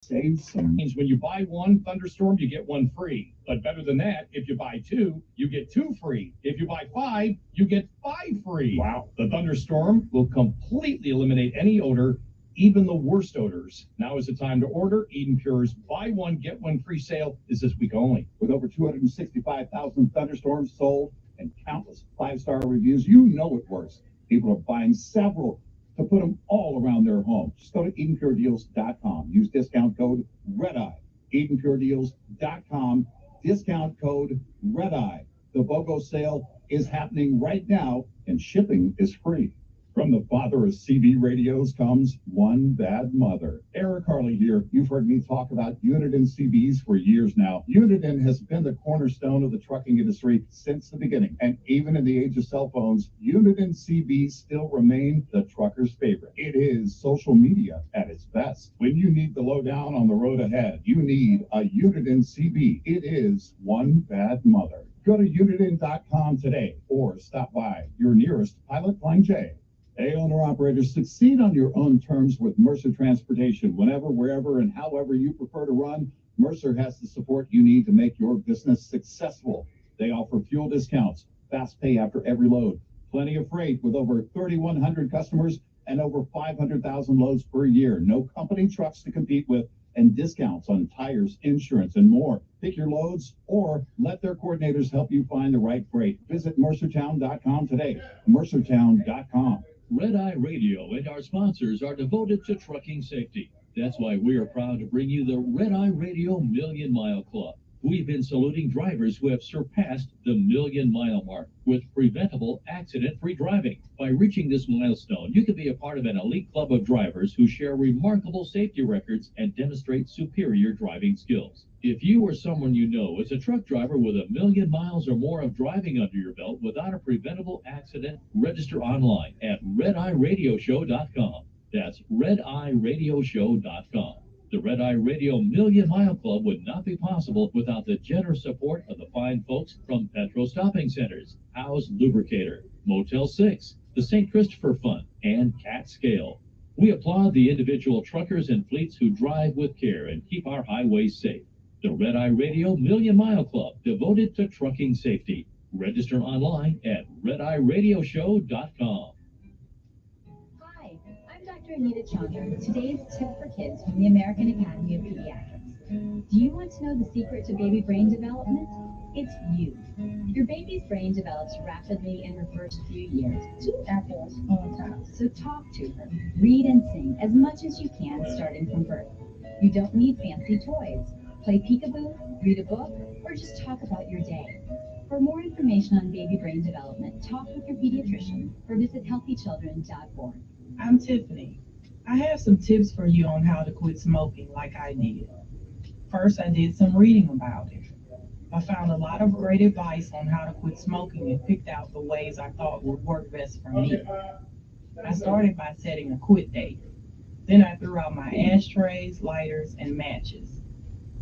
Save some. Means when you buy one thunderstorm, you get one free. But better than that, if you buy two, you get two free. If you buy five, you get five free. Wow. The thunderstorm will completely eliminate any odor, even the worst odors. Now is the time to order. Eden Pure's buy one, get one free sale is this week only. With over 265,000 thunderstorms sold and countless five-star reviews, you know it works. People are buying several to put them all around their home. Just go to EdenPureDeals.com. Use discount code REDEYE. EdenPureDeals.com. Discount code REDEYE. The BOGO sale is happening right now, and shipping is free. From the father of CB radios comes one bad mother. Eric Harley here. You've heard me talk about Uniden CBs for years now. Uniden has been the cornerstone of the trucking industry since the beginning. And even in the age of cell phones, Uniden CBs still remain the trucker's favorite. It is social media at its best. When you need the lowdown on the road ahead, you need a Uniden CB. It is one bad mother. Go to Uniden.com today or stop by your nearest Pilot Line J. Hey, owner-operators, succeed on your own terms with Mercer Transportation. Whenever, wherever, and however you prefer to run, Mercer has the support you need to make your business successful. They offer fuel discounts, fast pay after every load, plenty of freight with over 3,100 customers and over 500,000 loads per year. No company trucks to compete with, and discounts on tires, insurance, and more. Pick your loads or let their coordinators help you find the right freight. Visit mercertown.com today. mercertown.com. Red Eye Radio and our sponsors are devoted to trucking safety. That's why we are proud to bring you the Red Eye Radio Million Mile Club. We've been saluting drivers who have surpassed the million-mile mark with preventable, accident-free driving. By reaching this milestone, you can be a part of an elite club of drivers who share remarkable safety records and demonstrate superior driving skills. If you or someone you know is a truck driver with 1 million miles or more of driving under your belt without a preventable accident, register online at redeyeradioshow.com. That's redeyeradioshow.com. The Red Eye Radio Million Mile Club would not be possible without the generous support of the fine folks from Petro Stopping Centers, House Lubricator, Motel 6, the St. Christopher Fund, and Cat Scale. We applaud the individual truckers and fleets who drive with care and keep our highways safe. The Red Eye Radio Million Mile Club, devoted to trucking safety. Register online at redeyeradioshow.com. Hi, I'm Dr. Anita Chandra. Today's tip for kids from the American Academy of Pediatrics. Do you want to know the secret to baby brain development? It's you. Your baby's brain develops rapidly in her first few years. 2 apples on top. So talk to her, read and sing as much as you can starting from birth. You don't need fancy toys. Play peekaboo, read a book, or just talk about your day. For more information on baby brain development, talk with your pediatrician or visit healthychildren.org. I'm Tiffany. I have some tips for you on how to quit smoking like I did. First, I did some reading about it. I found a lot of great advice on how to quit smoking and picked out the ways I thought would work best for me. I started by setting a quit date. Then I threw out my ashtrays, lighters, and matches.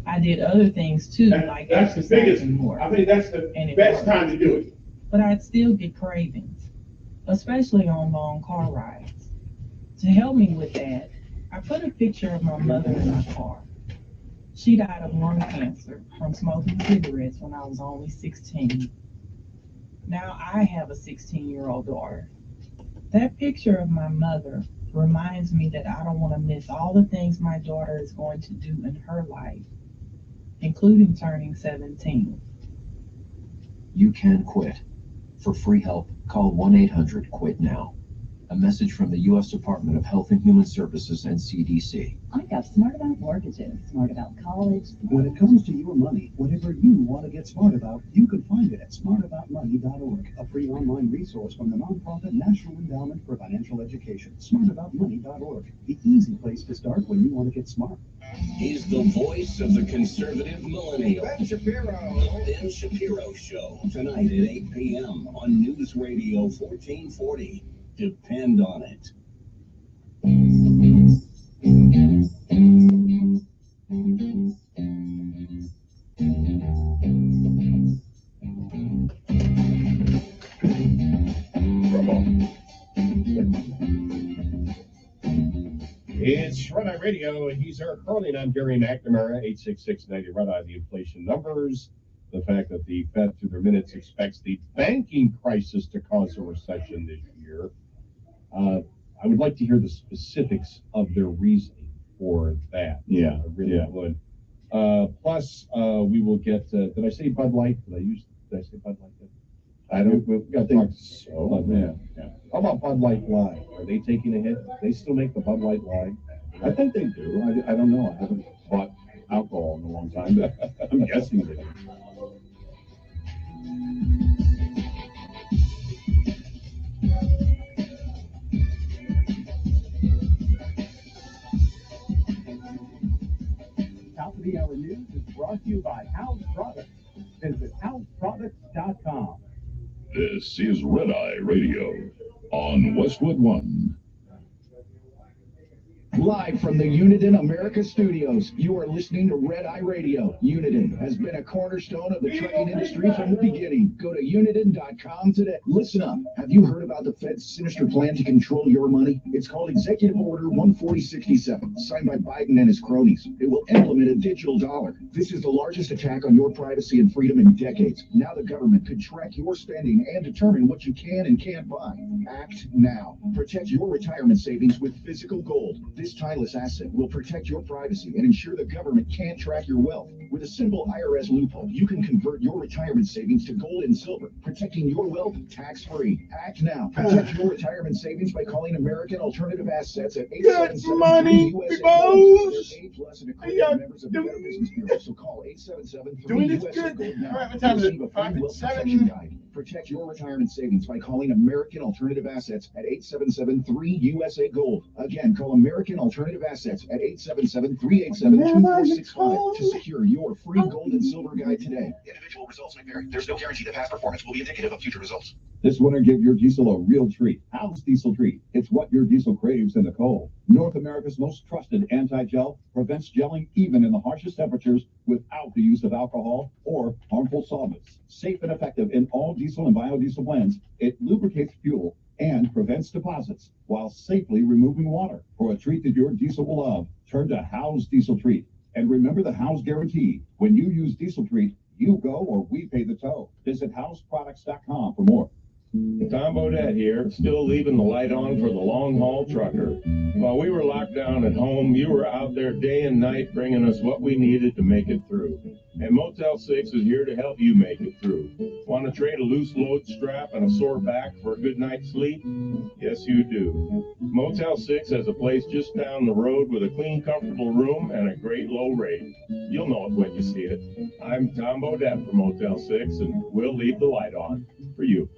I did other things too, like exercising more. I think that's the best time to do it. But I'd still get cravings, especially on long car rides. To help me with that, I put a picture of my mother in my car. She died of lung cancer from smoking cigarettes when I was only 16. Now I have a 16-year-old daughter. That picture of my mother reminds me that I don't want to miss all the things my daughter is going to do in her life, including turning 17. You can quit. For free help, call 1-800-QUIT-NOW. A message from the U.S. Department of Health and Human Services and CDC. I got smart about mortgages, smart about college. When it comes to your money, whatever you want to get smart about, you can find it at smartaboutmoney.org, a free online resource from the nonprofit National Endowment for Financial Education. Smartaboutmoney.org, the easy place to start when you want to get smart. He's the voice of the conservative millennial. Ben Shapiro. The Ben Shapiro Show, tonight at 8 p.m. on News Radio 1440. Depend on it. It's Red Eye Eye Radio. He's Eric Carly, and I'm Gary McNamara. 866-90 Red Eye, the inflation numbers. The fact that the Fed, through their minutes, expects the banking crisis to cause a recession this year. I would like to hear the specifics of their reasoning for that. Yeah, I really would. Plus, we will get. Did I say Bud Light? Did I say Bud Light? I don't We've got think things. so. Yeah. How about Bud Light Live? Are they taking a hit? They still make the Bud Light Live? I think they do. I don't know. I haven't bought alcohol in a long time, but I'm guessing they do. Top of the Hour News is brought to you by House Products. Visit houseproducts.com. This is Red Eye Radio on Westwood One. Live from the Uniden America studios, you are listening to Red Eye Radio. Uniden has been a cornerstone of the trucking industry from the beginning. Go to uniden.com today. Listen up. Have you heard about the Fed's sinister plan to control your money? It's called Executive Order 14067, signed by Biden and his cronies. It will implement a digital dollar. This is the largest attack on your privacy and freedom in decades. Now the government could track your spending and determine what you can and can't buy. Act now. Protect your retirement savings with physical gold. This timeless asset will protect your privacy and ensure the government can't track your wealth. With a simple IRS loophole, you can convert your retirement savings to gold and silver, protecting your wealth tax-free. Act now. Protect your retirement savings by calling American Alternative Assets at 877-USA-GOLD. Members of the Better Business Bureau, so call 877-3-USA-GOLD now. Receive a free wealth protection guide. Protect your retirement savings by calling American Alternative Assets at 877-3-USA-GOLD. Again, call American Alternative Assets at 877-387-2465 to secure your free gold and silver guide today. Individual results may vary. There's no guarantee that past performance will be indicative of future results. This winter, give your diesel a real treat. House Diesel Treat. It's what your diesel craves in the cold. North America's most trusted anti-gel prevents gelling even in the harshest temperatures without the use of alcohol or harmful solvents. Safe and effective in all diesel and biodiesel blends, it lubricates fuel and prevents deposits while safely removing water. For a treat that your diesel will love, turn to House Diesel Treat. And remember the House guarantee. When you use Diesel Treat, you go or we pay the tow. Visit houseproducts.com for more. Tom Bodette here, still leaving the light on for the long-haul trucker. While we were locked down at home, you were out there day and night bringing us what we needed to make it through. And Motel 6 is here to help you make it through. Want to trade a loose load strap and a sore back for a good night's sleep? Yes, you do. Motel 6 has a place just down the road with a clean, comfortable room and a great low rate. You'll know it when you see it. I'm Tom Bodette from Motel 6, and we'll leave the light on for you.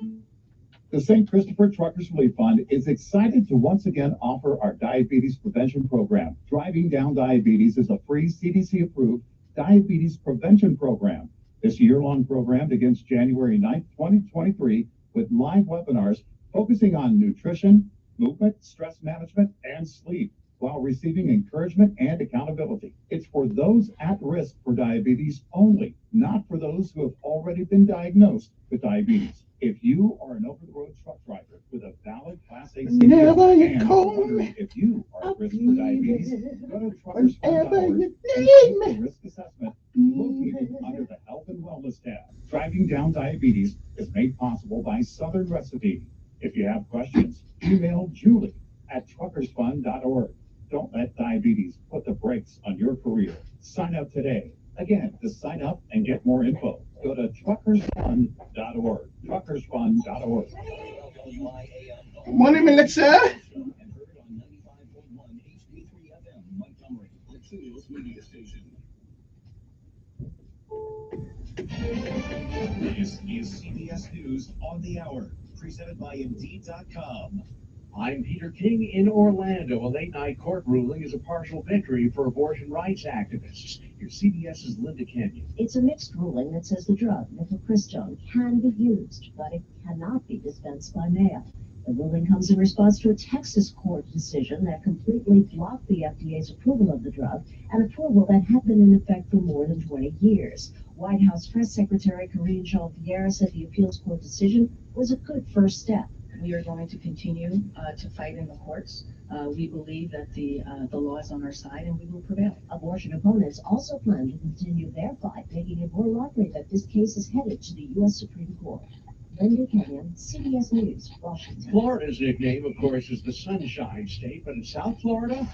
The St. Christopher Truckers Relief Fund is excited to once again offer our diabetes prevention program. Driving Down Diabetes is a free CDC-approved diabetes prevention program. This year-long program begins January 9th, 2023, with live webinars focusing on nutrition, movement, stress management, and sleep, while receiving encouragement and accountability. It's for those at risk for diabetes only, not for those who have already been diagnosed with diabetes. If you are an over-the-road truck driver with a valid Class A CDL and wondering if you are at risk for diabetes, go to truckersfund.org and risk assessment located under the Health and Wellness tab. Driving Down Diabetes is made possible by Southern Recipe. If you have questions, email Julie at truckersfund.org. Don't let diabetes put the brakes on your career. Sign up today. Again, to sign up and get more info, go to truckersfund.org. Truckersfund.org. Morning, Melissa. This is CBS News on the Hour, presented by Indeed.com. I'm Peter King in Orlando. A late-night court ruling is a partial victory for abortion rights activists. Here's CBS's Linda Kenyon. It's a mixed ruling that says the drug, mifepristone, can be used, but it cannot be dispensed by mail. The ruling comes in response to a Texas court decision that completely blocked the FDA's approval of the drug, an approval that had been in effect for more than 20 years. White House Press Secretary Karine Jean-Pierre said the appeals court decision was a good first step. We are going to continue to fight in the courts We believe that the law is on our side and we will prevail. Abortion opponents also plan to continue their fight, making it more likely that this case is headed to the U.S. Supreme Court. Linda Kenyon, CBS News, Washington. Florida's nickname, of course, is the Sunshine State, but in South Florida,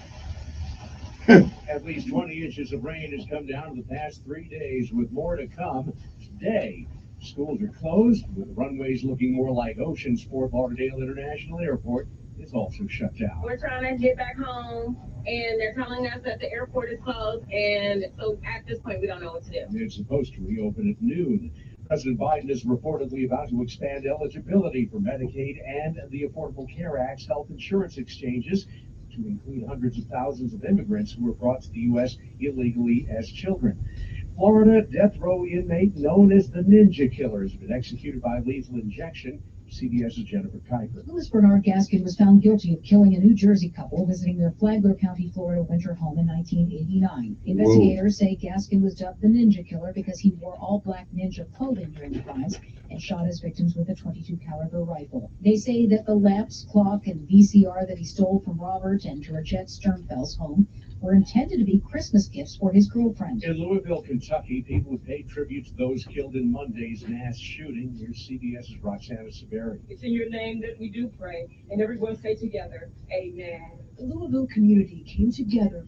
at least 20 inches of rain has come down in the past 3 days, with more to come today. Schools are closed, with runways looking more like oceans. Fort Lauderdale International Airport is also shut down. We're trying to get back home, and they're telling us that the airport is closed, and so at this point, we don't know what to do. It's supposed to reopen at noon. President Biden is reportedly about to expand eligibility for Medicaid and the Affordable Care Act's health insurance exchanges to include hundreds of thousands of immigrants who were brought to the U.S. illegally as children. Florida death row inmate known as the Ninja Killer has been executed by lethal injection. CBS's Jennifer Kuiper. Louis Bernard Gaskin was found guilty of killing a New Jersey couple visiting their Flagler County, Florida winter home in 1989. Investigators say Gaskin was dubbed the Ninja Killer because he wore all black ninja clothing during the crimes and shot his victims with a .22 caliber rifle. They say that the lamps, clock, and VCR that he stole from Robert and Georgette Sternfeld's home were intended to be Christmas gifts for his girlfriend. In Louisville, Kentucky, people have paid tribute to those killed in Monday's mass shooting. Here's CBS's Roxana Saberi. It's in your name that we do pray, and everyone say together, amen. The Louisville community came together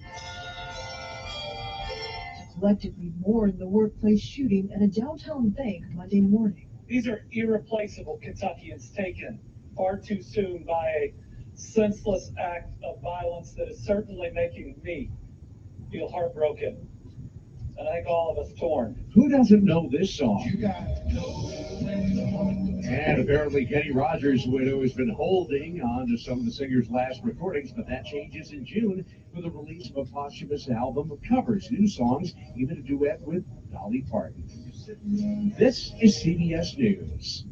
to collectively mourn the workplace shooting at a downtown bank Monday morning. These are irreplaceable Kentuckians taken far too soon by a senseless act of violence that is certainly making me feel heartbroken, and I think all of us torn. Who doesn't know this song? And apparently Kenny Rogers' widow has been holding on to some of the singer's last recordings, but that changes in June with the release of a posthumous album of covers, new songs, even a duet with Dolly Parton. This is CBS News.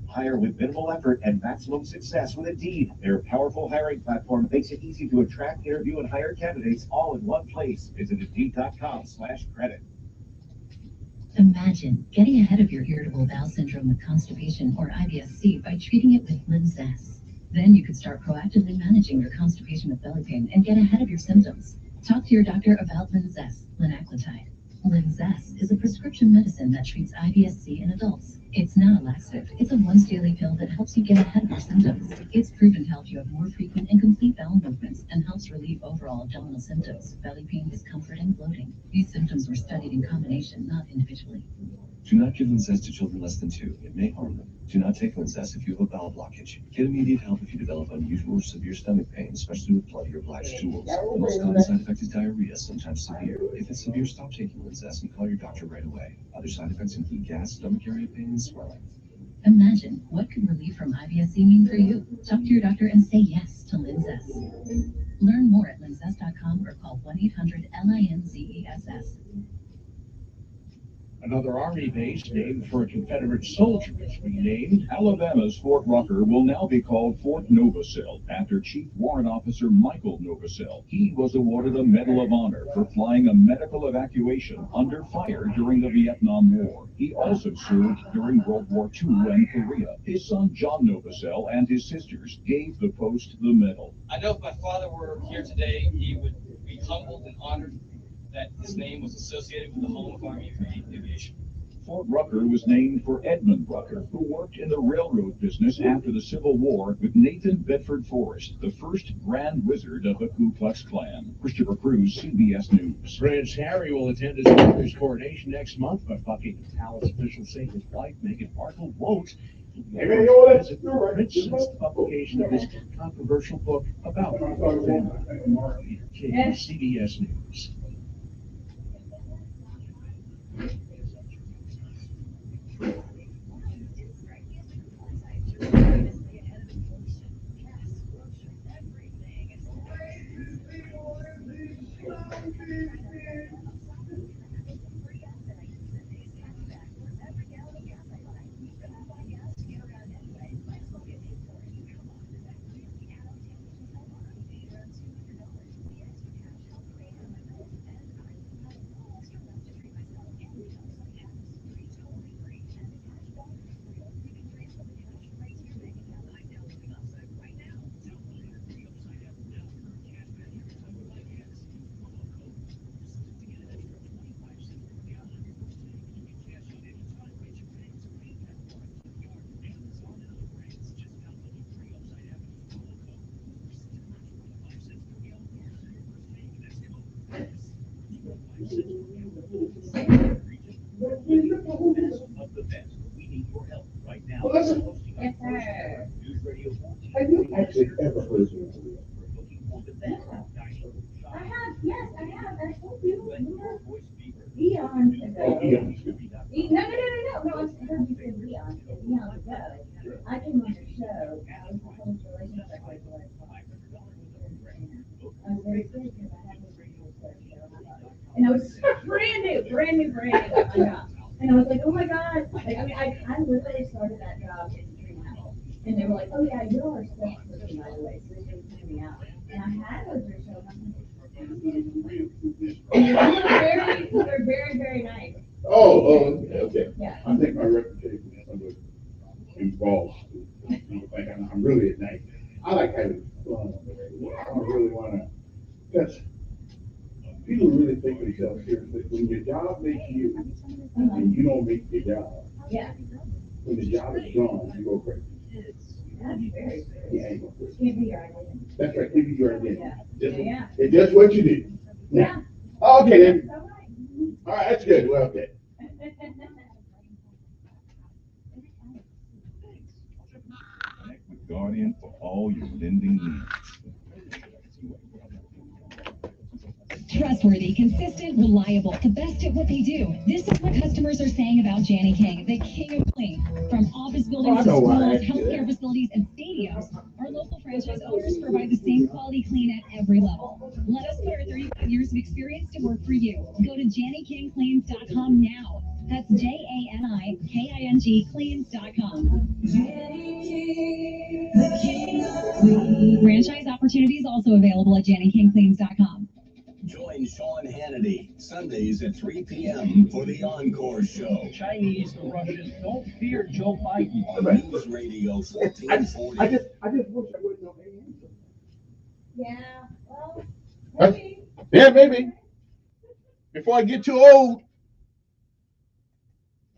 Hire with minimal effort and maximum success with Indeed. Their powerful hiring platform makes it easy to attract, interview, and hire candidates all in one place. Visit Indeed.com/credit. Imagine getting ahead of your irritable bowel syndrome with constipation or IBS-C by treating it with Linzess. Then you could start proactively managing your constipation with belly pain and get ahead of your symptoms. Talk to your doctor about Linzess, linaclotide. Linzess is a prescription medicine that treats IBS-C in adults. It's not a laxative. It's a once daily pill that helps you get ahead of your symptoms. It's proven to help you have more frequent and complete bowel movements and helps relieve overall abdominal symptoms, belly pain, discomfort, and bloating. These symptoms were studied in combination, not individually. Do not give Linzess to children less than 2. It may harm them. Do not take Linzess if you have a bowel blockage. Get immediate help if you develop unusual or severe stomach pain, especially with bloody or black stools. The most common side effect is diarrhea, sometimes severe. If it's severe, stop taking Linzess and call your doctor right away. Other side effects include gas, stomach area pain, and swelling. Imagine what could relief from IBS-C mean for you. Talk to your doctor and say yes to Linzess. Learn more at linzess.com or call 1-800-LINZESS. Another Army base named for a Confederate soldier is renamed. Alabama's Fort Rucker will now be called Fort Novosel after Chief Warrant Officer Michael Novosel. He was awarded a Medal of Honor for flying a medical evacuation under fire during the Vietnam War. He also served during World War II and Korea. His son John Novosel and his sisters gave the post the medal. I know if my father were here today, he would be humbled and honored that his name was associated with the home of Army Aviation. Fort Rucker was named for Edmund Rucker, who worked in the railroad business after the Civil War with Nathan Bedford Forrest, the first Grand Wizard of the Ku Klux Klan. Christopher Cruz, CBS News. Prince Harry will attend his mother's coronation next month, but Buckingham Palace officials say his wife, Meghan Markle, won't. Visit the Prince since the publication of his controversial book about the family. CBS News. Yes, sir. Have you actually ever heard of it? I have, yes, I have. I told you. Eons ago. Oh, Eons. No, I heard you say Leon. Eons ago. I came on your show. I was the public relations secretary. I was very excited because I had this radio show. And I was brand new. I know. And I was like, oh my God. Like, I mean, I literally started that job in Dreamhouse. And they were like, oh yeah, you're our spokesperson, by the way. So they were coming out. And I had heard your show. They're very, very nice. Oh, okay. Yeah. I think my reputation was involved. People think I'm really at night. I like having fun on the radio. I don't really want to, because people really take themselves seriously. When your job makes you, and you don't make your job, Yeah. when the job is gone, you go crazy. That's very true. Yeah, you go crazy. Can't be your identity. That's right, give you your identity. Yeah. It's just what you do. Yeah. Okay, then. All right, that's good. Well, okay. Connect with Guardian for all your lending needs. Trustworthy, consistent, reliable, the best at what they do. This is what customers are saying about Janny King, the king of clean. From office buildings to schools, healthcare facilities, and stadiums, our local franchise owners provide the same quality clean at every level. Let us put our 35 years of experience to work for you. Go to JannyKingCleans.com now. That's JANIKING Cleans.com. Franchise opportunities also available at JannyKingCleans.com. Join Sean Hannity Sundays at 3 p.m. for the Encore Show. Chinese and Russians don't fear Joe Biden. On News Radio 1440. I just wish I wouldn't know any answer. Yeah. Well, maybe. Yeah, maybe. Before I get too old.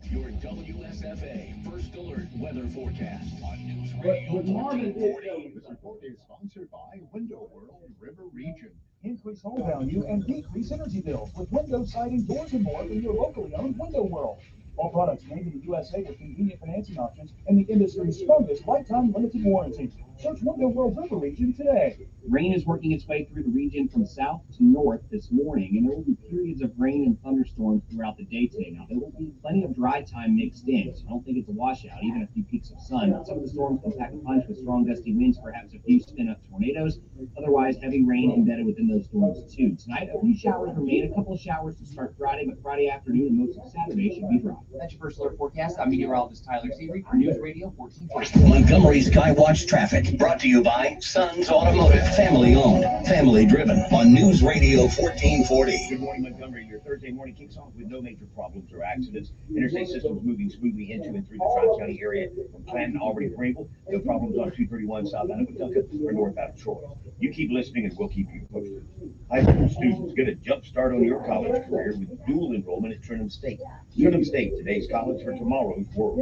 Your WSFA First Alert Weather Forecast on News Radio 1440. This report is sponsored by Window World River Region. Increase home value and decrease energy bills with window siding, doors, and more from your locally owned Window World. All products made in the USA with convenient financing options and the industry's strongest lifetime limited warranty. Search Window World River Region today. Rain is working its way through the region from south to north this morning, and there will be periods of rain and thunderstorms throughout the day today. Now, there will be plenty of dry time mixed in, so I don't think it's a washout, even a few peaks of sun. Some of the storms will pack a punch with strong gusty winds, perhaps a few spin-up tornadoes. Otherwise, heavy rain embedded within those storms, too. Tonight, a few showers remain, a couple of showers to start Friday, but Friday afternoon and most of Saturday should be dry. That's your first alert forecast. I'm meteorologist Tyler Seabury for News Radio 1440. Montgomery Skywatch Traffic, brought to you by Sons Automotive, family owned, family driven, on News Radio 1440. Good morning, Montgomery. Your Thursday morning kicks off with no major problems or accidents. Interstate systems moving smoothly into and through the Tri-County area from Clanton, Albany, to Greenville. No problems on 231 southbound of Wetumpka or north out of Troy. You keep listening and we'll keep you posted. High school students get a jump start on your college career with dual enrollment at Trinum State. Trinum State, today's college for tomorrow's world.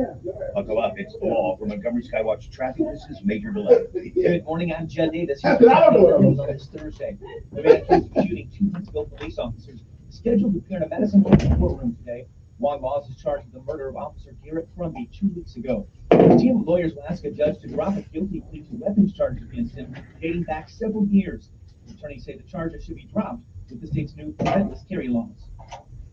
Buckle up, it's the law. For Montgomery Skywatch Traffic, this is Major Delay. Good morning, I'm Judd Davis. I don't know what I'm saying. It's Thursday. The man accused of shooting two Huntsville police officers scheduled to appear in a Madison courtroom today. Juan Moss is charged with the murder of Officer Garrett Crumby 2 weeks ago. His team of lawyers will ask a judge to drop a guilty plea to weapons charges against him dating back several years. Attorneys say the charges should be dropped with the state's new parentless carry laws.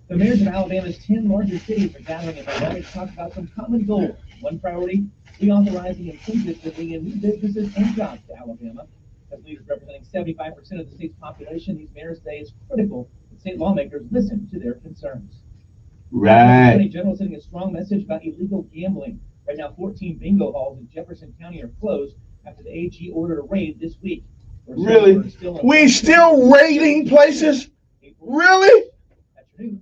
The mayors of Alabama's 10 largest cities are gathering in Miami to talk about some common goals. One priority, reauthorizing incentives for bringing in new businesses and jobs to Alabama. As leaders representing 75% of the state's population, these mayors say it's critical that state lawmakers listen to their concerns. Right. The Attorney General sending a strong message about illegal gambling. Right now, 14 bingo halls in Jefferson County are closed after the AG ordered a raid this week. Really? We still raiding places? Really? We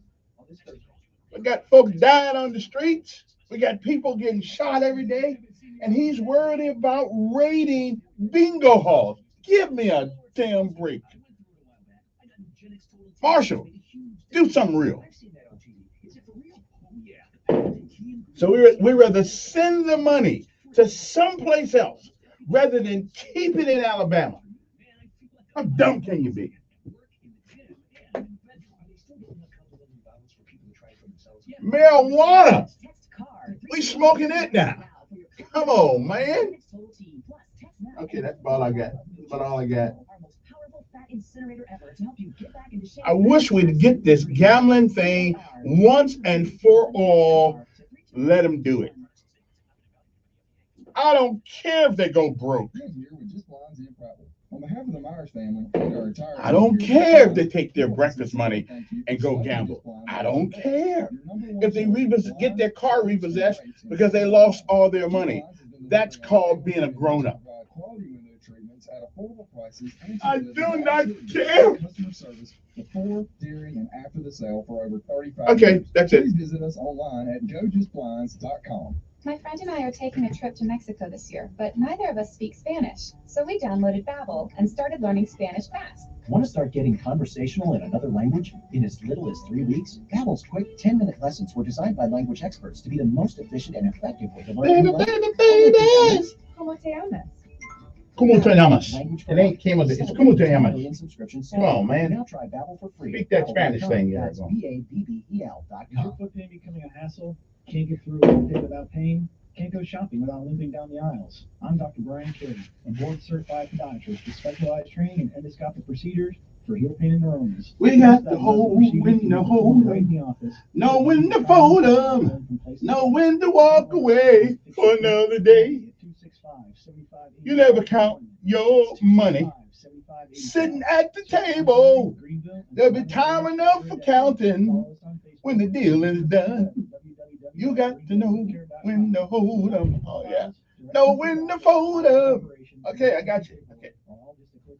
got folks dying on the streets. We got people getting shot every day. And he's worried about raiding bingo halls. Give me a damn break. Marshall, do something real. So we rather send the money to someplace else rather than keep it in Alabama. How dumb can you be? Marijuana. We smoking it now. Come on, man. Okay, that's about all I got. That's about all I got. I wish we'd get this gambling thing once and for all. Let them do it. I don't care if they go broke. On behalf of the Myers family and our entire I don't care if they take their breakfast money and go gamble. I don't care if they get their car repossessed because they lost all their money. That's called being a grown-up. I do not care. Customer service before, during, and after the sale for over 35 Okay, years. that's it. Please visit us online at gojusblinds.com. My friend and I are taking a trip to Mexico this year, but neither of us speak Spanish. So we downloaded Babbel and started learning Spanish fast. Want to start getting conversational in another language in as little as 3 weeks? Babbel's quick 10-minute lessons were designed by language experts to be the most efficient and effective way to learn a new language. ¿Cómo te llamas? ¿Cómo te llamas? It ain't came with it. It's ¿Cómo te llamas? Come on, man. Now try Babbel for free. Speak that Spanish thing. That's BABBEL.com. Is your foot pain becoming a hassle? Can't get through a workday without pain? Can't go shopping without limping down the aisles? I'm Dr. Brian Kelly, a board-certified podiatrist with specialized training in endoscopic procedures for heel pain and neuromas. We got the whole window holder. Know when to fold them. Know when to walk away for another day. You never count your money. Sitting at the table. There'll be time enough for counting when the deal is done. You got to know when to hold them. Oh, yeah. Know when to fold them. Okay, I got you.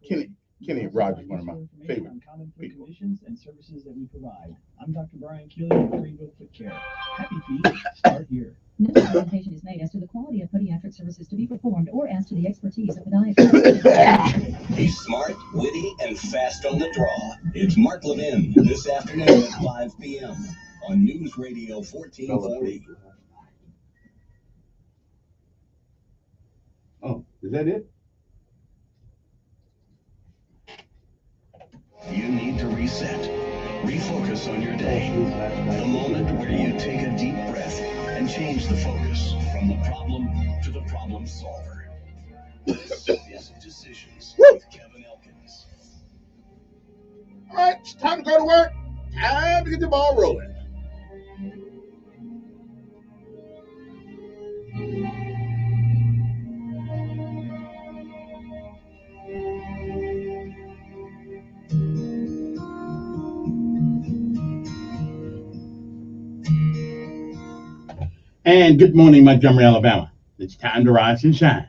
Okay. Kenny Rogers, one of my favorite people. Conditions and services that we provide. I'm Dr. Brian Kelly with Greenville Foot Care. Happy feet, start here. No representation is made as to the quality of pediatric services to be performed or as to the expertise of the podiatrist. He's smart, witty, and fast on the draw. It's Mark Levin this afternoon at 5 p.m. on News Radio 1440. Oh, is that it? You need to reset, refocus on your day. The moment where you take a deep breath and change the focus from the problem to the problem solver. This is Decisions with Kevin Elkins. All right, it's time to go to work. Time to get the ball rolling. And good morning, Montgomery, Alabama. It's time to rise and shine.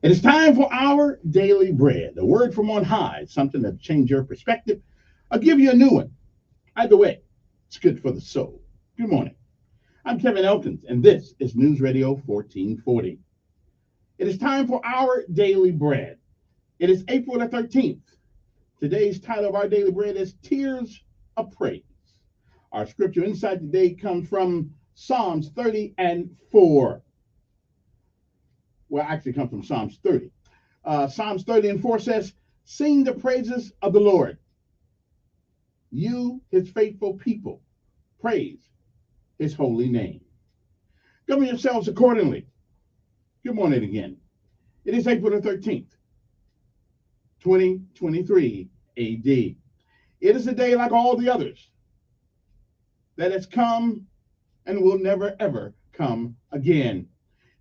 It is time for our daily bread, a word from on high, something that change your perspective. I'll give you a new one. Either way, it's good for the soul. Good morning. I'm Kevin Elkins, and this is News Radio 1440. It is time for our daily bread. It is April the 13th. Today's title of our daily bread is Tears of Praise. Our scripture insight today comes from Psalms 30:4. Well, actually comes from Psalms 30. Psalms 30:4 says, sing the praises of the Lord. You, his faithful people, praise his holy name. Govern yourselves accordingly. Good morning again. It is April the 13th, 2023 AD. It is a day like all the others that has come and will never, ever come again.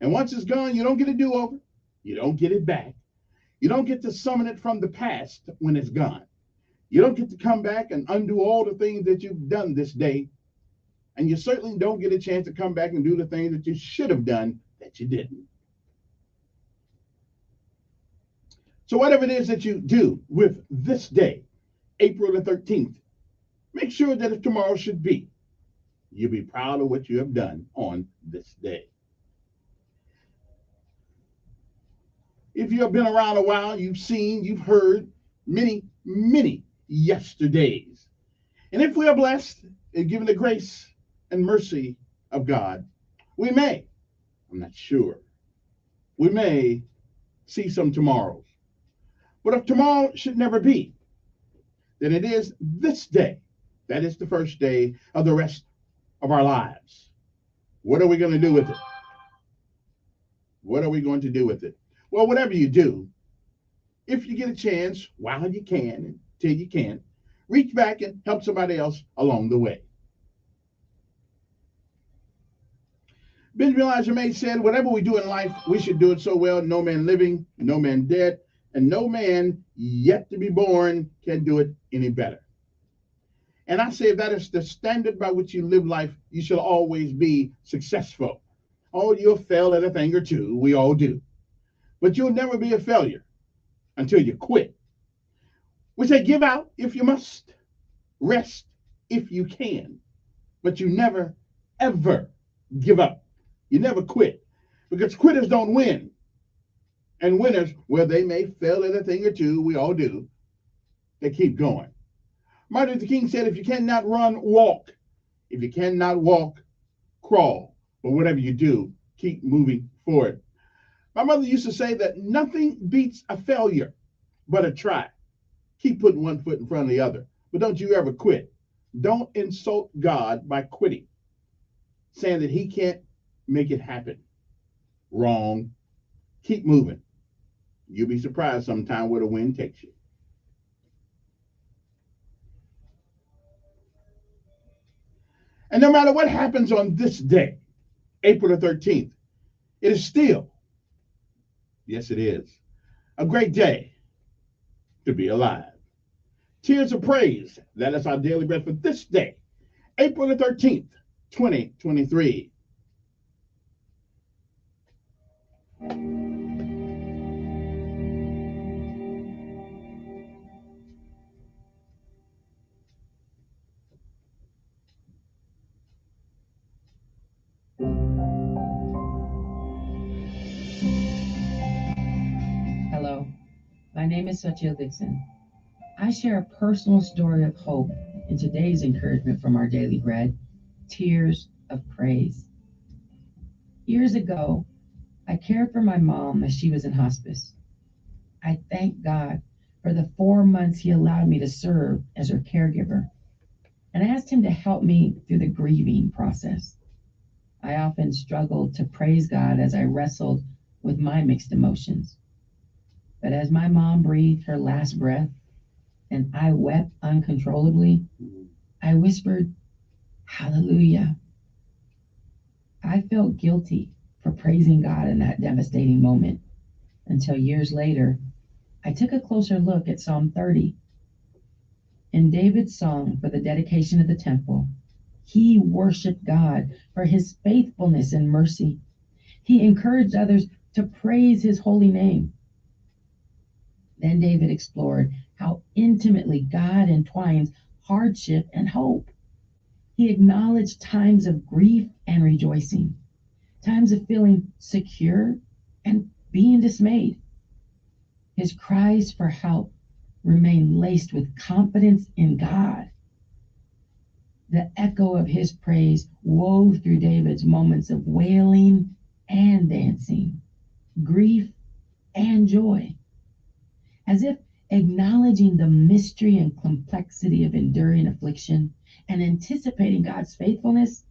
And once it's gone, you don't get a do-over. You don't get it back. You don't get to summon it from the past when it's gone. You don't get to come back and undo all the things that you've done this day. And you certainly don't get a chance to come back and do the things that you should have done that you didn't. So whatever it is that you do with this day, April the 13th, make sure that if tomorrow should be, you'll be proud of what you have done on this day. If you have been around a while, you've seen, you've heard many, many yesterdays. And if we are blessed and given the grace and mercy of God, we may, I'm not sure, we may see some tomorrows. But if tomorrow should never be, then it is this day. That is the first day of the rest of our lives. What are we going to do with it? What are we going to do with it? Well, whatever you do, if you get a chance, while you can, until you can, reach back and help somebody else along the way. Benjamin Elijah May said, whatever we do in life, we should do it so well, no man living, no man dead, and no man yet to be born can do it any better. And I say if that is the standard by which you live life, you shall always be successful. Oh, you'll fail at a thing or two. We all do. But you'll never be a failure until you quit. We say give out if you must, rest if you can, but you never, ever give up. You never quit, because quitters don't win. And winners, well, they may fail at a thing or two. We all do. They keep going. Martin Luther King said, if you cannot run, walk. If you cannot walk, crawl. But whatever you do, keep moving forward. My mother used to say that nothing beats a failure but a try. Keep putting one foot in front of the other. But don't you ever quit. Don't insult God by quitting, saying that he can't make it happen. Wrong. Keep moving. You'll be surprised sometime where the wind takes you. And no matter what happens on this day, April the 13th, it is still, yes it is, a great day to be alive. Tears of praise, that is our daily bread for this day, April the 13th, 2023. Hello, my name is Satya Dixon. I share a personal story of hope in today's encouragement from our daily bread, Tears of Praise. Years ago, I cared for my mom as she was in hospice. I thank God for the 4 months he allowed me to serve as her caregiver, and I asked him to help me through the grieving process. I often struggled to praise God as I wrestled with my mixed emotions. But as my mom breathed her last breath and I wept uncontrollably, I whispered, "Hallelujah." I felt guilty for praising God in that devastating moment until years later, I took a closer look at Psalm 30. In David's song for the dedication of the temple, he worshiped God for his faithfulness and mercy. He encouraged others to praise his holy name. Then David explored how intimately God entwines hardship and hope. He acknowledged times of grief and rejoicing, times of feeling secure and being dismayed. His cries for help remain laced with confidence in God. The echo of his praise wove through David's moments of wailing and dancing, grief and joy. As if acknowledging the mystery and complexity of enduring affliction and anticipating God's faithfulness,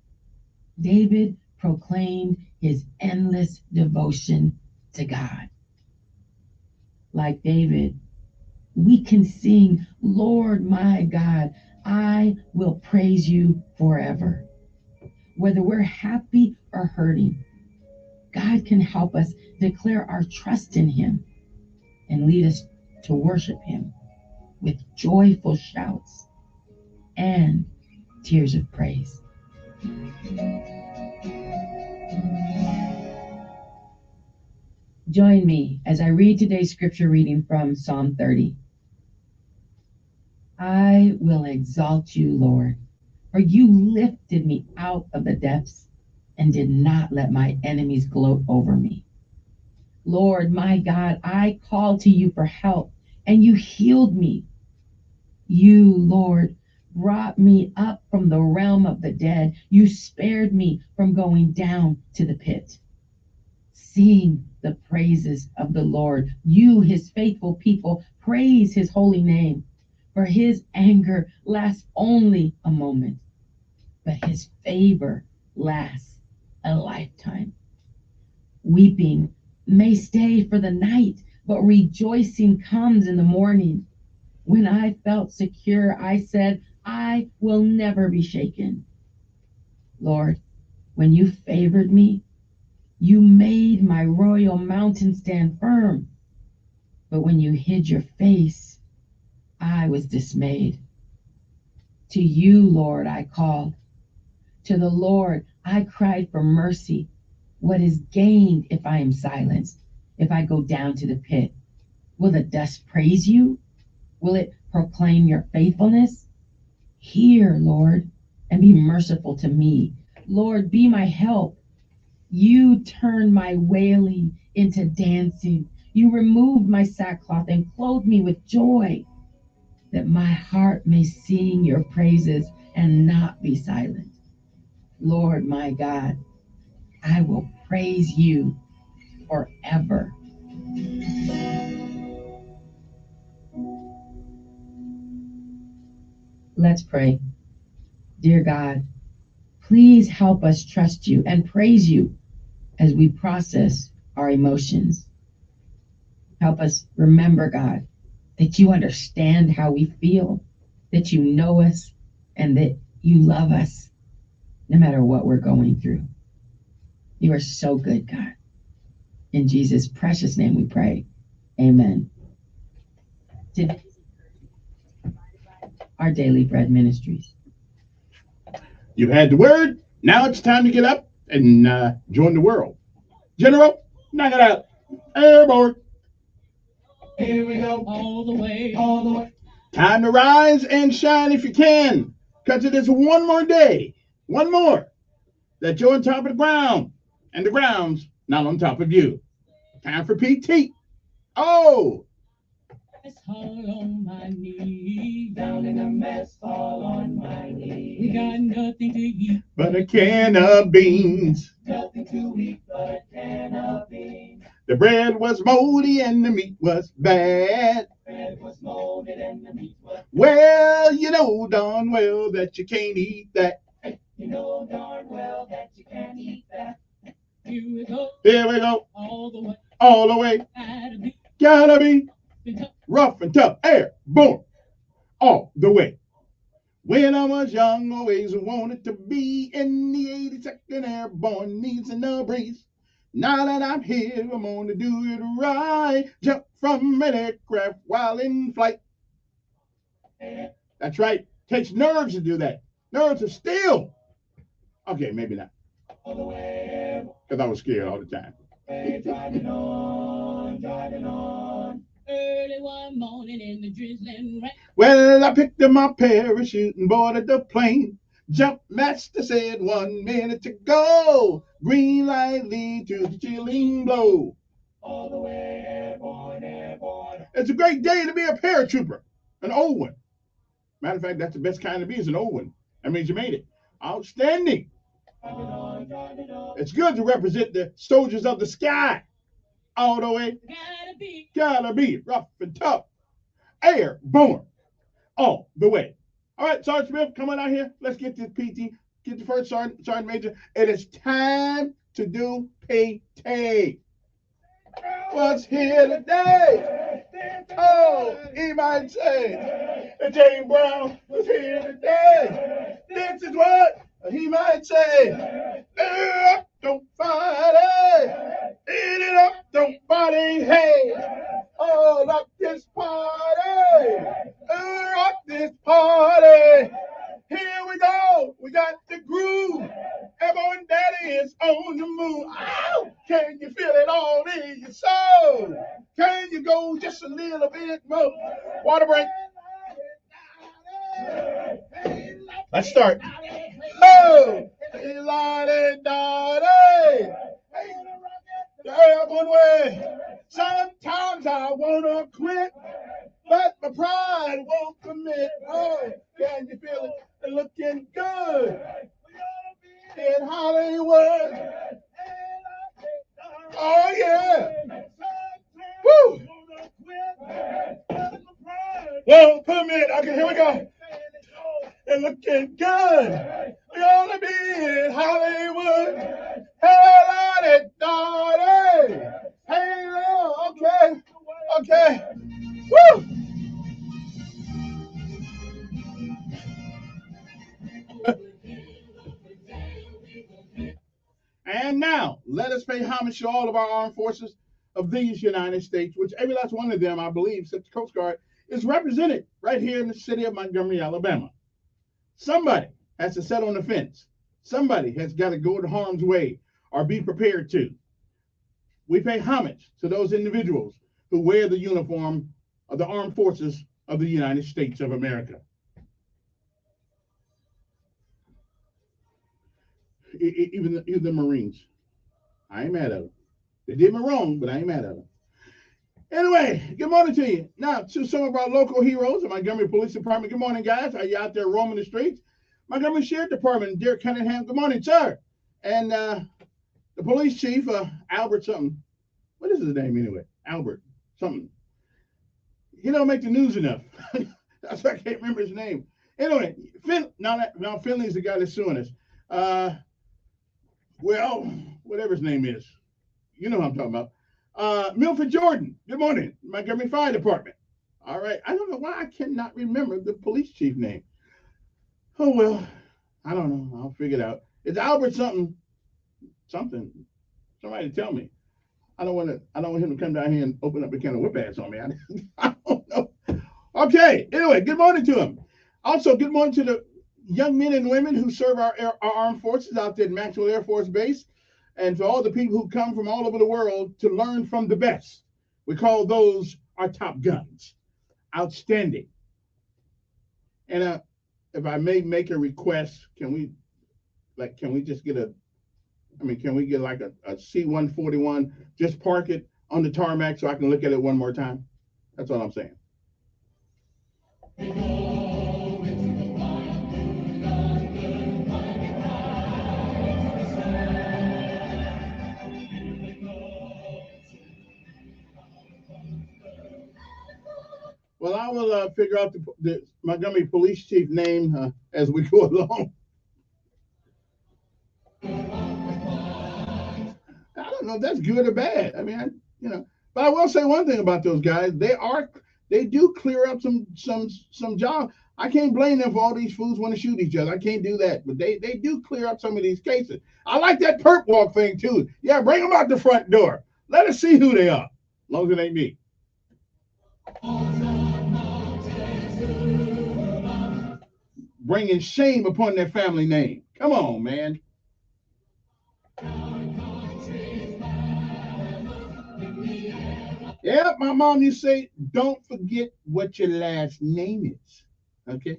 David proclaimed his endless devotion to God. Like David, we can sing, "Lord my God, I will praise you forever." Whether we're happy or hurting, God can help us declare our trust in him and lead us to worship him with joyful shouts and tears of praise. Join me as I read today's scripture reading from Psalm 30. I will exalt you, Lord, for you lifted me out of the depths and did not let my enemies gloat over me. Lord, my God, I called to you for help, and you healed me. You, Lord, brought me up from the realm of the dead. You spared me from going down to the pit. Sing the praises of the Lord. You, his faithful people, praise his holy name, for his anger lasts only a moment. but his favor lasts a lifetime. Weeping may stay for the night, but rejoicing comes in the morning. When I felt secure, I said, I will never be shaken. Lord, when you favored me, you made my royal mountain stand firm. But when you hid your face, I was dismayed. To you, Lord, I called. To the Lord, I cried for mercy. What is gained if I am silenced, if I go down to the pit? Will the dust praise you? Will it proclaim your faithfulness? Hear, Lord, and be merciful to me. Lord, be my help. You turn my wailing into dancing. You removed my sackcloth and clothed me with joy, that my heart may sing your praises and not be silent. Lord, my God, I will praise you forever. Let's pray. Dear God, please help us trust you and praise you as we process our emotions. Help us remember, God, that you understand how we feel, that you know us, and that you love us no matter what we're going through. You are so good, God. In Jesus' precious name we pray. Amen. Today, our Daily Bread Ministries. You've had the word. Now it's time to get up and join the world. General, knock it out. Airborne. Here we go. All the way, all the way. Time to rise and shine if you can. Because it is one more day. One more. That you're on top of the ground. And the ground's not on top of you. Time for PT. Oh! Mess hall on my knee. Down in a mess hall on my knee. We got nothing to eat But a can of beans. Nothing to eat but a can of beans. The bread was moldy and the meat was bad. Bread was molded and the meat was Well, you know darn well that you can't eat that. You know darn well that you can't eat that. Here we go. Here we go. All the way. All the way. Gotta be rough and tough. Airborne. All the way. When I was young, always wanted to be in the 82nd Airborne, needs no breeze. Now that I'm here, I'm gonna do it right. Jump from an aircraft while in flight. That's right. Takes nerves to do that. Nerves of steel. Okay, maybe not. Because I was scared all the time. Driving on, driving on. Early one morning in the drizzling rain. Well, I picked up my parachute and boarded the plane. Jump master said 1 minute to go. Green light lead to the chilling blow. All the way, airborne, airborne. It's a great day to be a paratrooper. An old one. Matter of fact, that's the best kind to be is an old one. That means you made it. Outstanding. It's good to represent the soldiers of the sky. All the way. Gotta be rough and tough. Airborne. All the way. All right, Sergeant Smith, come on out here. Let's get this PT. Get the first Sergeant Major. It is time to do PT. What's here today? Oh, he might say. James Brown was here today. This is what he might say. Up, don't fight it. Eat it up, don't fight it. Hey, oh, rock this party. Rock this party. Here we go. We got the groove. Airborne Daddy is on the move. Ow! Can you feel it all in your soul? Can you go just a little bit more? Water break. Let's start. Oh! The airborne way. Sometimes I wanna quit, but my pride won't permit. Oh, can you feel it? Looking good in Hollywood. Oh yeah. Woo! Won't permit. Okay, here we go. And looking good. We all in Hollywood. Hey, Lordy, Lordy. Hey, Lord, okay, okay. Woo! And now, let us pay homage to all of our armed forces of these United States, which every last one of them, I believe, except the Coast Guard, is represented right here in the city of Montgomery, Alabama. Somebody has to sit on the fence. Somebody has got to go to harm's way or be prepared to. We pay homage to those individuals who wear the uniform of the armed forces of the United States of America. Even the Marines. I ain't mad at them. They did me wrong, but I ain't mad at them. Anyway, good morning to you. Now, to some of our local heroes, the Montgomery Police Department. Good morning, guys. Are you out there roaming the streets? Montgomery Sheriff Department, Derek Cunningham. Good morning, sir. And the police chief, Albert something. What is his name anyway? Albert something. He don't make the news enough. That's why I can't remember his name. Anyway, Finley's the guy that's suing us. Well, whatever his name is. You know what I'm talking about. Milford Jordan, good morning. Montgomery Fire Department. All right. I don't know why I cannot remember the police chief name. Oh, well, I don't know. I'll figure it out. It's Albert something. Somebody tell me. I don't want him to come down here and open up a can of whip ass on me. I don't know. Okay. Anyway, good morning to him. Also, good morning to the young men and women who serve our armed forces out there at Maxwell Air Force Base, and to all the people who come from all over the world to learn from the best. We call those our top guns. Outstanding. And if I may make a request, can we just get can we get like a C-141, just park it on the tarmac so I can look at it one more time? That's all I'm saying. Well, I will figure out the Montgomery Police Chief name as we go along. I don't know if that's good or bad. I mean, but I will say one thing about those guys: they do clear up some job. I can't blame them for all these fools want to shoot each other. I can't do that, but they do clear up some of these cases. I like that perp walk thing too. Yeah, bring them out the front door. Let us see who they are, as long as it ain't me. Bringing shame upon their family name. Come on, man. Yeah, my mom used to say, don't forget what your last name is. Okay?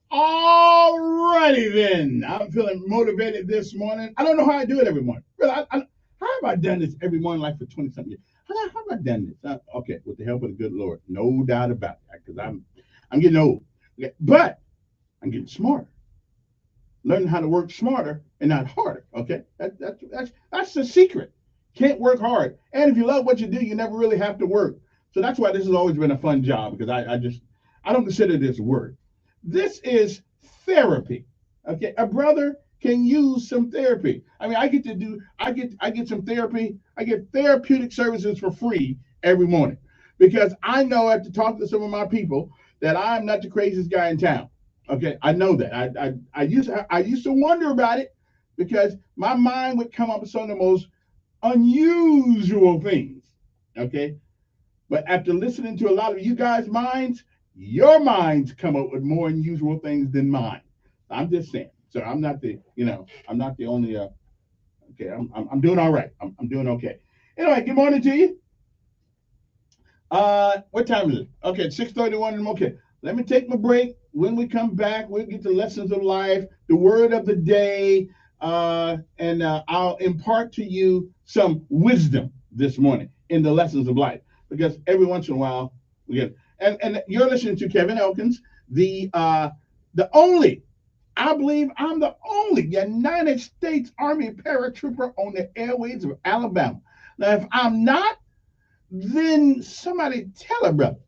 Alrighty then. I'm feeling motivated this morning. I don't know how I do it every morning. Really, how have I done this every morning like for 20-something years? How have I done this? Okay, with the help of the good Lord. No doubt about that, because I'm getting old. Okay, but I'm getting smarter. Learning how to work smarter and not harder. Okay? That's the secret. Can't work hard. And if you love what you do, you never really have to work. So that's why this has always been a fun job, because I don't consider this work. This is therapy. Okay, a brother can use some therapy. I mean, I get some therapy. I get therapeutic services for free every morning, because I know after talking to some of my people that I'm not the craziest guy in town. Okay, I know that. I used to wonder about it, because my mind would come up with some of the most unusual things. Okay, but after listening to a lot of you guys' minds, your minds come up with more unusual things than mine. I'm just saying. So I'm not the, I'm not the only. Okay, I'm doing all right. I'm doing okay. Anyway, good morning to you. What time is it? Okay, it's 6:31. Okay, let me take my break. When we come back, we'll get to lessons of life, the word of the day, and I'll impart to you some wisdom this morning in the lessons of life. Because every once in a while we get, and you're listening to Kevin Elkins, the only, I believe I'm the only United States Army paratrooper on the airways of Alabama. Now, if I'm not, then somebody tell her, brother,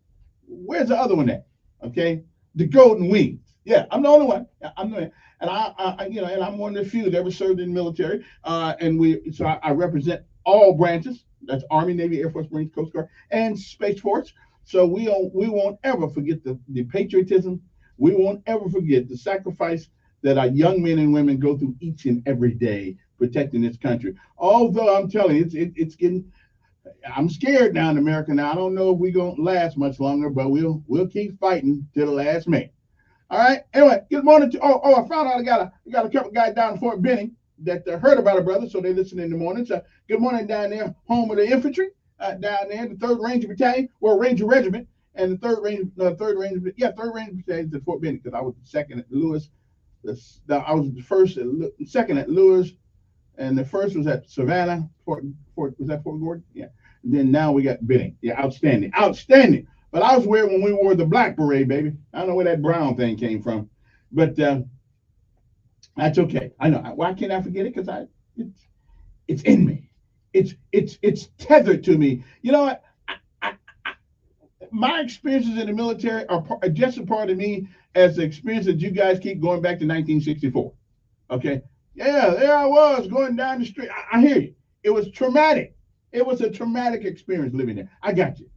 where's the other one at? Okay, the Golden Wings. Yeah, I'm the only one. Yeah, I'm the one. And and I'm one of the few that ever served in the military. So I represent all branches. That's Army, Navy, Air Force, Marines, Coast Guard, and Space Force. So we won't ever forget the patriotism. We won't ever forget the sacrifice that our young men and women go through each and every day protecting this country. Although I'm telling you, it's getting, I'm scared now in America now. I don't know if we're gonna last much longer, but we'll keep fighting till the last man. All right. Anyway, good morning to I found out I got a couple guys down in Fort Benning that heard about it, brother. So they listen in the morning. So good morning down there, home of the infantry, down there, the 3rd Ranger Battalion, or Ranger Regiment, and the third Ranger Battalion is at Fort Benning because I was the second at Lewis. I was the second at Lewis, and the first was at Savannah. Was that Fort Gordon? Yeah. And then now we got Benning. Yeah, outstanding, outstanding. But I was wearing when we wore the black beret, baby. I don't know where that brown thing came from, but that's okay. I know. Why can't I forget it? Because it's in me. It's tethered to me. You know what? My experiences in the military are just a part of me as the experience that you guys keep going back to 1964. Okay. Yeah, there I was going down the street. I hear you. It was traumatic. It was a traumatic experience living there. I got you.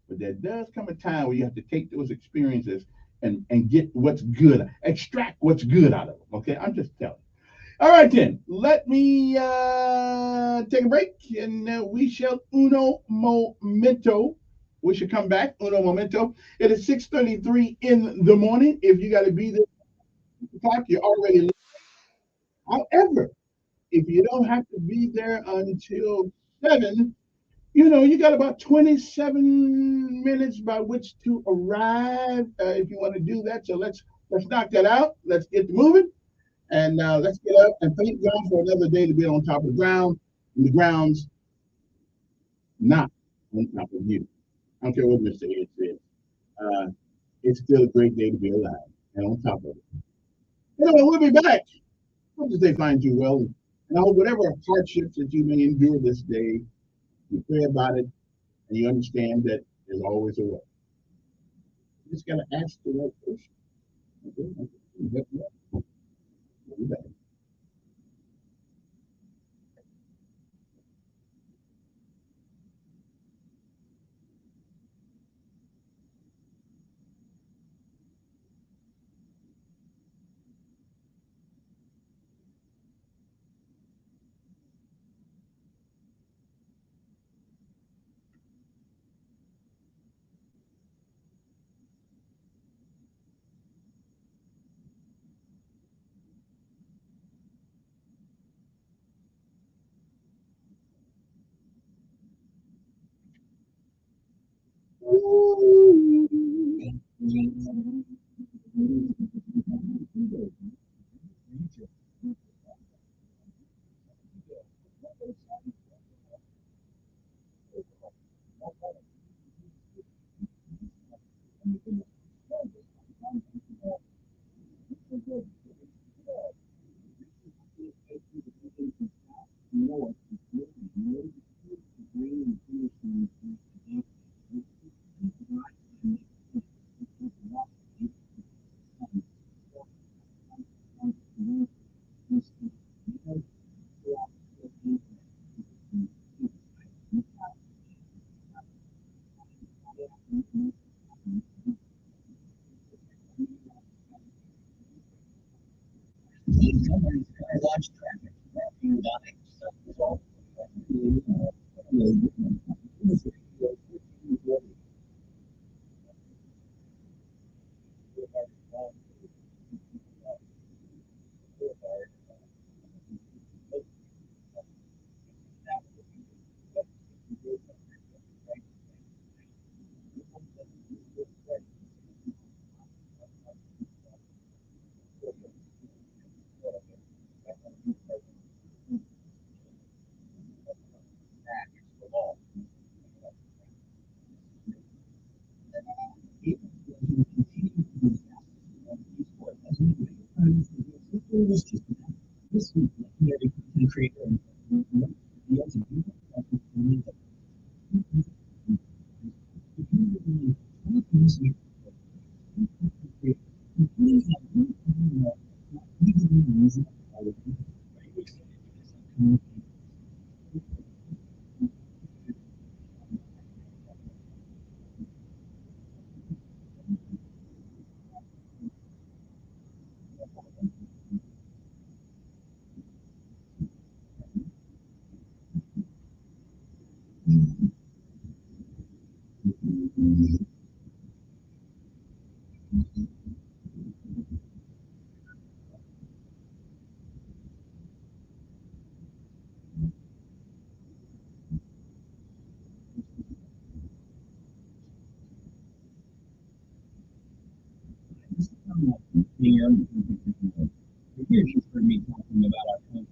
But there does come a time where you have to take those experiences and get what's good, extract what's good out of them. Okay. I'm just telling you. All right, then. Let me take a break and we shall uno momento. We should come back. Uno momento. It is 6:33 in the morning. If you got to be there, you're already late. However, if you don't have to be there until 7, you got about 27 minutes by which to arrive if you want to do that. So let's knock that out. Let's get moving. And let's get up and thank God for another day to be on top of the ground. And the ground's not on top of you. I don't care what Mr. Ed says. It's still a great day to be alive and on top of it. Anyway, we'll be back. Hope that they find you well. And I hope whatever hardships that you may endure this day, you pray about it and you understand that there's always a way. You just got to ask the right person. Okay? We'll be back. This legendary content creator and ideas and people here you've heard me talking about our country.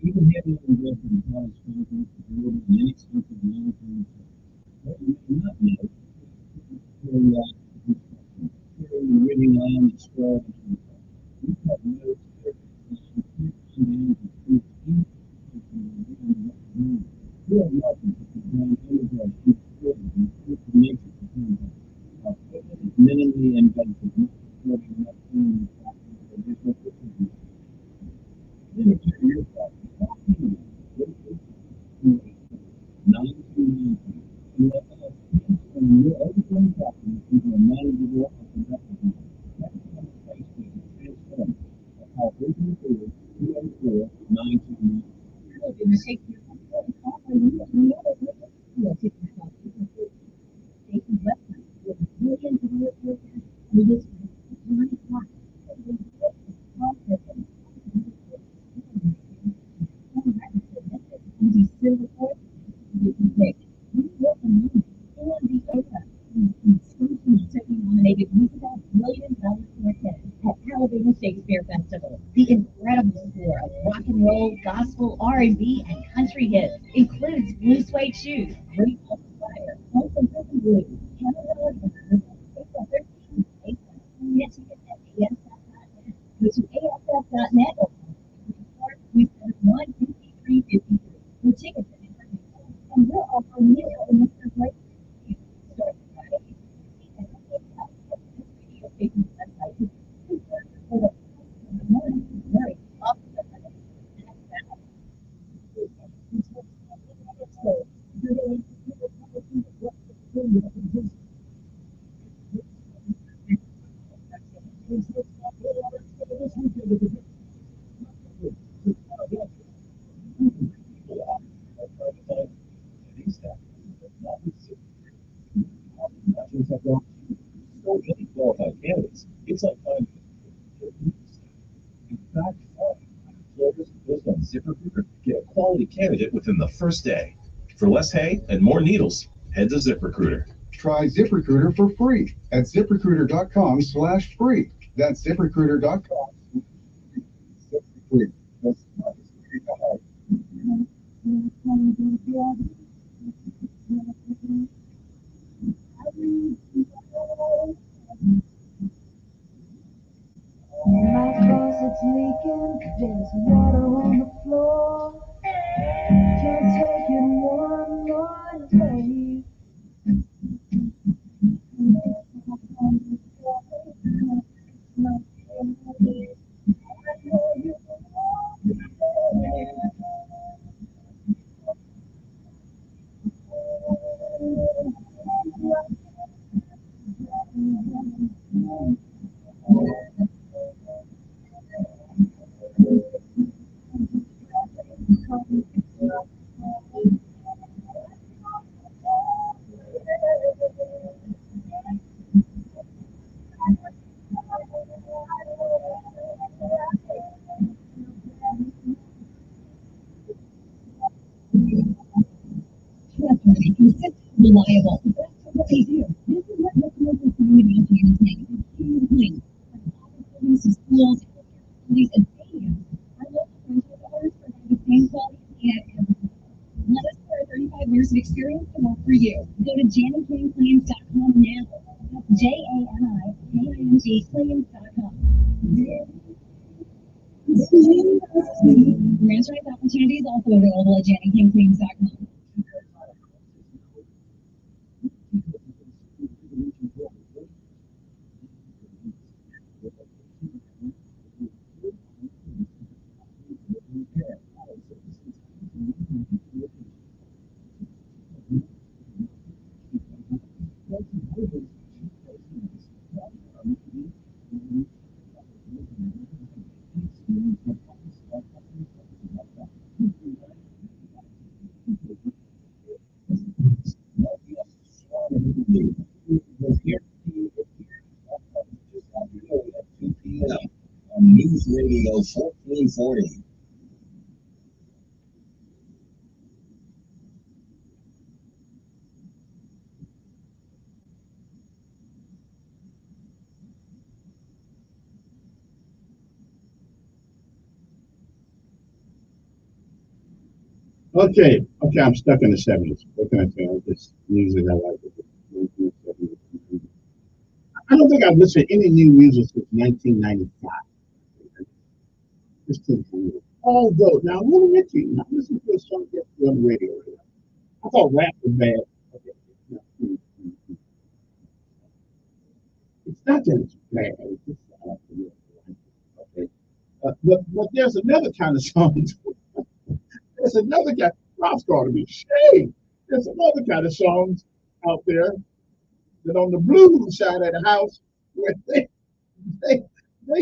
Even having investment in college conference, and inexpensive long-term what you may not know, carrying really land and straw. We've got no you are welcome to combine undergrad minimally invasive, Shakespeare Festival. The incredible score of rock and roll, gospel, R&B, and country hits includes blue suede shoes, great fire, Folsom Prison Blues, Canada, April 13th, get tickets at ASF.net. Go to ASF.net or 15353 for tickets and information. And we're offering new elements of great starting Friday. And radio station's website very qualified candidates. It's like finding in fact, employers list on ZipRecruiter get a quality candidate within the first day. For less hay and more needles, head to ZipRecruiter. Try ZipRecruiter for free at ZipRecruiter.com/free. That's ZipRecruiter.com. My closet's leaking, there's water on the floor. Can't take it one more day. Consistent, reliable. That's what they do. This is what local community engineers make. Clean. Offices, schools, facilities, and stadiums. Our local contractors provide the same quality clean at every. Let us for 35 years of experience to work for you. Go to JannyKingCleans.com now JANIKING Franchise opportunities also available at JannyKingCleans.com. News Radio 1440. Okay, I'm stuck in the 70s. What can I tell you? This music I like. I don't think I've listened to any new music since 1995. It's too cool. Although, now I'm going to admit to you, I listened to a song yesterday on the radio. I thought rap was bad. It's not that it's bad. It's just I like the music. Okay. But there's another kind of song. There's another guy. Rob's going to be shame. There's another kind of songs out there that on the blues side of the house where they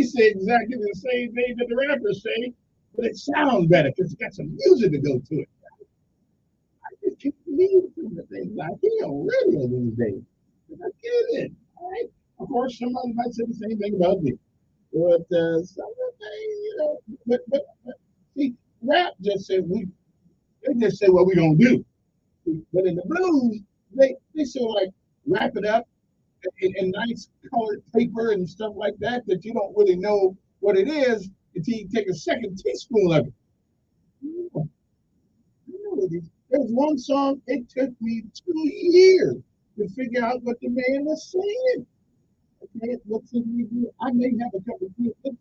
say exactly the same thing that the rappers say, but it sounds better because it's got some music to go to it. I just can't believe some of the things I hear on radio these days. I get it. All right. Of course, somebody might say the same thing about me. But some of the things, but see, rap just says they just say what we're gonna do. But in the blues, they sort of like wrap it up in nice colored paper and stuff like that you don't really know what it is until you take a second teaspoon of it. There was one song, it took me 2 years to figure out what the man was saying. Okay, what should we do? I may have a couple of kids,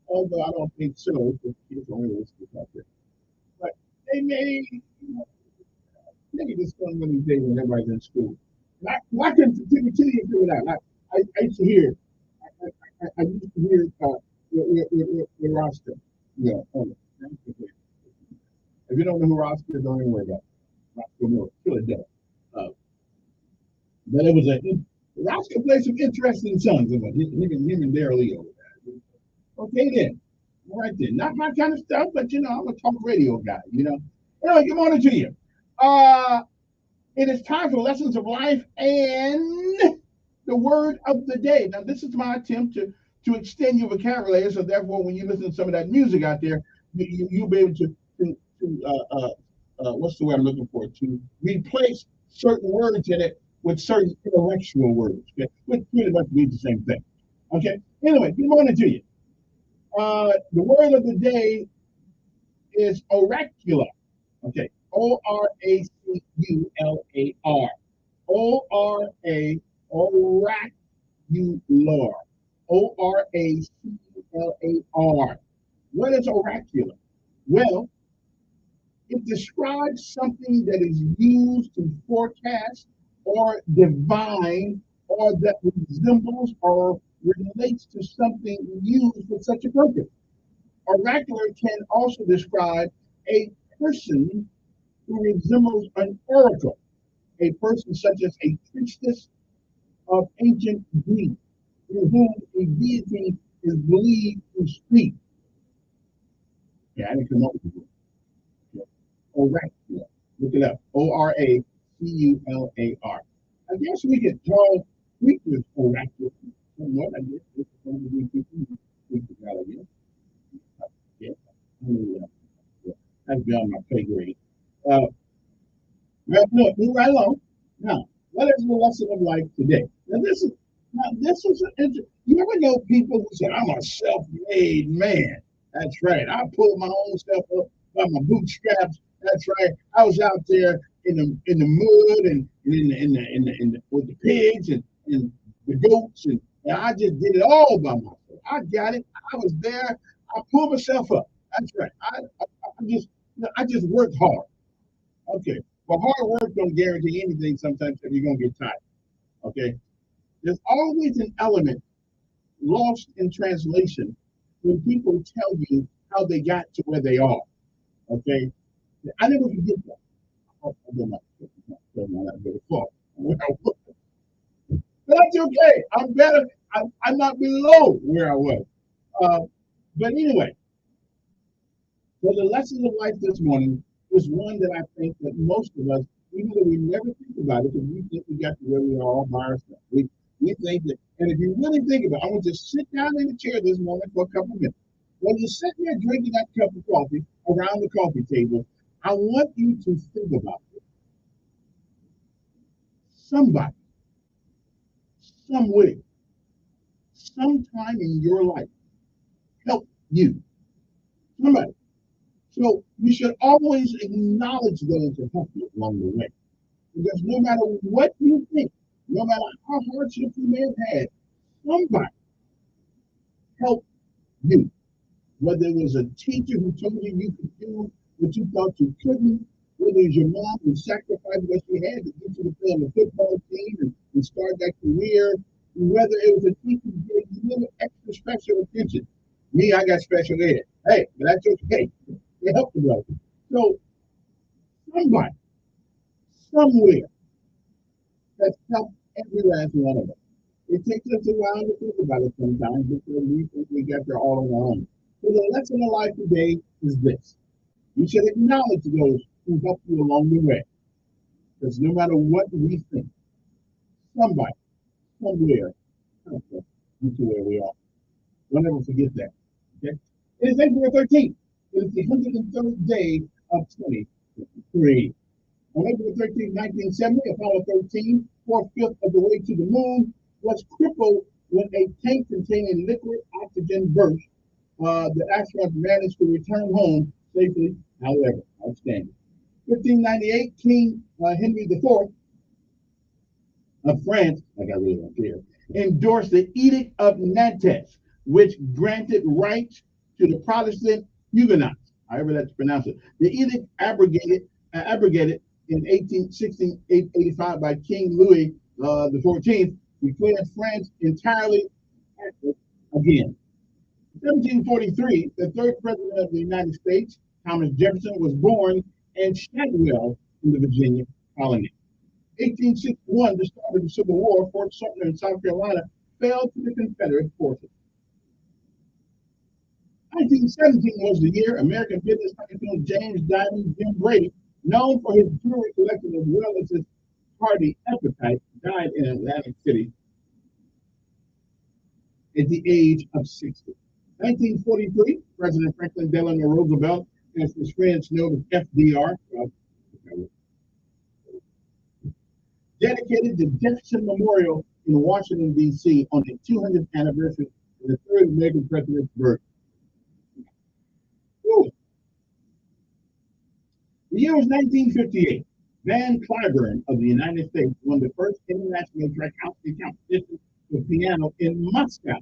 although I don't think so, because kids only listen to out there. But they may, maybe this one of these days when everybody's in school. I can continue to figure it out. I used to hear, I used to hear the roster. Yeah, if you don't know who Roscoe is, don't even worry about it. Roscoe Miller, kill it dead. But it was Roscoe played some interesting songs. Him and Daryl Leo. Okay then. All right then. Not my kind of stuff, but I'm a talk radio guy, Anyway, good morning to you. It is time for Lessons of Life and the word of the day. Now, this is my attempt to extend your vocabulary, so therefore, when you listen to some of that music out there, you'll be able to what's the word I'm looking for? To replace certain words in it with certain intellectual words, okay? Which pretty much means the same thing. Okay. Anyway, good morning to you. The word of the day is oracular. Okay. Oracular. O-R-A, oracular. O-R-A-C-U-L-A-R. What is oracular? Well, it describes something that is used to forecast or divine or that resembles or relates to something used for such a purpose. Oracular can also describe a person who resembles an oracle, a person such as a priestess of ancient Greece, through whom a deity is believed to speak. Yeah, I didn't come up with it. Oracular. Look it up. O-R-A-C-U-L-A-R. I guess we could call preachers oracular. Somewhat, I guess. This is going to be preachers out of here. Yeah. That's beyond my pay grade. Well, look, move right along. Now, what is the lesson of life today? Now, this is you ever know people who say, I'm a self-made man? That's right. I pulled my own stuff up by my bootstraps. That's right. I was out there in the mud and in the with the pigs and and the goats, and I just did it all by myself. I got it. I was there. I pulled myself up. That's right. I just worked hard. Okay. But hard work don't guarantee anything sometimes if you're gonna get tired. Okay. There's always an element lost in translation when people tell you how they got to where they are. Okay. I never forget that. I don't like that very far. But that's okay. I'm better. I'm not below where I was. But anyway, so the lesson of life this morning is one that I think that most of us, even though we never think about it, because we think we got to where we are all by ourselves. We think that, and if you really think about it, I want you to sit down in the chair this morning for a couple of minutes. When you're sitting there drinking that cup of coffee around the coffee table, I want you to think about it. Somebody, somewhere, sometime in your life helped you. Somebody. So you should always acknowledge those who help you along the way. Because no matter what you think, no matter how hardship you may have had, somebody helped you. Whether it was a teacher who told you could do what you thought you couldn't, whether it was your mom who sacrificed what she had to get you to play on the football team and start that career, whether it was a teacher who gave you a little extra special attention. Me, I got special ed. Hey, but that's okay. It helped the brother. So somebody, somewhere, has helped every last one of us. It takes us a while to think about it sometimes because we think we got there all on our own. So the lesson of life today is this. You should acknowledge those who help you along the way. Because no matter what we think, somebody, somewhere, helped us get to where we are. Don't ever forget that. Okay? It is April 13th. It is the 103rd day of 2023. On April 13, 1970, Apollo 13, 4/5 of the way to the moon, was crippled when a tank containing liquid oxygen burst. The astronauts managed to return home safely, however. Outstanding. 1598, King Henry IV of France, like I really don't care, endorsed the Edict of Nantes, which granted rights to the Protestant Huguenots, however that's pronounced. The edict abrogated in 1685 by King Louis the 14th, declared France entirely Catholic again. 1743, the third president of the United States, Thomas Jefferson, was born in Shadwell in the Virginia colony. 1861, the start of the Civil War, Fort Sumter in South Carolina fell to the Confederate forces. 1917 was the year American business tycoon James Diamond Jim Brady, known for his jewelry collection as well as his party appetite, died in Atlantic City at the age of 60. 1943, President Franklin Delano Roosevelt, as his friends know as FDR, dedicated the Jefferson Memorial in Washington, D.C. on the 200th anniversary of the third American president's birth. Whew. The year was 1958. Van Cliburn of the United States won the first international Tchaikovsky competition for piano in Moscow.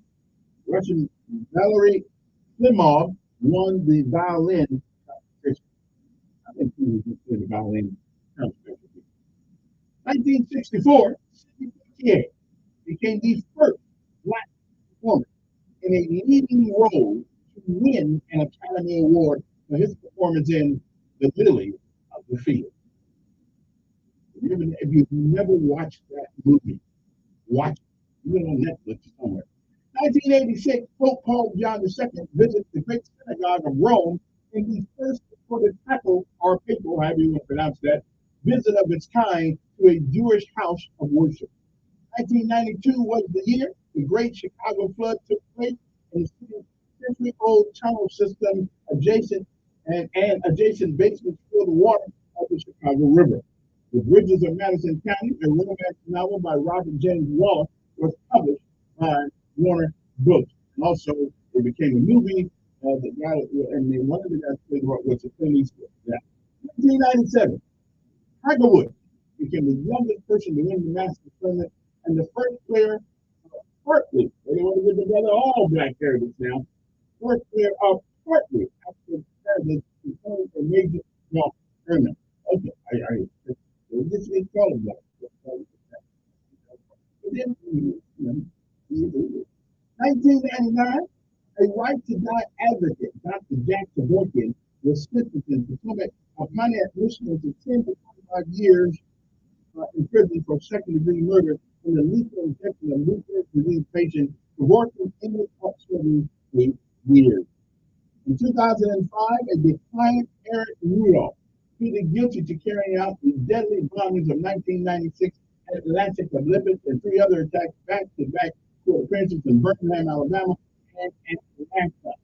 Russian Valery Klimov won the violin competition. I think he was in the violin competition. 1964, Sidney Poitier became the first Black performer in a leading role to win an Academy Award for his performance in The Lily of the Field. If you've never watched that movie, watch it. Even on Netflix somewhere. 1986, Pope Paul John II visited the great synagogue of Rome in the first papal, or papal, however you want to pronounce that, visit of its kind to a Jewish house of worship. 1992 was the year the Great Chicago Flood took place, and the century-old tunnel system adjacent adjacent basements filled the water of the Chicago River. The Bridges of Madison County, a romance novel by Robert James Wallace, was published by Warner Books. And also, it became a movie. The guy, and one of the guys played was a Clint Eastwood. Yeah. 1997, Tiger Woods became the youngest person to win the Masters tournament and the first player player Berkeley. They want to get together all black heritage now. First player of Berkeley after heritage became a major golf tournament. Okay, this is called that. But then, 1999, a right to die advocate, Dr. Jack Kevorkian, was sentenced to commit upon admission to 10 to 25 years in prison for second-degree murder in the lethal injection of nuclear disease patient Kevorkian ended up serving 8 years. In 2005, a defiant Eric Rudolph pleaded guilty to carrying out the deadly bombings of 1996 at Atlantic Olympus and 3 other attacks back-to-back court appearances in Birmingham, Alabama, and Atlanta.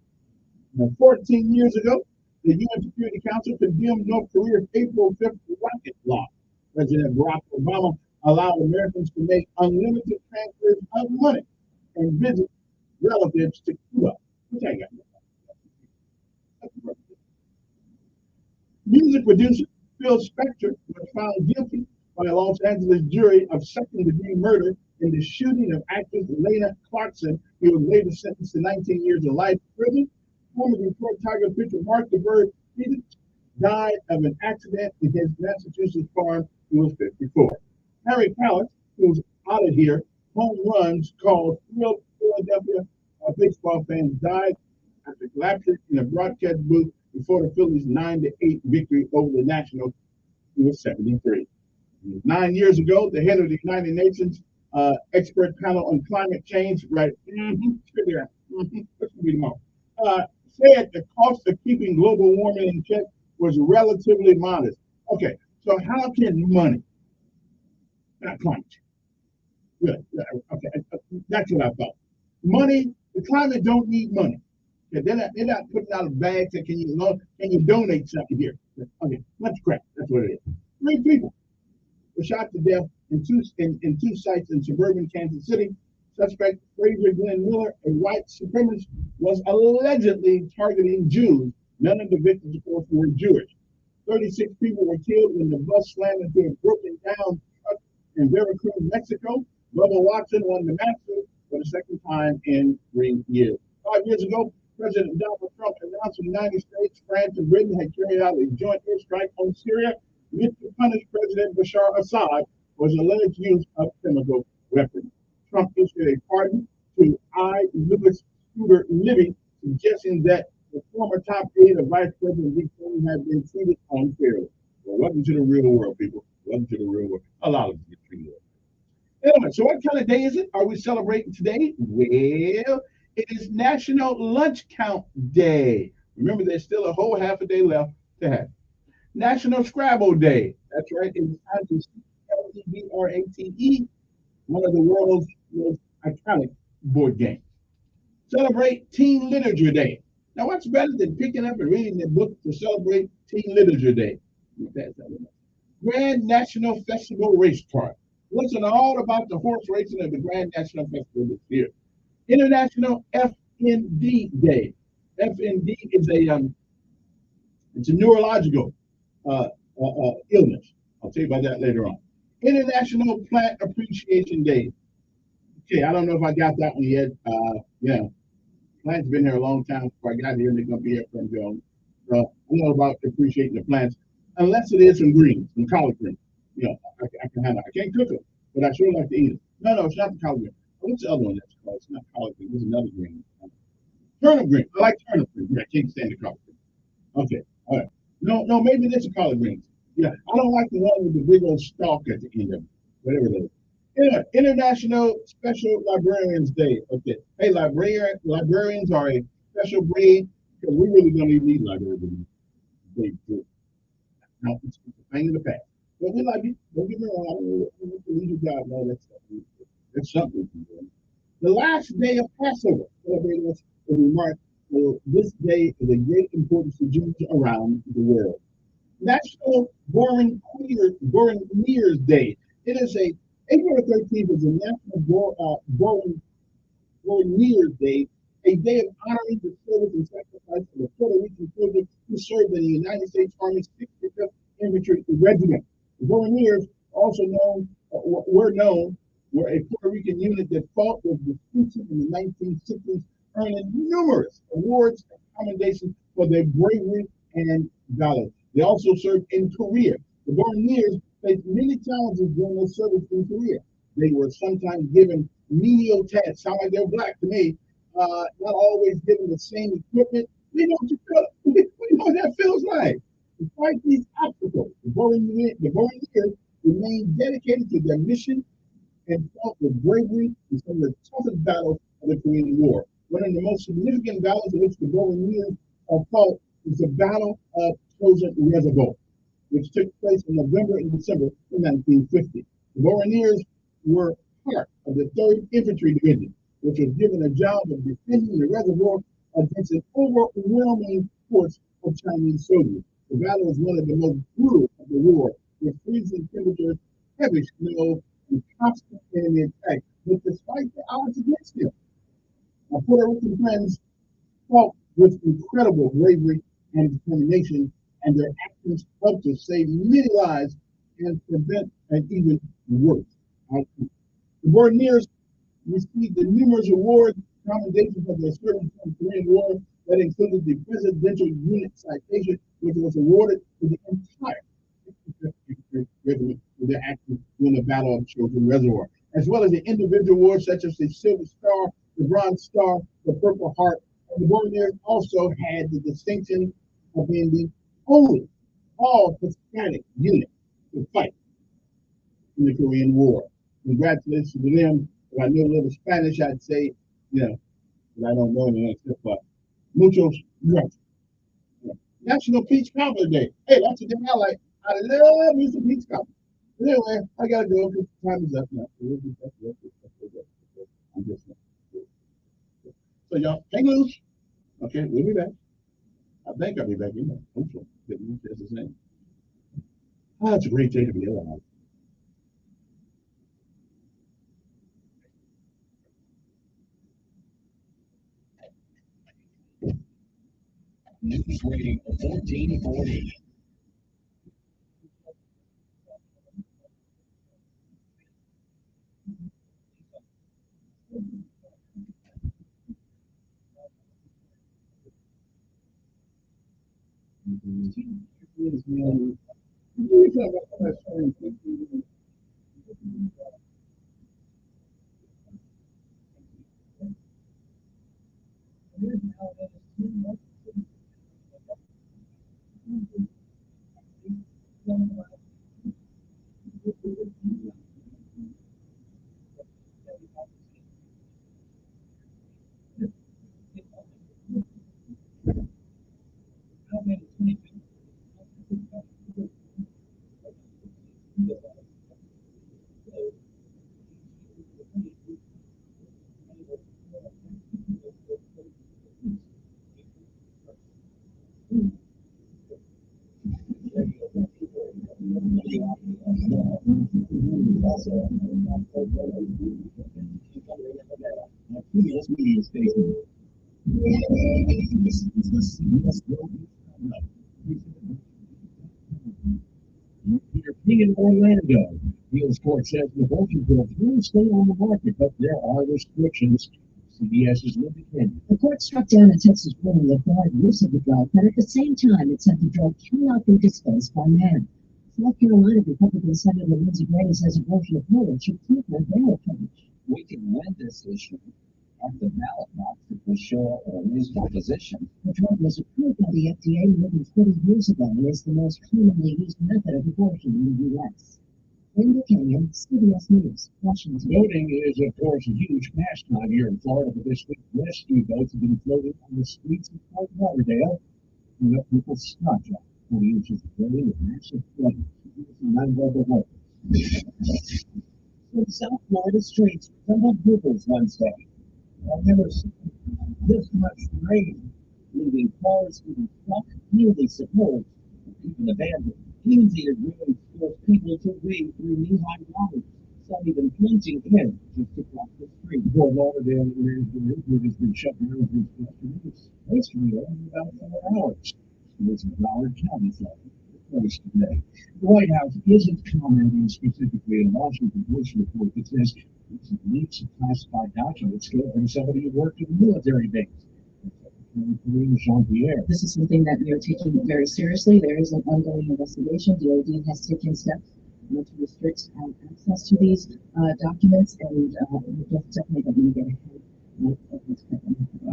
Now, 14 years ago, the UN Security Council condemned North Korea's April 5th rocket law. President Barack Obama allowed Americans to make unlimited transfers of money and visit relatives to Cuba, which I got. Music producer Phil Spector was found guilty by a Los Angeles jury of second-degree murder in the shooting of actress Lena Clarkson. He was later sentenced to 19 years of life in prison. Former Detroit Tigers pitcher Mark the Bird Peters died of an accident in his Massachusetts farm. He was 54. Harry Kalas, who was out of here, home runs called Philadelphia baseball fans, died after collapsing in a broadcast booth before the Phillies' 9-8 victory over the Nationals. He was 73. 9 years ago, the head of the United Nations expert panel on climate change, right? Said the cost of keeping global warming in check was relatively modest. Okay, so how can money, not climate change? Good. Okay, that's what I thought. Money, the climate don't need money. Okay, they're not putting out a bag that can you donate something here? Okay, much crap. That's what it is. 3 people were shot to death in two sites in suburban Kansas City. Suspect Fraser Glenn Miller, a white supremacist, was allegedly targeting Jews. None of the victims, of course, were Jewish. 36 people were killed when the bus slammed into a broken down truck in Veracruz, Mexico. Bubba Watson won the Masters for the second time in 3 years. 5 years ago, President Donald Trump announced the United States, France, and Britain had carried out a joint airstrike on Syria, meant to punish President Bashar Assad for his alleged use of chemical weapons. Trump issued a pardon to I. Louis Scooter Libby, suggesting that the former top aide of Vice President Dick Cheney had been treated unfairly. Well, welcome to the real world, people. Welcome to the real world. A lot of us get treated unfairly. Anyway, so what kind of day is it? Are we celebrating today? Well, it is National Lunch Count Day. Remember, there's still a whole half a day left to have. National Scrabble Day. That's right. It's time to L-E-B-R-A-T-E, one of the world's most iconic board games. Celebrate Teen Literature Day. Now, what's better than picking up and reading a book to celebrate Teen Literature Day? Grand National Festival Race Park. Listen all about the horse racing of the Grand National Festival this year. International FND Day. FND is a neurological illness. I'll tell you about that later on. International Plant Appreciation Day. Okay, I don't know if I got that one yet. Plants been here a long time before I got here, and they're going to be here from Joe. So I know about appreciating the plants, unless it is some greens, some collard greens. I can handle. I can't cook them, but I sure like to eat them. No, it's not the collard green. What's the other one that's called? It's not collard green. There's another green. Turnip green. I like turnip green. I can't stand the collard green. Okay, all right. No, maybe there's a collard green. Yeah, I don't like the one with the big old stalk at the end of it. Whatever it is. International Special Librarians Day. Okay. Hey, librarians are a special breed because we really don't even need librarians. Now, it's a thing in the past. But we like it. Don't get me wrong. I don't leave your job and all that stuff. It's something. The last day of Passover, celebrating us as we mark this day is a great importance to Jews around the world. National Born Years Day. It is April 13th is a National Born Years Day, a day of honoring the service and sacrifice of the Puerto Rican children who served in the United States Army 65th Infantry Regiment. The Born Years, also were known were a Puerto Rican unit that fought with distinction in the 1960s, earning numerous awards and commendations for their bravery and valor. They also served in Korea. The Borneo faced many challenges during their service in Korea. They were sometimes given menial tasks, sound like they're black to me, not always given the same equipment. We know what you feel. We know what that feels like. Despite these obstacles, the Borneo remained dedicated to their mission and fought with bravery in some of the toughest battles of the Korean War. One of the most significant battles in which the Bohemians fought was the Battle of Trojan Reservoir, which took place in November and December of 1950. The Bohemians were part of the 3rd Infantry Division, which was given a job of defending the reservoir against an overwhelming force of Chinese soldiers. The battle was one of the most brutal of the war, with freezing temperatures, heavy snow, and constant enemy attack. But despite the odds against them, our Puerto Rican friends fought with incredible bravery and determination, and their actions helped to save many lives and prevent an even worse outcome. The Borneers received the numerous awards and commendations for their service in the Korean War that included the Presidential Unit Citation, which was awarded to the entire regiment for their actions during the Battle of Trojan Reservoir, as well as the individual awards such as the Silver Star, the Bronze Star, the Purple Heart. And the Borneers also had the distinction of being the only all-Hispanic unit to fight in the Korean War. Congratulations to them. If I knew a little Spanish, I'd say, but I don't know anything except for muchos gracias. National Peach Cobbler Day. Hey, that's a day I like. I love me some peach cobbler. But anyway, I gotta go because time is up now. I'm just so y'all hang loose. Okay, we'll be back. I think I'll be back in there. Hopefully. That's the same. Oh, it's a great day to be alive. News Radio 1440. In Orlando, Appeals Court says the Vulcan Bill will stay on the market, but there are restrictions. CBS's Linda Kenyon. The court struck down a Texas ruling that barred use of the drug, but at the same time, it said the drug cannot be disposed by man. North Carolina Republican Senator Lindsey Graham says abortion of murder should keep her bail coverage. We can win this issue at the ballot box if we show a reasonable position. The drug was approved by the FDA more than 40 years ago and is the most commonly used method of abortion in the U.S. Linda Kenyon, CBS News, Washington. Boating is, of course, a huge pastime here in Florida, but this week rescue boats have been floating on the streets of Fort Lauderdale to let people scotch up 20 inches of rain and massive flooding. In South Florida streets resembled Google's Wednesday. I've never seen this much rain, leaving cars even stuck, nearly submerged, even abandoned. Easy to really force people to wade through knee-high water, some even plunging in just to cross the street. Fort Lauderdale Management has been shut down since yesterday. It's supposed to be over about 4 hours. It's a Broward County closed today. The White House isn't commenting specifically on a Washington Post report that says leaks of classified documents came from somebody who worked in the military base. Jean-Pierre. This is something that we are taking very seriously. There is an ongoing investigation. DOD has taken steps to restrict access to these documents, and we definitely don't want to get ahead of this.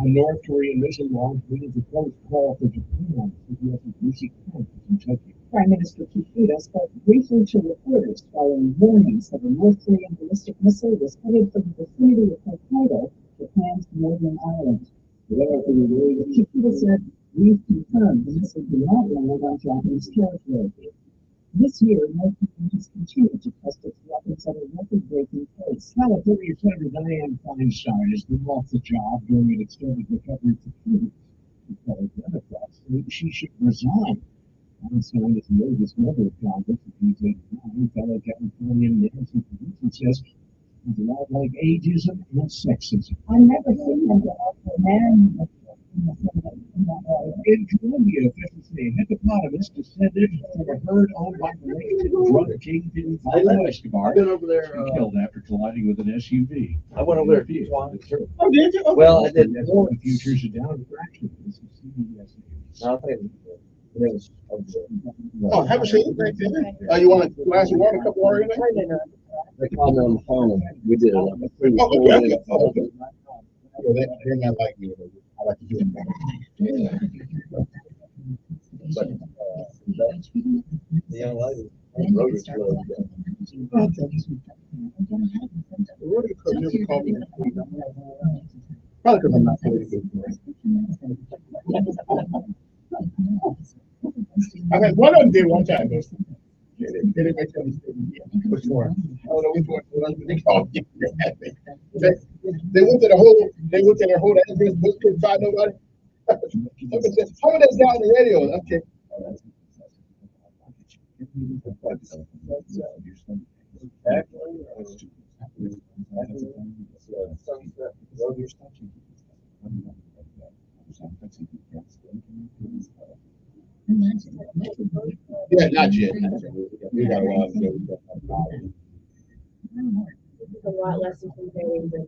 North Korean missile launch leads a close call for Japan to the Lucy Camp in Kentucky. Prime Minister Kishida spoke briefly to reporters following warnings that a North Korean ballistic missile was headed from the vicinity of Hokkaido, Japan's northern island. Kishida said, "We've confirmed the missile did not land on Japanese territory." This year, North Korea has continued to test its weapons at a record-breaking pace. California Senator Dianne Feinstein has been off the job during an extended recovery for Cuba. Fellow Democrats think she should resign. Feinstein is the oldest member of Congress at age 89. Fellow Californian Nancy Pelosi says it's a lot like ageism and sexism. I've never seen them go after a man in that way. In Colombia, officials say hippopotamus descended from a herd owned by the late drug kingpin Pablo Escobar. I've been over there. Killed after colliding with an SUV. I went over there twice. Oh, did you? Well, I did. The futures are down a fraction. This is CBS News. No, I think it was. Oh, have a seat. You want a glass of water, a cup of water in there? They called me on the phone. We did it. They're not like me. I like to do it. But the young lady, Rotary Club. Rotary Club never called me. Probably because I'm not politically correct. I mean, one of them did one time. Did it make sense? Which one? I don't know which one. They called me. They went to the whole. They went to their whole address book, couldn't find nobody. Some of that's down on the radio. Okay. Yeah, not yet. We got a while to go. It's a lot less intimidating than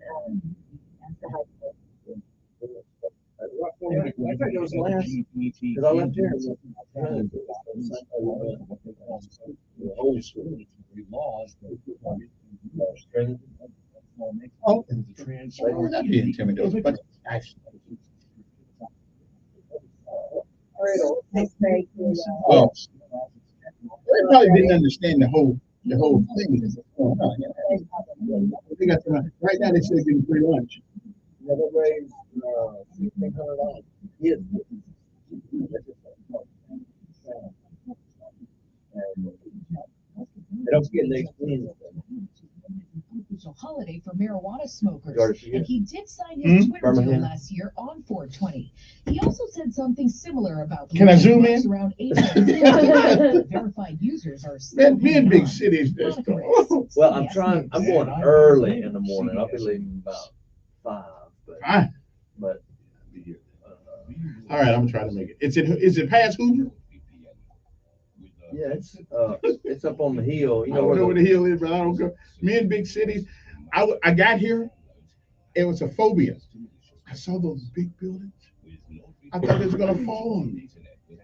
the high school. I thought it was last, because I left here. Old school laws. Oh, that'd be intimidating, but actually. Well, they probably didn't understand the whole thing. They got right now. They should have given free lunch. They raised $1,600. Yes. They don't get next holiday for marijuana smokers, and he did sign his Twitter deal last year on 420. He also said something similar about. Can I zoom in? Around 8 verified users are. Me in big cities. Well, I'm going early in the morning. I'll be leaving about 5. But all right, I'm trying to make it. Is it past Hoover? Yeah, it's up on the hill. You know where the hill is, but I don't go. Me in big cities, I got here. It was a phobia. I saw those big buildings. I thought it was gonna fall on me.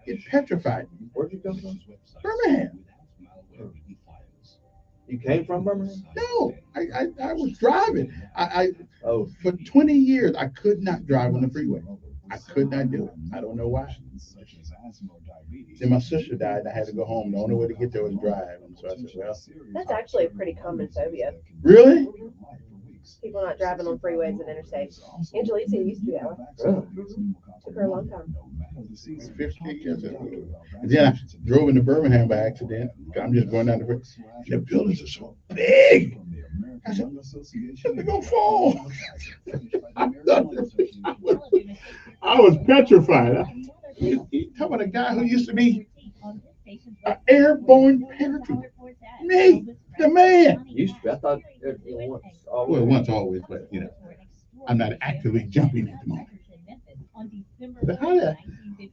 It petrified me. Where'd you come from? Birmingham. You came from Birmingham? No, I was driving. For 20 years I could not drive on the freeway. I could not do it. I don't know why. Then my sister died and I had to go home. The only way to get there was drive. And so I said, well. That's actually a pretty common phobia. Really? People not driving on freeways and interstates. Angelica used to be that way. Really? Took her a long time. 15 years ago. And then I drove into Birmingham by accident. I'm just going down the road. The buildings are so big. I said, they're going to fall. I was petrified. You talking about a guy who used to be an airborne paratrooper. Me, the man. Used to be. I thought once always, but I'm not actively jumping at the moment. But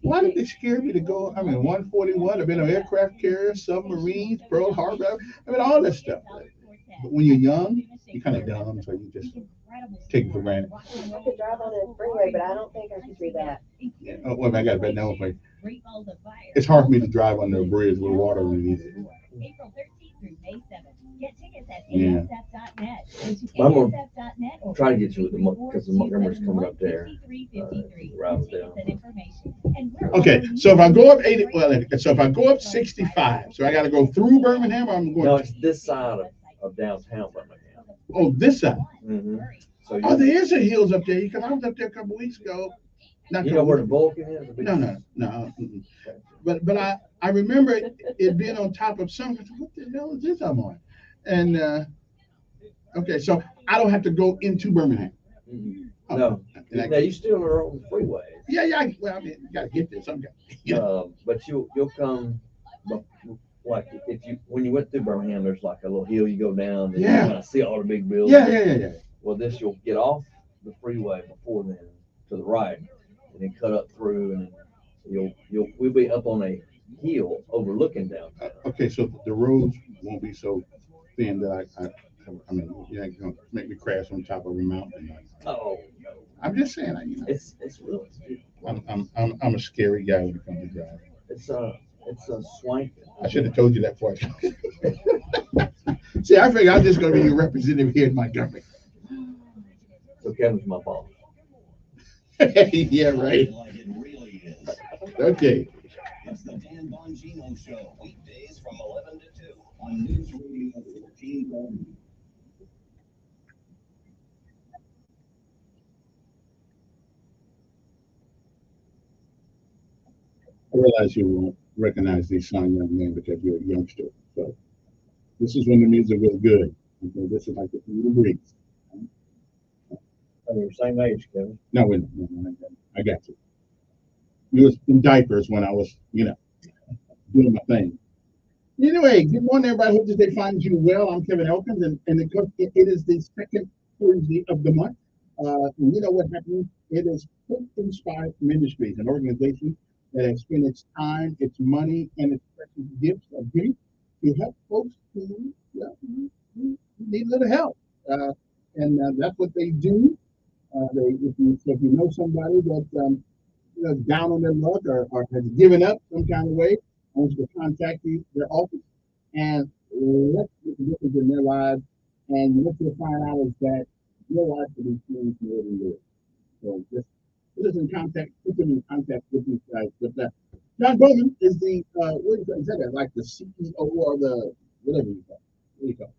why did they scare me to go? I mean, 141, I've been an aircraft carrier, submarines, Pearl Harbor, I mean, all that stuff. But when you're young, you're kind of dumb, so you just take it for granted. I could drive on a freeway, but I don't think I could do that. Yeah. Oh, well, I got a bad number for you. It's hard for me to drive under a bridge with water underneath it. April 13th through May 7th. Get tickets at Yeah. asf.net. Go to I'm gonna asf.net or try to get you with the because Montgomery's coming up there. 5353. Route down. Tickets and information. And we're Okay, already so if I go up 80, well, so if I go up 65, so I got to go through Birmingham, or I'm going. No, it's this side of downtown Birmingham. Oh, this side. Mm-hmm. So Oh, there is a hills up there because I was up there a couple weeks ago. Not you couple know where the weeks- Vulcan is? No. But I remember it being on top of something. What the hell is this I'm on? And okay, so I don't have to go into Birmingham. Mm-hmm. Oh, No, and I- now you still are on the freeway. Yeah. Well, I mean, you gotta get there. Something. But you'll come, like when you went through Birmingham, there's like a little hill you go down and Yeah. you kind of see all the big buildings. Yeah. Well, this you'll get off the freeway before then to the right, and then cut up through, and then we'll be up on a hill overlooking downtown. Okay, so the roads won't be so thin that I mean, you ain't gonna make me crash on top of a mountain. Oh, I'm just saying, it's really. I'm a scary guy when it comes to driving. It's a swank. I should have told you that before. See, I figure I'm just gonna be your representative here in Montgomery. So Kevin's my boss. Yeah, right. Like it really is. Okay. It's the Dan Bongino Show, weekdays from 11 to 2 on News Radio 1440. I realize you won't recognize these young men because you're a youngster. So this is when the music was good. Okay, this is like the little breeze. We're the same age, Kevin. No, wait, no, I got you. You was in diapers when I was, doing my thing. Anyway, good morning, everybody. Hope that they find you well. I'm Kevin Elkins, and it is the second Thursday of the month. And you know what happened? It is Hope Inspired Ministries, an organization that has spent its time, its money, and its precious gifts of giving to help folks who need a little help. And that's what they do. If you know somebody that's down on their luck or has given up some kind of way, I want you to contact their office and let's make a difference in their lives. And what you'll find out is that your life will be changed more than yours. So just put them in contact with these guys. But John Bowman is the what is that? Like the CEO or the whatever you call it. What do you call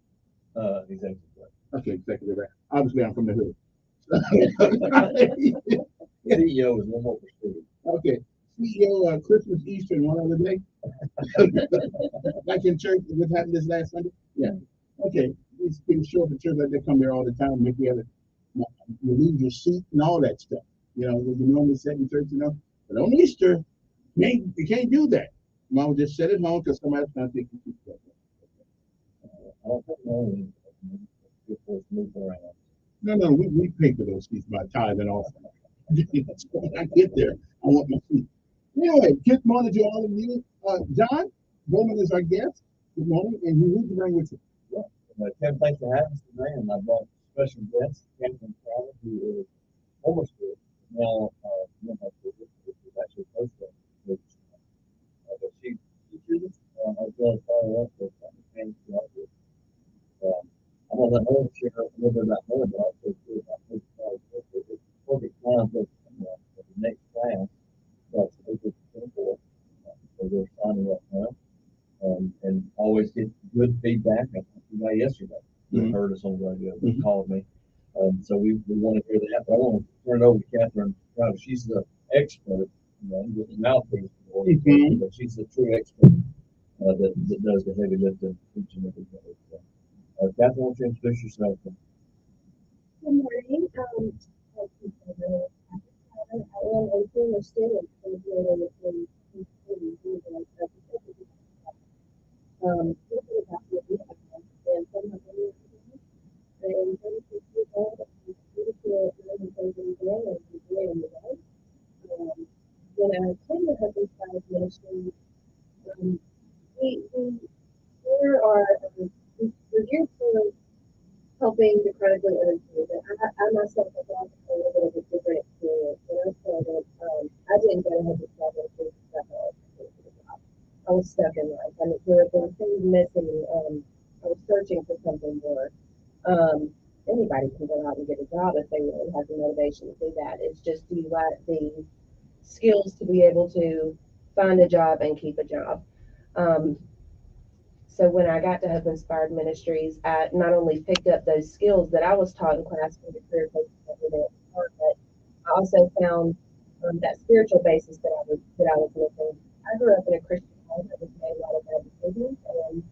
it? Executive. Okay, executive. Obviously, I'm from the hood. CEO is one more percent. Okay, CEO Christmas, Easter, and one other day. Like in church, what happened this last Sunday? Yeah. Okay, these people show up at church like they come there all the time. Make you leave your seat and all that stuff. You normally sit in church, But on Easter, you can't do that. Mom just sit at home because somebody's trying to take your seat. I don't know. No, we pay for those seats by tithing off. So when I get there, I want my seat. Anyway, good morning to all of you. John Bowman is our guest. Good morning, and who would you bring with you? Kevin, thanks for having us today, and I brought special guest, Catherine Crowder, who is almost good. Now, is actually close to it. But she chooses, as well as follow up with things throughout this. I'm going to let her share a little bit about her, but also too about her. It's perfect time for the next class. That's April 24th. So we're signing up now. And always get good feedback. I talked to you yesterday. You heard us on the radio, called me. So we want to hear that. But I want to turn it over to Catherine. She's the expert, with the mouthpiece, but she's the true expert that does the heavy lifting each and every day. Catherine, why don't you introduce yourself? Good morning. I am a former student graduated in and somehow I am 36 years old. I'm beautiful and amazing girl and boy in the world. When I attended Hope Inspired Ministries, we're here for helping the Anybody can go out and get a job if they really have the motivation to do that. It's just, do you lack the skills to be able to find a job and keep a job? Um, so when I got to Hope Inspired Ministries, I not only picked up those skills that I was taught in class for the career coaches that were there at the time, but I also found that spiritual basis that I was missing. I grew up in a Christian home that was made a lot of bad decisions, and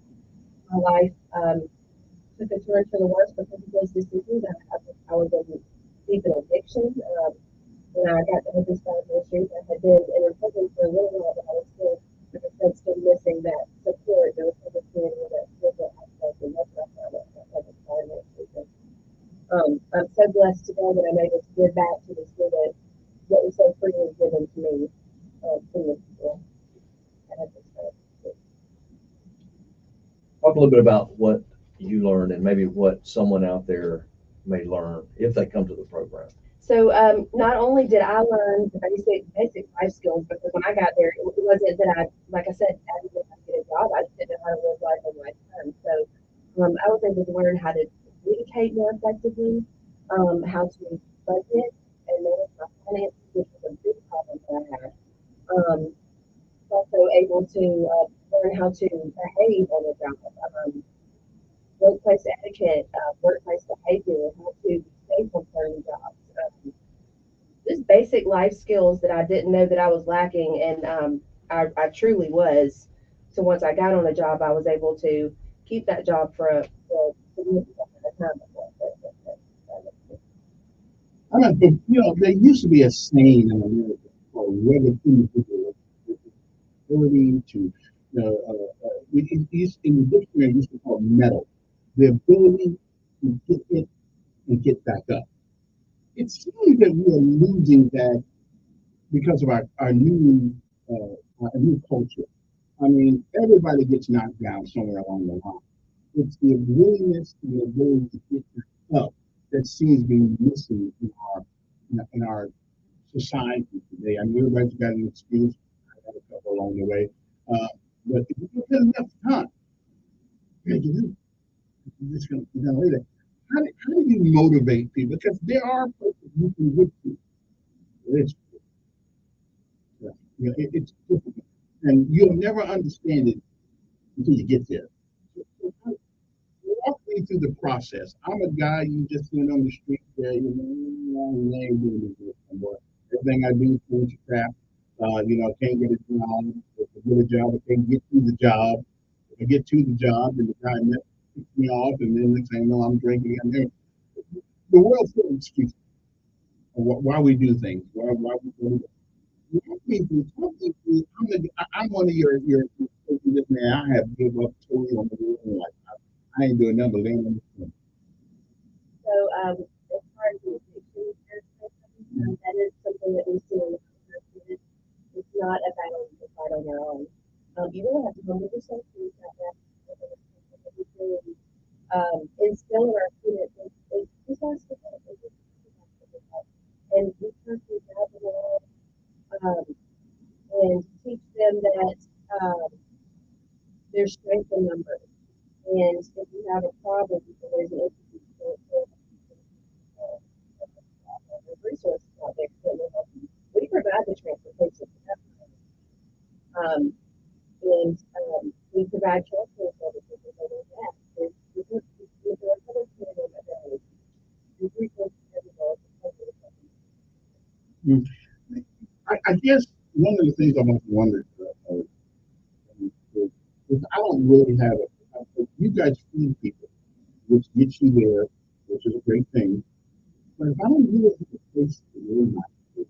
my life took a turn for the worse because of those decisions. I was in deep in addiction. When I got to Hope Inspired Ministries, I had been in recovery for a little while, but I was still, like I said, still missing that support, the recovery community, that spiritual aspect, and that's what I found at Hope Inspired Ministries. And, I'm so blessed today that I'm able to give back to the school that what was so freely given to me from the people at Hope Inspired Ministries. Talk a little bit about what you learned and maybe what someone out there may learn if they come to the program. So not only did I learn the basic life skills, because when I got there, it wasn't that like I said, I didn't know how to get a job. I just didn't know how to live life on my terms. So I was able to learn how to communicate more effectively, how to budget and manage my finances, which was a big problem that I had. Also able to learn how to behave on the job, workplace etiquette, workplace behavior, how to be safe on certain jobs. Just basic life skills that I didn't know that I was lacking, and I truly was. So once I got on a job, I was able to keep that job for a significant amount of time. I don't think, there used to be a saying in America called whether individual ability to, in the dictionary, it used to call metal, the ability to get it and get back up. It seems that we are losing that because of our new culture. I mean, everybody gets knocked down somewhere along the line. It's the willingness and the ability to get back up that seems to be missing in our society today. I mean, everybody's got an excuse. I had a couple along the way, but if you don't have enough time, you're just going to later. How do you motivate people? Because there are places you can get to. It's it's difficult, and you'll never understand it until you get there. So walk me through the process. I'm a guy you just seen on the street there, I ain't doing this anymore. Everything I do is bunch of crap. Can't get a job. If I get a job, I can't get to the job. If I get to the job, and the guy picks me off, and then next thing you know, I'm drinking. And the world's full of excuses of why we do things. Why we do it. I'm one of your man. I have give up totally on the world. Like I ain't doing nothing but laying on the floor. So as far as the addiction aspect, that is something that we see in the culture. It's not a battle you can fight on your own. You really have to humble yourself to use that instill in our students is just ask for help. And we turn to God the Lord, and teach them that there's strength in numbers. And if you have a problem, there's an institute, there's resources out there that will help you. We provide the transportation for that. And we provide transport services for that. There's other community that there's resources everywhere. I guess one of the things I've often wondered is I don't really have it. You guys feed people, which gets you there, which is a great thing. But if I don't really have a place to live my food,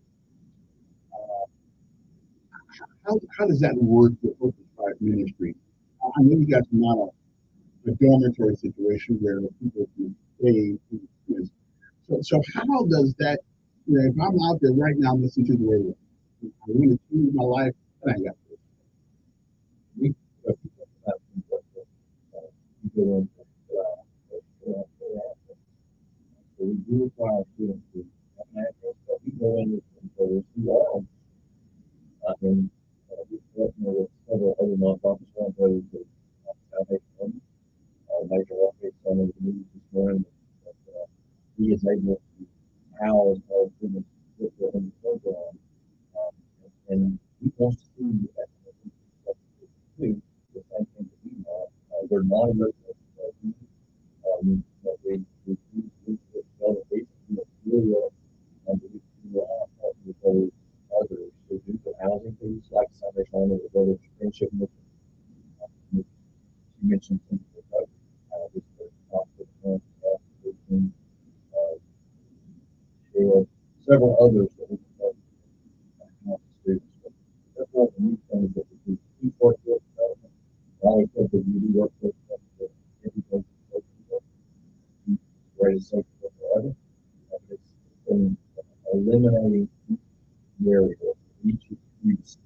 how does that work with Open Fire Ministry? I know you guys are not a dormitory situation where people can stay. So how does that, if I'm out there right now listening to the radio, I want to change my life, but I got this. So we do require students to have an address, but we go in and go with you. And we partner with several other nonprofits. One of those is Salvation Army, major updates on the news this morning. how students get in the program, and he wants to see that do the same thing that we want. They're non-resident that we delegate really with those others who do the housing piece, like Sunday Home or the village friendship mission. You mentioned some of the houses that talk to the several others that we can help students. That's one of the neat things that we do. We work with development. I always said that we do work with everybody. Greatest social forever. It's been eliminating area each use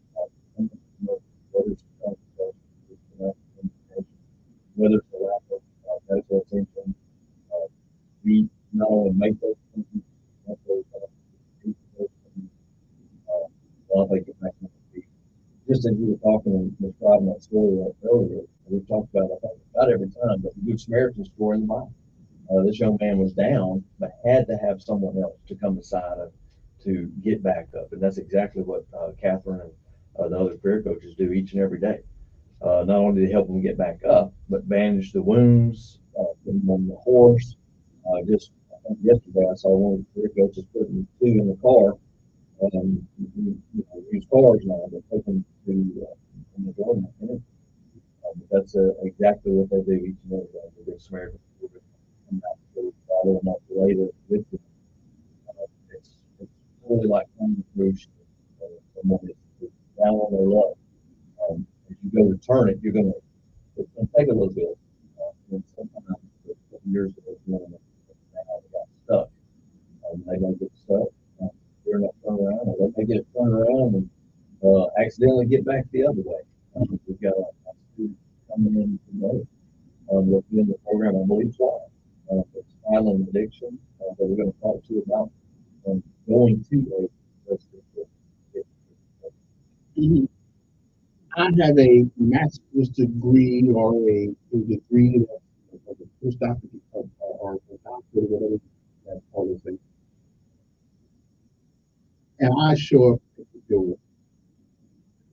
whether it's a lack of medical attention, we not only make those while they get back on their feet. Just as you were talking and describing that story earlier, we've talked about it about every time, but the Good Samaritan story in the Bible. This young man was down, but had to have someone else to come beside him to get back up. And that's exactly what Catherine and the other career coaches do each and every day. Not only do they help them get back up, but bandage the wounds, put them on the horse. Just yesterday, I saw one of the career coaches putting two in the car. Use cars now, but take them to in the government. That's exactly what they do each and every day. The Good Samaritan. Follow them up later with them. It's really like coming through someone that's down on their luck. If you go return it, it's going to take a little bit. And sometimes years ago, now they got stuck. They don't get stuck. They're not turned around, or they get it turned around and accidentally get back the other way. We've got a student coming in today. Looking in the program, I believe, it's island addiction that we're going to talk to you about going to I have a master's degree or a degree of a postdoctorate or a doctorate or whatever that all those things. And I show up at the door.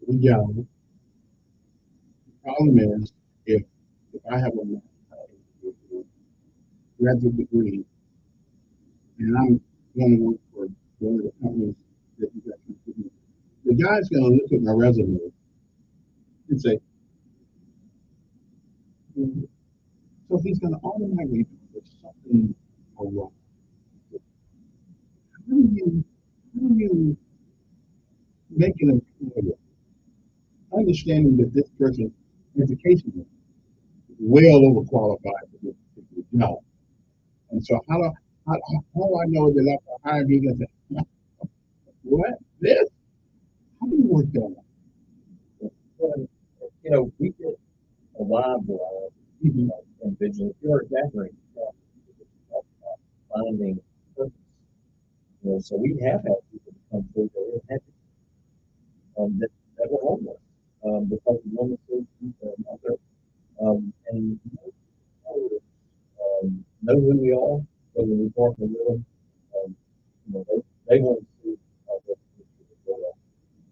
We go. The problem is if I have a graduate degree and I'm going to work for one of the companies that you got, the guy's going to look at my resume and say, so he's going to automatically do there's something wrong. How do you make an employer understanding that this person's education is well overqualified for this particular job? And so how do I know that after I hire me, what? This? How do you work that out? We get a wide variety of individuals. If you're a gathering, finding purpose. So we have had people come through there and happy that were homeless because of illnesses out there. And know who we are. So when we talk to them, they want to see what the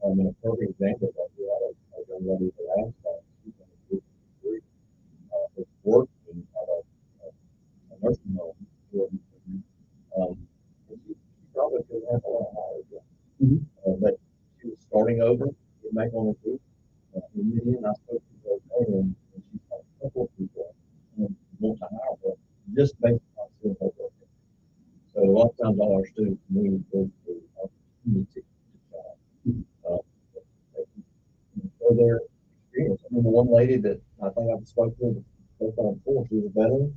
and a perfect example of that, we had a young lady the last time, she's in a group that's working at a nursing home. She probably could have a lot higher, but she was starting over, get back on her feet. And then I spoke to her and she's got a couple of people and want to hire her just based on seeing her working. So a lot of times all our students move to opportunity for their experience. I remember one lady that I think I spoke to before, she was a veteran,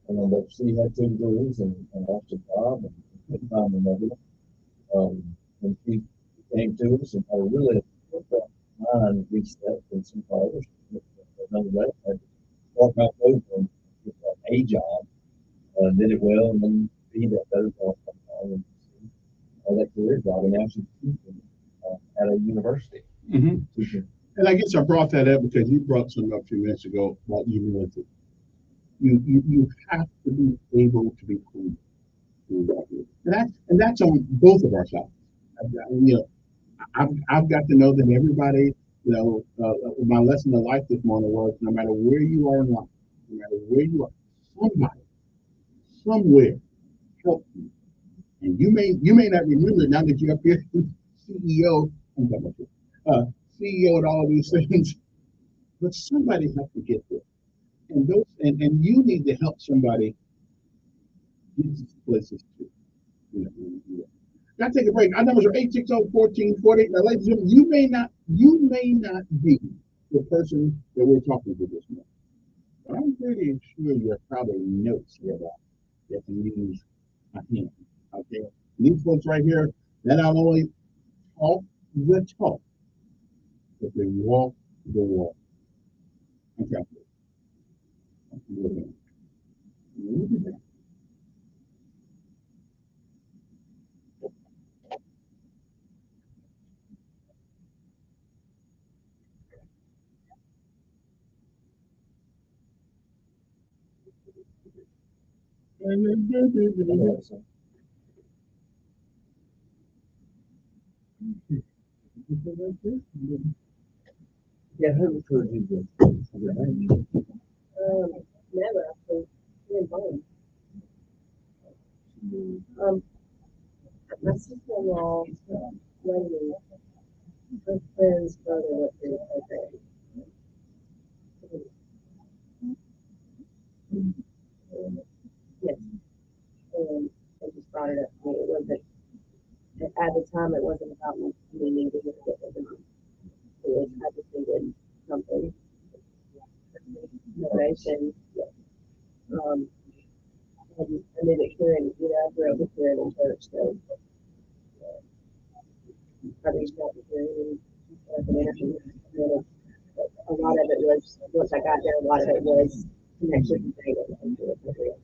but she had 2 degrees and lost her job and couldn't find another. And she came to us and had a really mind reset and some others. Another day, I had to walk back over and get a job, did it well, and then be that better job and that career job, and now she's teaching at a university. And I guess I brought that up because you brought something up a few minutes ago about humility. You have to be able to be humble. and that's on both of our sides. You know, I've got to know that everybody, my lesson of life this morning was no matter where you are in life, no matter where you are, somebody, somewhere helped you. And you may not remember it now that you're up here, CEO, I'm talking about you, CEO and all of these things, but somebody helped you get there. And you need to help somebody get to places too. You know. Gotta take a break. Our numbers are 860-1440. Now, ladies and gentlemen, you may not be the person that we're talking to this morning, but I'm pretty sure you have probably notes here that can use a hand. Okay. These folks right here, they not only talk the talk, but they walk the walk. Okay. Yeah, who recruited you? Never actually. You're home. Um, my sister-in-law, lady, her friend's brother went through the program. Yes, they just brought it up to me. It wasn't at the time. It wasn't about me needing to get the money. It was I just needed something, motivation. Yes. Um, and then it here I grew up with Karen in church, so I reached out to Karen and an interview. And a lot of it was once I got there. A lot of it was connection and training and to the program.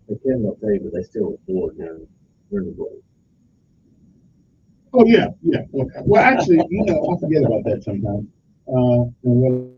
They can not pay, but they still afford now. They're the board. Oh yeah, yeah. Well, actually, I forget about that sometimes. And what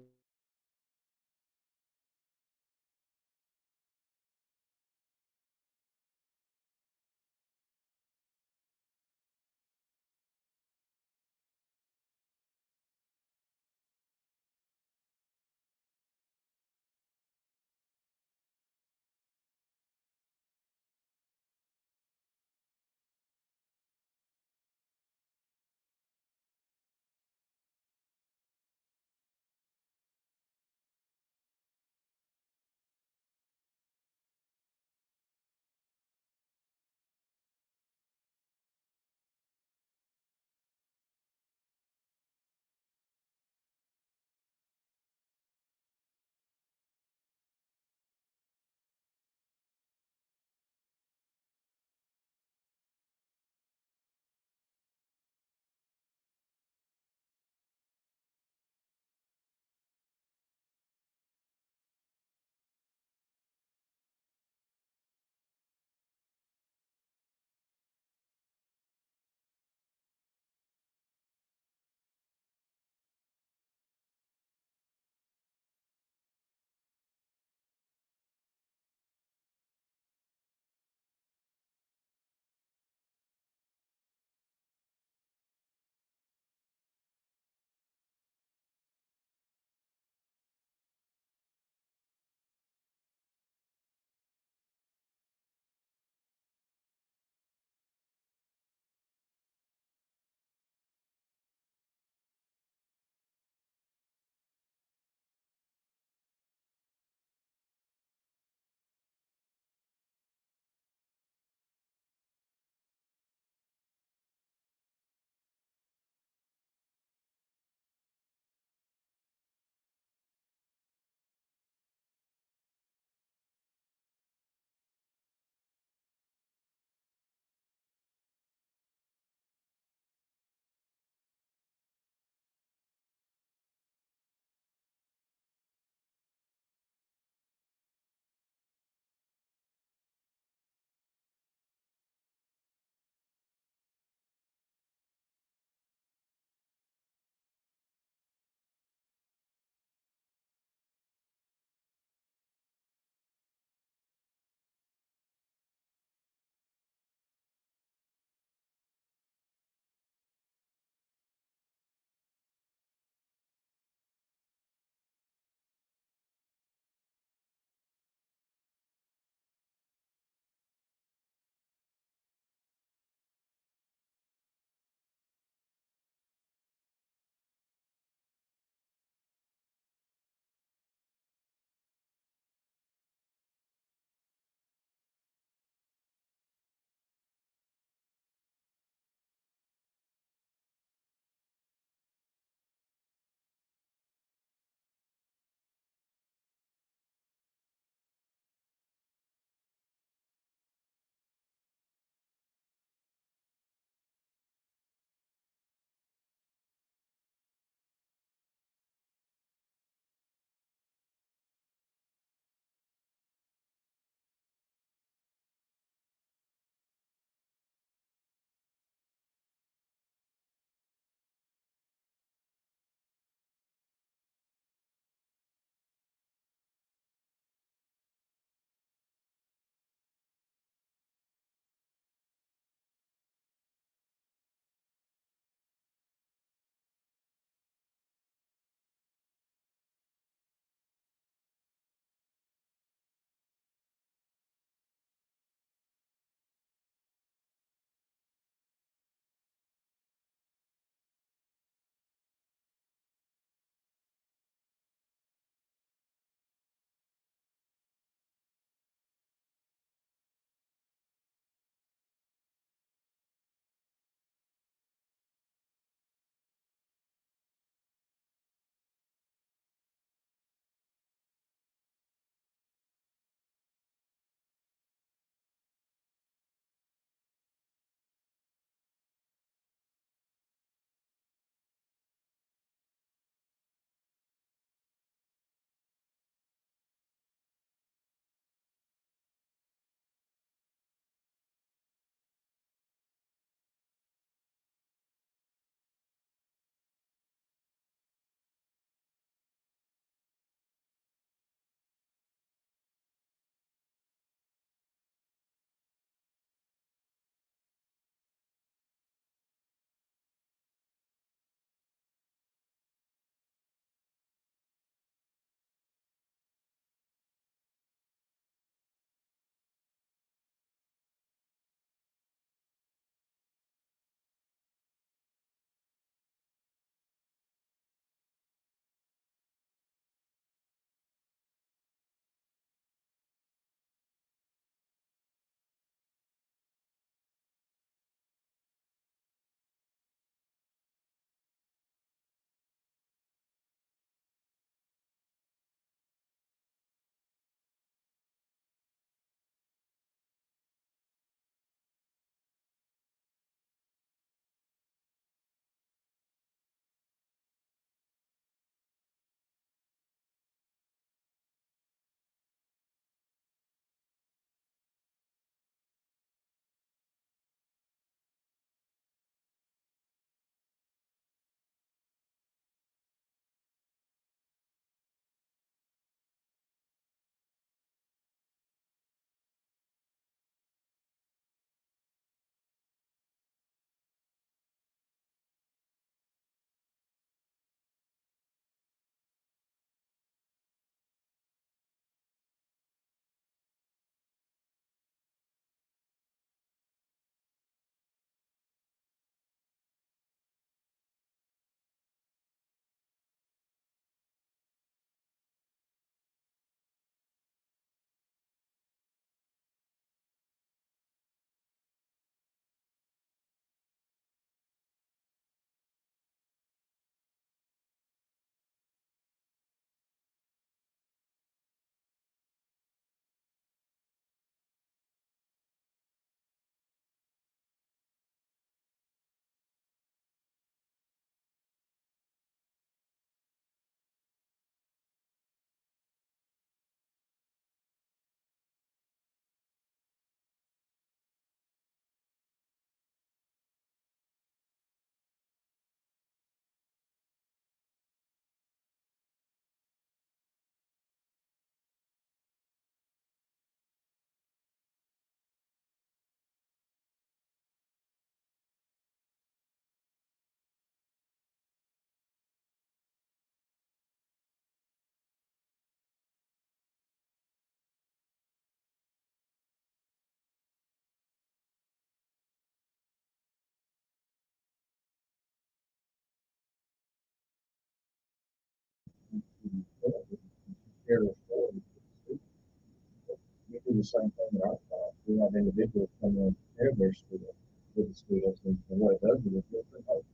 the same thing in our class. We have individuals come in and share their students with the students, and what it does is it gives them hope.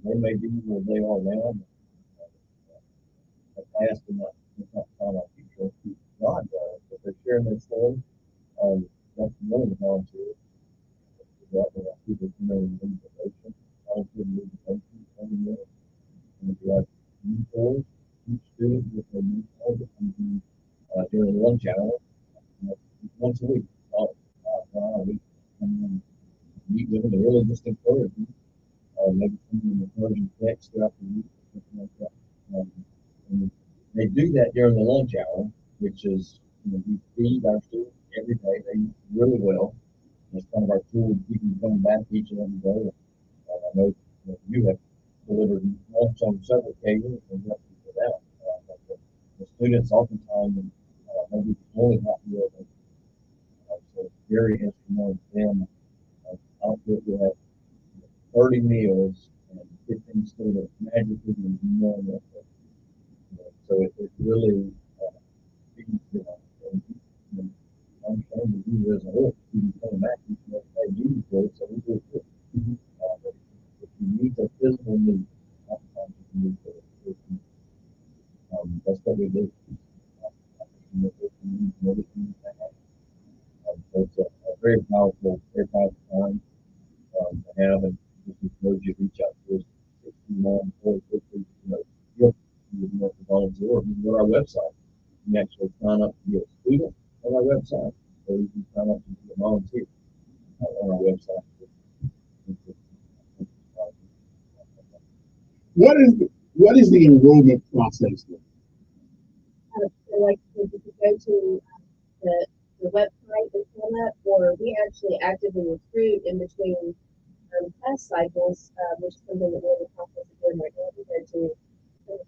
They may be where they are now, the past and not find our future. God does, but they're sharing their story. That's one of the volunteers. That we have people come in and lead the nation, volunteer to lead the nation every year. And we have mentors, each student with a mentor that can be during lunch hour, once a week. A week, come in and meet with them and really just encourage them. Maybe send them an encouraging text throughout the week, something like that. And they do that during the lunch hour, which is, we feed our students every day. They eat really well. It's kind of our tool to keep them coming back each and every day. I know that you have delivered lunch on several occasions and helped people out. But the students oftentimes maybe only half meal. So it's very instrumental to them. I don't feel we have 30 meals and 15 students magically in one of them. So it really, I'm saying that you as a whole, you can come back, you can say you do it, so we do it. But if you need a physical need, oftentimes you can use it. That's what we do. So it's a very powerful time to have, and just encourage you to reach out to us. 61 450, feel free to volunteer, or you can go to our website. You can actually sign up to be a student on our website, or you can sign up to be a volunteer on our website. What is the enrollment process? So like if you go to the website and sign up, or we actually actively recruit in between class cycles, which is something that we're in the process of doing right now. We go to some of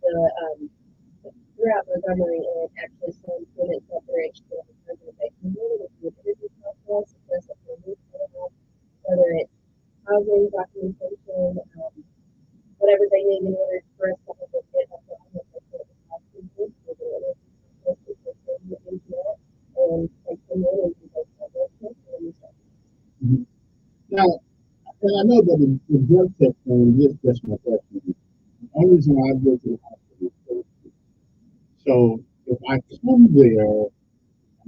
throughout Montgomery and actually some students up there each year because they can really do the interview process, whether it's housing, documentation, whatever they need in order for us to help them get up and take them in and do those. Now, and I know that the drug test form is just my question. The only reason I go to the hospital is so if I come there and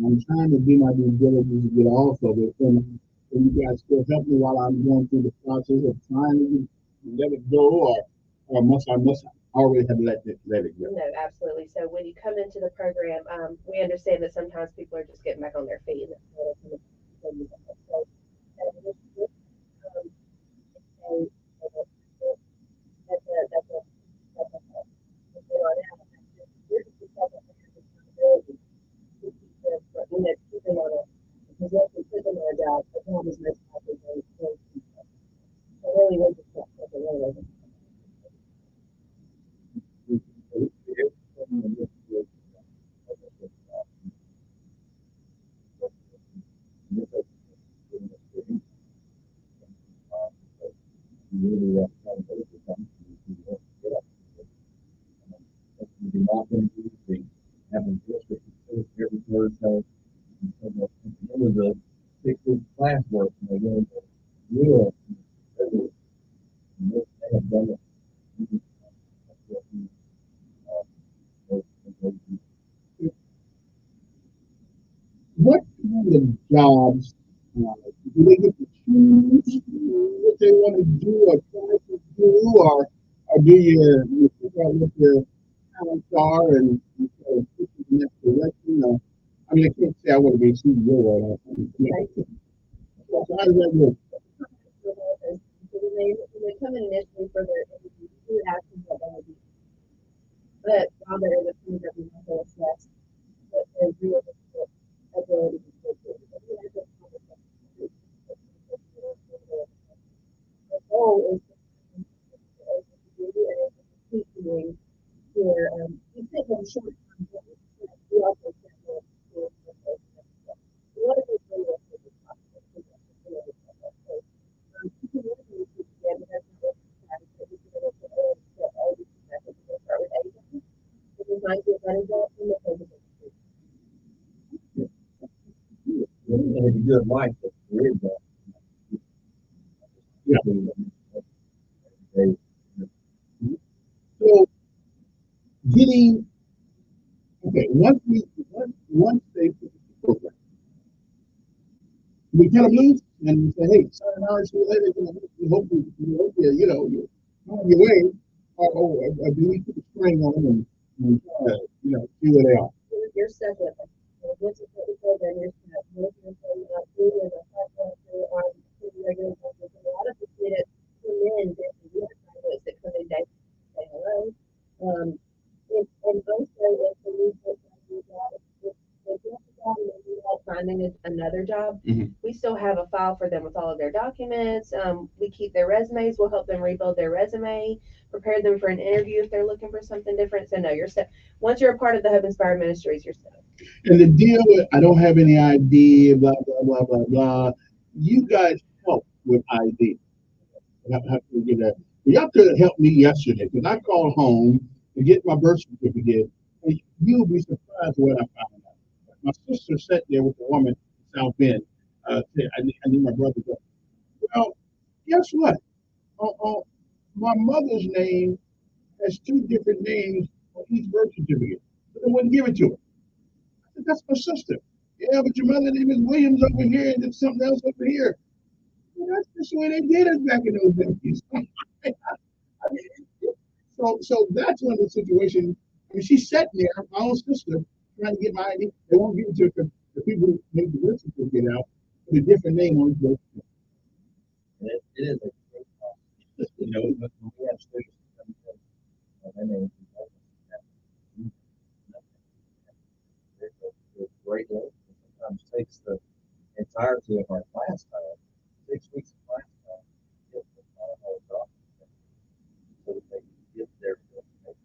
I'm trying to do my due diligence to get off of it, then can you guys still help me while I'm going through the process of trying to let it go, or must I already have let it go? No, absolutely. So when you come into the program, we understand that sometimes people are just getting back on their feet. Having district every Thursday, and at the end of the 6 week class work, and they go into real, they have done it. What kind of jobs do they get to choose what they want to do or try to do, or do you figure out what your talents are and you try to push in the next direction? I mean, I can't say I want to be a CEO right now. So how does that work? When they come in initially for their interview, we would ask them what they would do. But while they're in the program, we have to assess what their real ability is. The goal is to keep doing your, you think of short term goals, but we also set goals for what is it really possible to get to do it? You can really do it together. That's not what we can look at all these methods. We'll start with A. It reminds you of running job and the physical. And if you do it right, the career job. Yeah. So getting, okay, once they put the program, we cut them loose and we say, hey, sayonara, see you later. We hope you're on your way. Or do we put a string on them and see where they are? You're stuck with it. Once you put the program, you're stuck. Once you're doing as a hard worker or regular worker, a lot of people did it come in just a year graduates that come in day to say hello. And also if the new job, if they get the job and they need help finding another job, we still have a file for them with all of their documents. We keep their resumes. We'll help them rebuild their resume, prepare them for an interview if they're looking for something different. So no, you're set. Once you're a part of the Hub Inspired Ministries, you're set. And the deal with I don't have any ID, blah, blah, blah, blah, blah. You guys help with ID. Have to get that. Y'all could have helped me yesterday because I called home to get my birth certificate. And you'll be surprised what I found out. My sister sat there with a woman in South Bend. Said, I need my brother. Well, guess what? My mother's name has two different names on each birth certificate. So they wouldn't give it to her. I said, that's my sister. Yeah, but your mother's name is Williams over here and then something else over here. Well, that's just the way they did it back in those days. So that's one of the situations. I mean, she's sitting there, my own sister, trying to get my ID. They won't give it to her because the people who make the birth certificate out with a different name on the birth certificate. It is a great process. When we have students come in, and they great length. It sometimes takes the entirety of our class time, 6 weeks of class time, to get the final document so that they can get their information.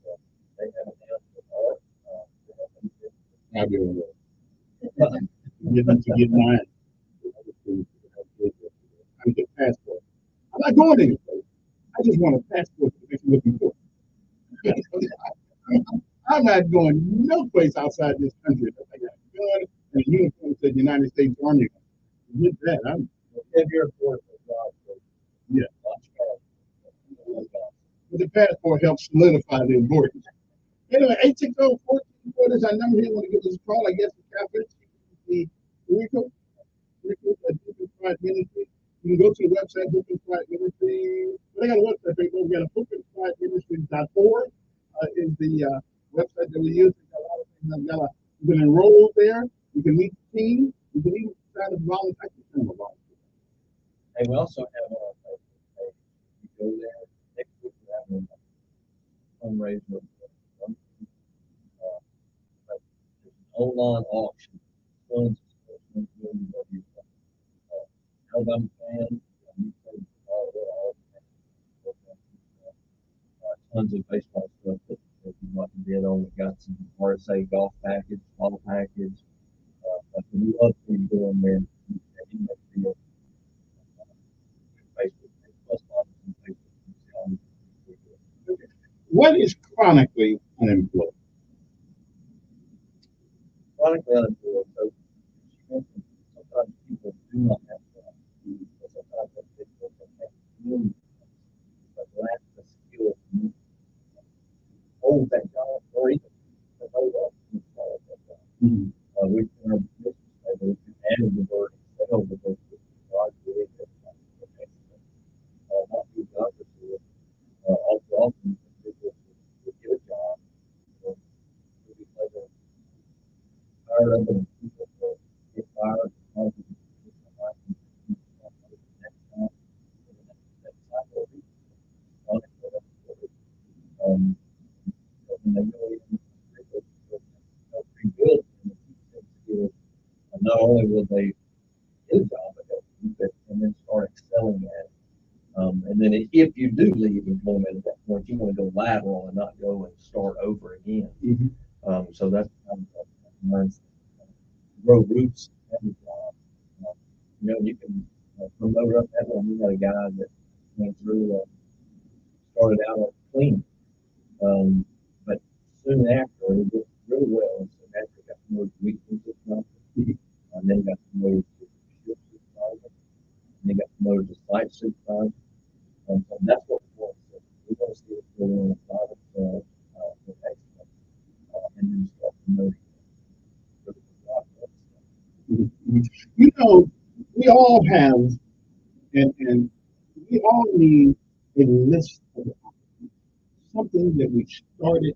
So they have an answer for it. I do. Get them to get mine. I get passport. I'm not going anywhere. I just want a passport to make me looking for. I'm not going no place outside this country. I got a gun and a uniform that says United States Army. Get that. I'm if you're a for job. Yeah. But the passport helps solidify the importance. Anyway, 860-1440 is our number here. Want to give us a call? I guess the Catholic, the Rico at Hope Inspired Ministry. You can go to the website, Hope Inspired Ministry. But I got a website, people. We got a HopeInspiredMinistry.org is the website that we use. You can enroll there. You can meet the team. You can even sign up volunteer. And we also have a page. You go there. Next week we have a fundraiser. Online auction. Alabama fans, tons of baseball stuff that you might bid on. We got some RSA golf package, ball package. But we love to be doing there. What is chronically unemployed? Chronically unemployed. So sometimes people do not have jobs. Sometimes people have millions, but lack the skill to hold that job or even to hold up to hold that job. We can our business we can add the word sell because God created that. Not be God to do it. Also, often people get a job. Maybe later hire other people to get fired. Not only will they get a job, but they'll keep it and then start excelling at it. And then if you do leave employment at that point, you want to go lateral and not go and start over again. So that's grow roots at the job. You can promote up that one. We got a guy that went through, started out as clean, but soon after he did really well. And so after he got promoted to weekly, then got promoted to ship supervisor, and then got promoted to site supervisor. And so that's what we want to see. We want to see it go in a private with excellence, and then start promoting it. You know, we all have, and we all need a list of something that we started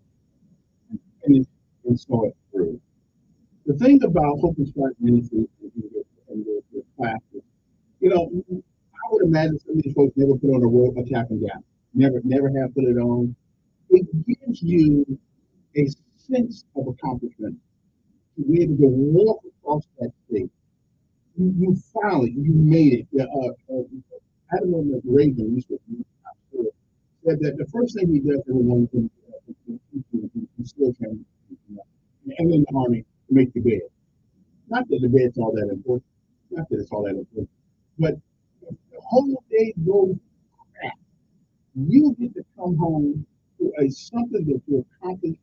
and finished and saw it through. The thing about Hope Inspired Ministry and the classes, you know, I would imagine some of these folks never put on a cap and gown, never have put it on. It gives you a sense of accomplishment to be able to walk across that stage. You finally, you made it. I don't know if Reagan used to said that the first thing he does everyone can still can and in the army to make the bed. Not that the bed's all that important, not that it's all that important, but the whole day goes crap. You get to come home to something that you accomplished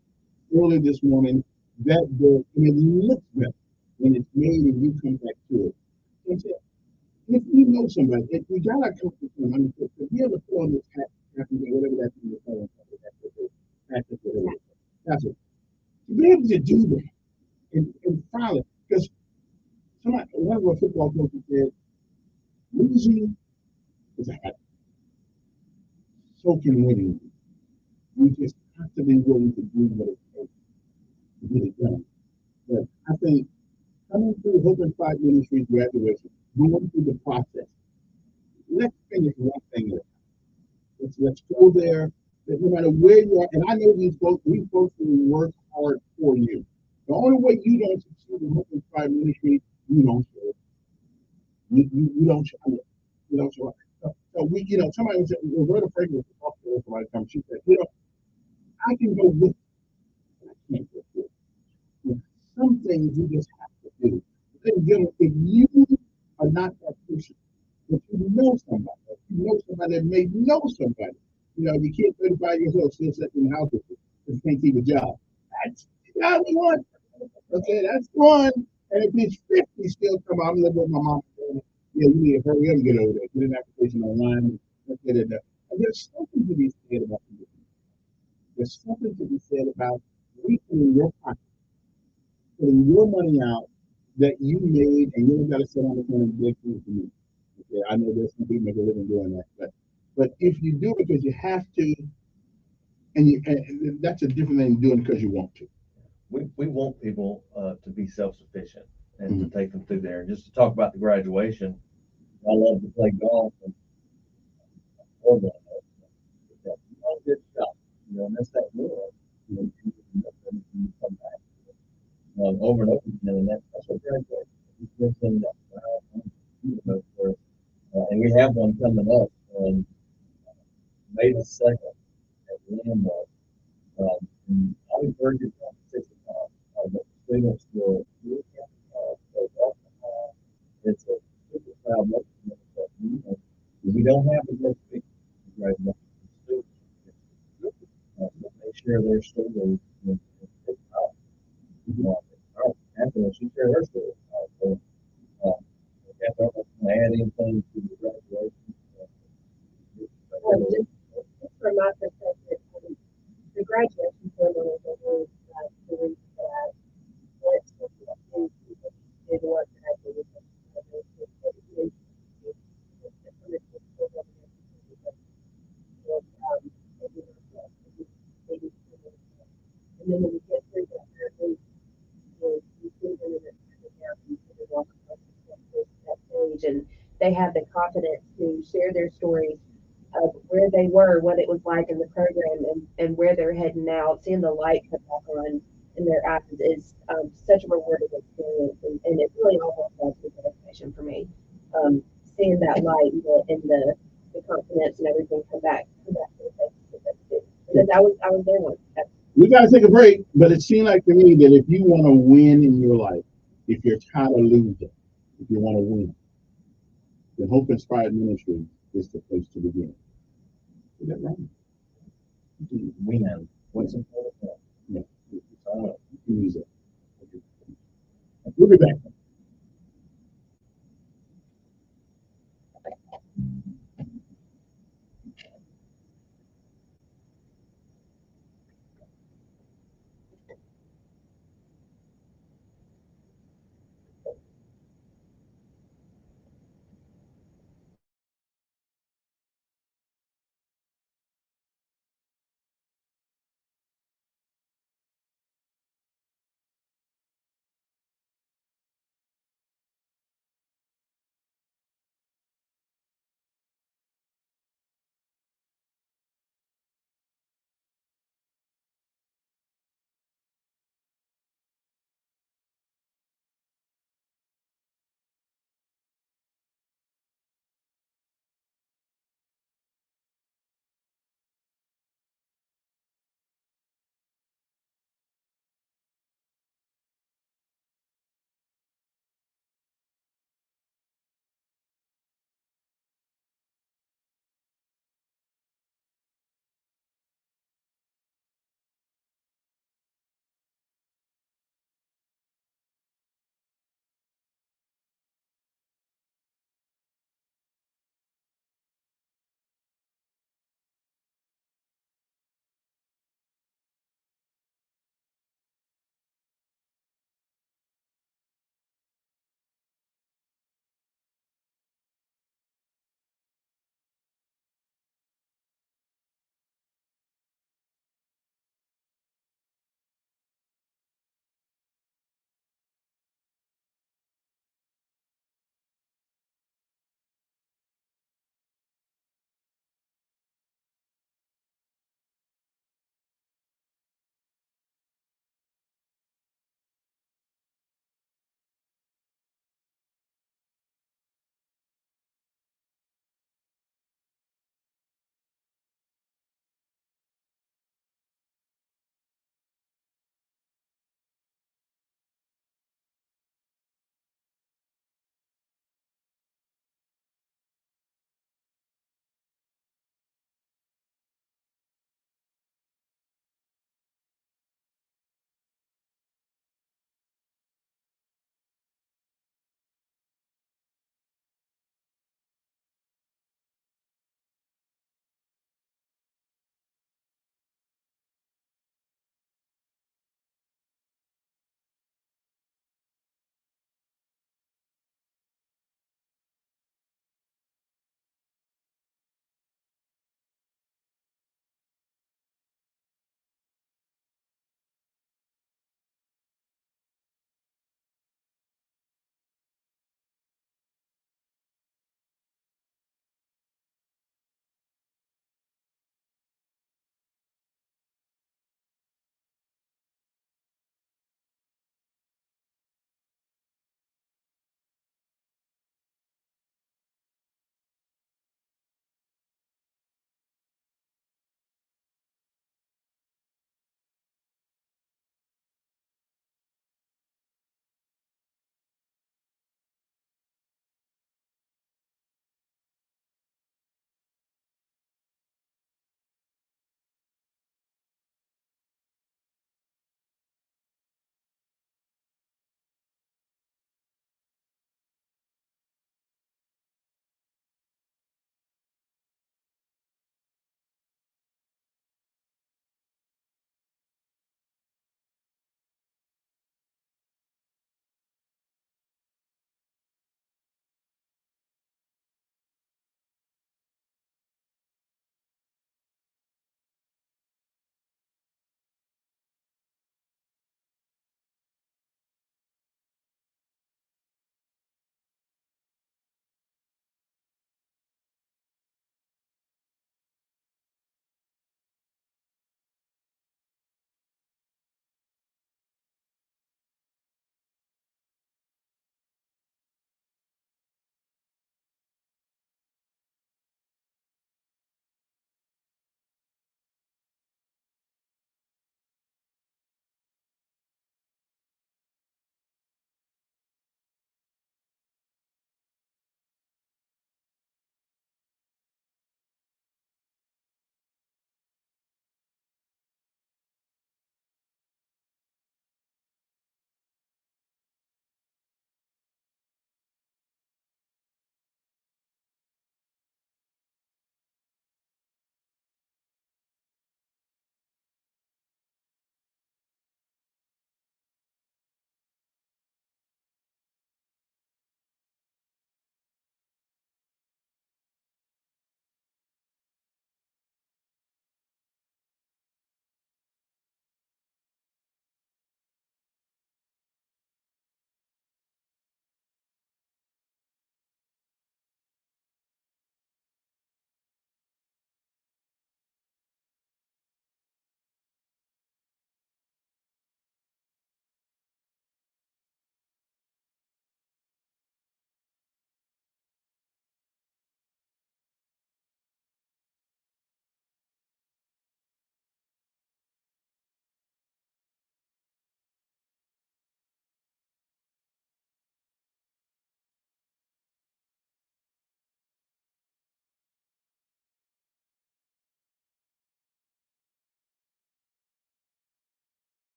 early this morning that day, and it looks better when it's made and you come back to it. And so, if you know somebody, if you got to come to someone, if you ever put on this hat, whatever that thing is called, that's it. To be able to do that and follow, because somebody, one of our football coaches said, losing is a habit. So can winning. You just have to be willing to do what it takes to get it done. But I think coming through Hope Inspired Ministries graduation, going through the process, let's finish one thing at a time. Let's go there. That no matter where you are, and I know these folks will work hard for you. The only way you don't succeed in Hope Inspired Ministry, you don't show it. You don't show it. You don't show it. So we, you know, somebody was Roberta Franklin talked to us about time. She said, you know, I can go with, but I can't go with. You know, some things you just have to do. Then, you know, if you are not that person, if you know somebody, if you know somebody that may know somebody, you know, you can't 35 years old still sitting in the house with you because you can't keep a job. That's the one. Okay, that's one. And if he's 50, still come out and live with my mom. Yeah, you need to hurry up and get over there. Get an application online. Let's get it done. And there's something to be said about the business. There's something to be said about reaching in your pocket, putting your money out that you made, and you don't got to sit on the phone and beg for me. Okay, I know there's some people make a living doing that, but if you do it because you have to, and that's a different thing than doing it because you want to. We want people to be self-sufficient and to take them through there. And just to talk about the graduation, I love to play golf and it's a good shot. You know, and that's that rule. You know, you come back over and over again, and that's what graduation is. It's been something that, and we have one coming up on May the 2nd at Landmark. And I would encourage you to come to 6 o'clock. But the students will look at it's a super proud moment. We don't have to go speak to graduate students. They share their story. Anthony, she shared her story. So, Catherine, I'm going to add anything to the graduation. Just from my perspective, the graduation ceremony is a really belief that what people do the work that I do with them. And then when you get through that, you see them in the walk across that stage, and they have the confidence to share their stories of where they were, what it was like in the program, and where they're heading now. Seeing the light come back on in their eyes is such a rewarding experience, and it really almost does with education for me. Seeing that light and the confidence and everything come back to the face. Because I was there once. We got to take a break, but it seemed like to me that if you want to win in your life, if you're tired of losing, if you want to win, then Hope Inspired Ministry is the place to begin. Is that right? Win. What's important? Yeah. You can use it. We'll be back.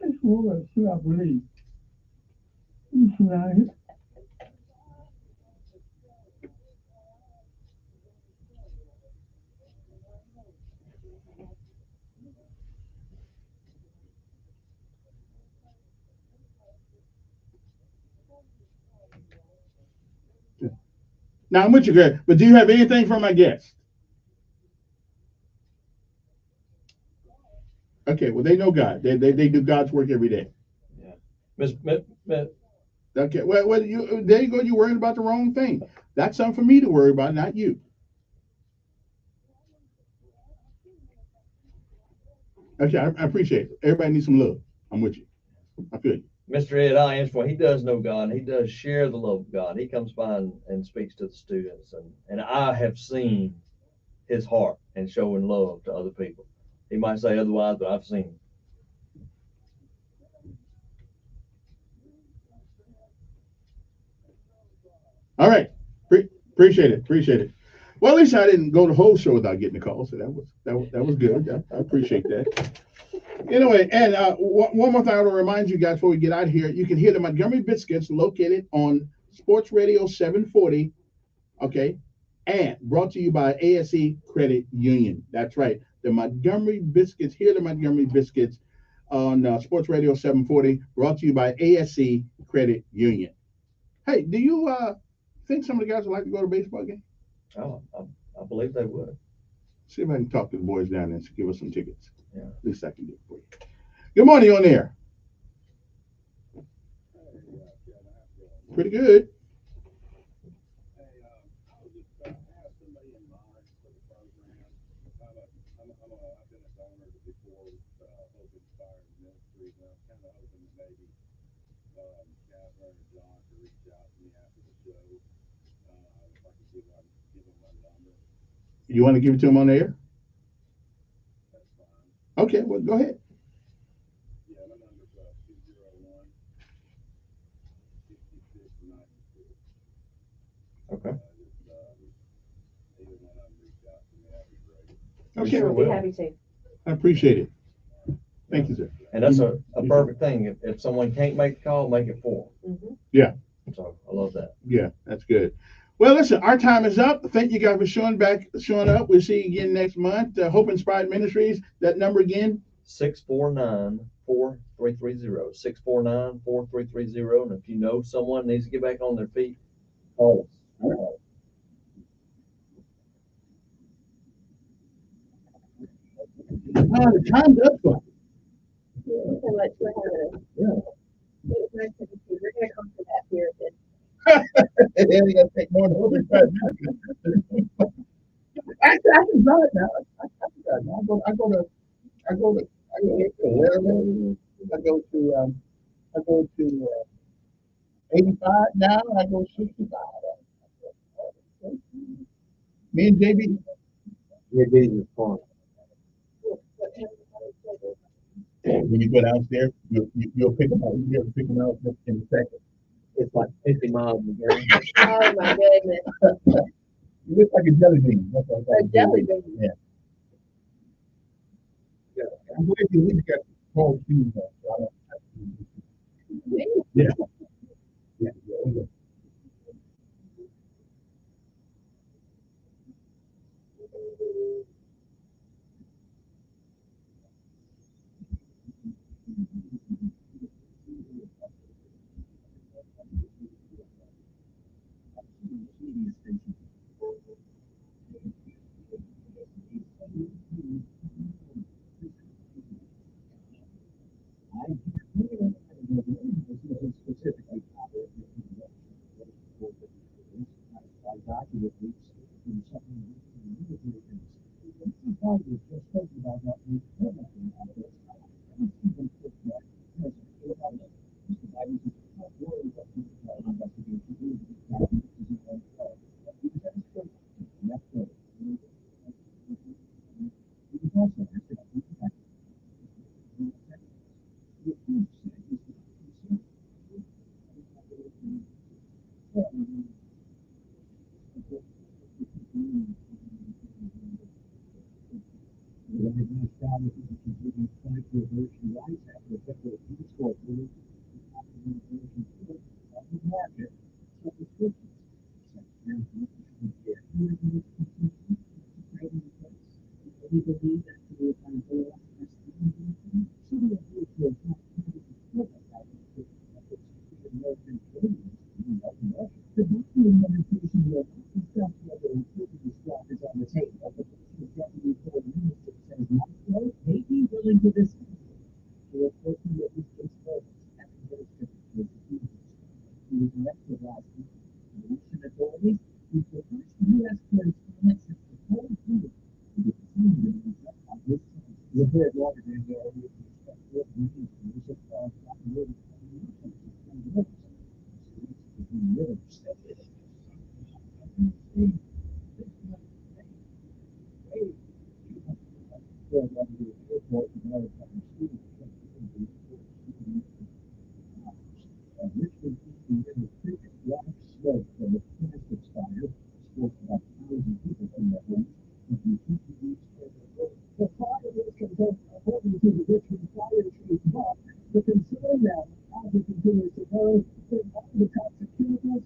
It's more of a I believe. Right. Now I'm with you, Greg. But do you have anything for my guests? Okay, well they know God. They do God's work every day. Yeah. Miss, Okay, well you there you go. You're worrying about the wrong thing. That's something for me to worry about, not you. Okay, I appreciate it. Everybody needs some love. I'm with you. I feel you. Mr. Ed Iansford, he does know God. He does share the love of God. He comes by and speaks to the students, and I have seen his heart and showing love to other people. He might say otherwise, but I've seen him. All right, appreciate it. Appreciate it. Well, at least I didn't go the whole show without getting a call, so that was good. I appreciate that. Anyway, and one more thing I want to remind you guys before we get out of here, you can hear the Montgomery Biscuits located on Sports Radio 740, okay, and brought to you by ASE Credit Union. That's right, the Montgomery Biscuits, hear the Montgomery Biscuits on Sports Radio 740, brought to you by ASE Credit Union. Hey, do you think some of the guys would like to go to a baseball game? Oh, I believe they would. See if I can talk to the boys down there and give us some tickets. Yeah. At least I can do it for you. Good morning, on air. Pretty good. You want to give it to him on the air? Okay, well, go ahead. Okay. Okay, Sure Be will. happy to. I appreciate it. Thank you, sir. And that's a perfect thing. If someone can't make the call, make it for them. Mm-hmm. Yeah. So I love that. Yeah, that's good. Well, listen, our time is up. Thank you guys for showing up. We'll see you again next month. Hope Inspired Ministries. That number again? 649-4330. 649-4330. And if you know someone needs to get back on their feet, call us. All right. The time's up. Thank you so much for having us. Yeah. It was nice to meet you. We're going to come to that here a bit. We got to take more than 45 minutes. Actually, I can drive now. I can drive now. I go to Letterman. I go to 85 now. I go 65. Me and JB. We're getting the phone. When you go downstairs, you'll pick them out. You'll be able to pick them out in a second. It's like 50 miles a day. Oh, my goodness. You look like a jelly bean. That's what A jelly bean. Yeah. I'm glad you at least got small shoes on. So I don't have to. Yeah. Yeah. The doctor medication will not discuss whether the swap is on the table, but the deputy court minister says Moscow may be willing to discuss it. The report from the case further after those differences. He was arrested last week. The Russian authorities, he's the first U.S. correspondent since the Cold War to be detained in this time. The third Lauderdale area is expected to be used across continuity between rivers. Smoke from the plastic fire, spoke about 1,000 people from their homes. The fire was contained according to the Richmond Fire Chief, but the concern now, as it continues to burn, is all the toxic chemicals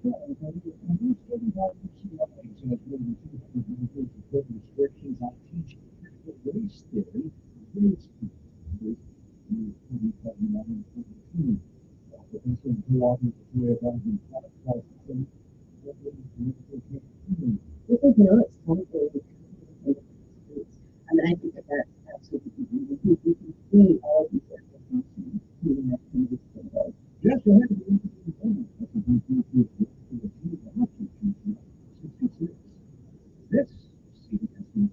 and these getting out of so it's more than 200 milligrams to put restrictions on teaching critical race theory, race theory, in 2022. Professor Walker, the way of arguing product processing, this is now it's time for the I mean, I think that that's absolutely we can see all these organizations doing that kind of thing. Just to have the information, that's a good thing to do. 66. This CBS News.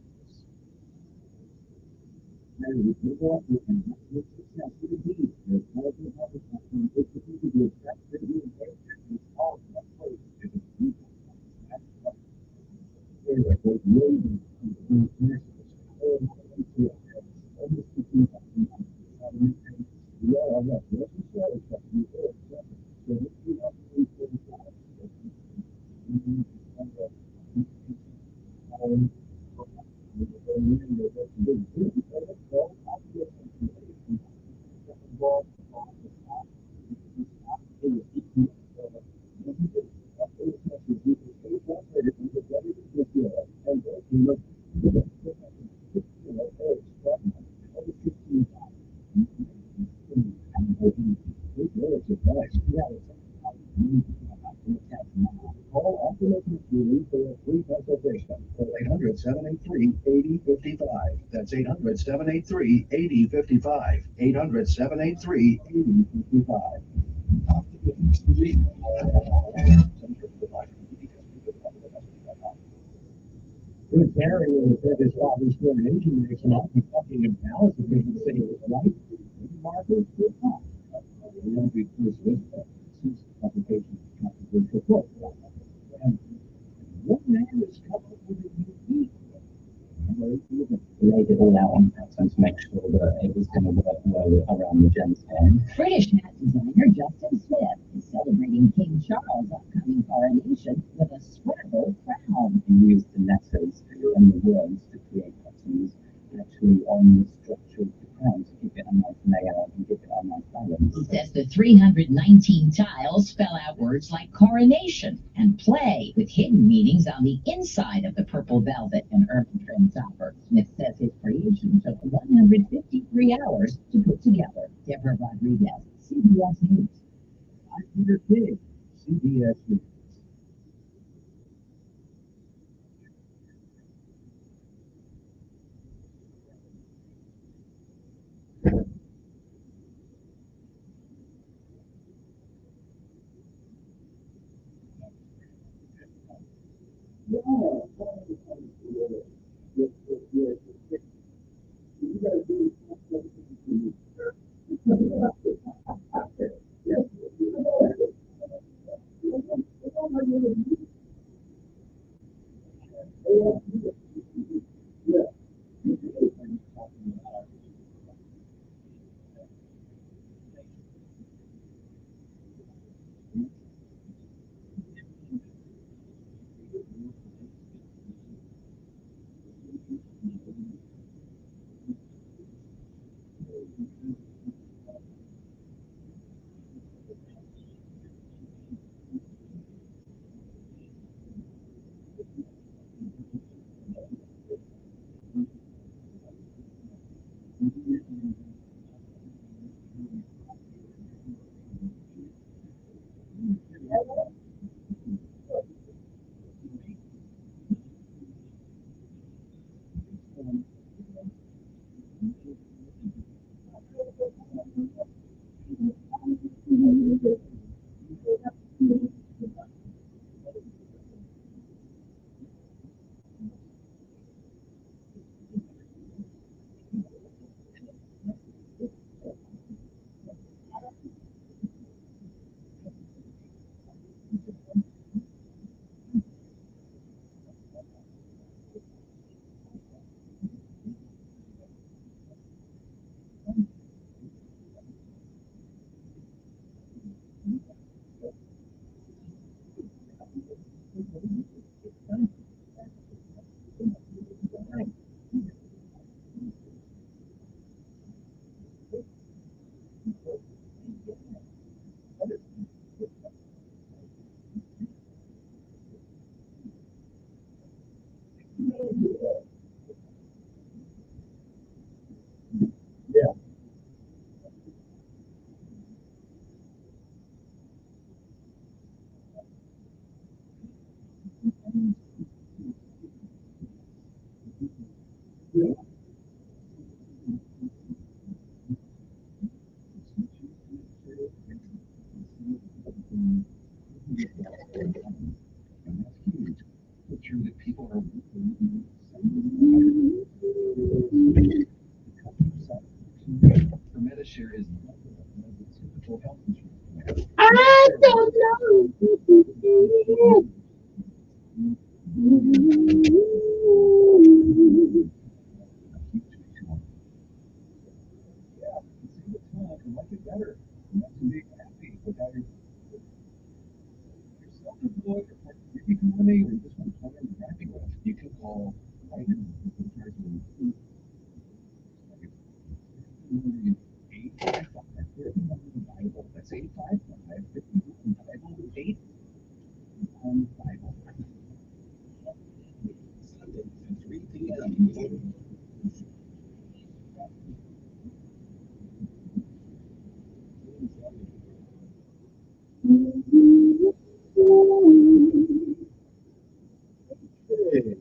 And we can go up with and with success indeed. There's more than enough of that from this to be exactly the way all of that place is a group of that's what there was waiting to be connected. Almost 15,000 we all have what we saw is that we all accepted. So if you have to be 45, Call Optimism Julie for a free consultation. Call 800-783-8055. That's 800-783-8055. 800-783-8055. Prince Harry said his father's coronation makes not be talking of Dallas if they can say it was right. Marcus did not. We won't be first with that. Since the publication of controversial book. And one man is come up with a unique laid it all out on pattern to make sure that it was going to work well around the gemstone. British hat designer Justin Smith is celebrating King Charles' upcoming coronation with a scribble crown. He used the letters and the words to create patterns actually on the structure of the crown to give it a nice layout and give it a nice balance. He says the 319 tiles spell out words like coronation and play, with hidden meanings on the inside of the purple velvet and ermine trim topper. Smith says his creation took 153 hours to put together. Deborah Rodriguez, CBS News. I'm Peter King, CBS News. Yeah. Make sure that people are for MetaShare is typical health insurance. I don't know. Like it better. You have to be happy with how you're self-employed or gig economy or just one plan you're happy with. You can call right now. Bible. That's 855 Bible 8 on Bible. Sunday at 3 p.m. Hey.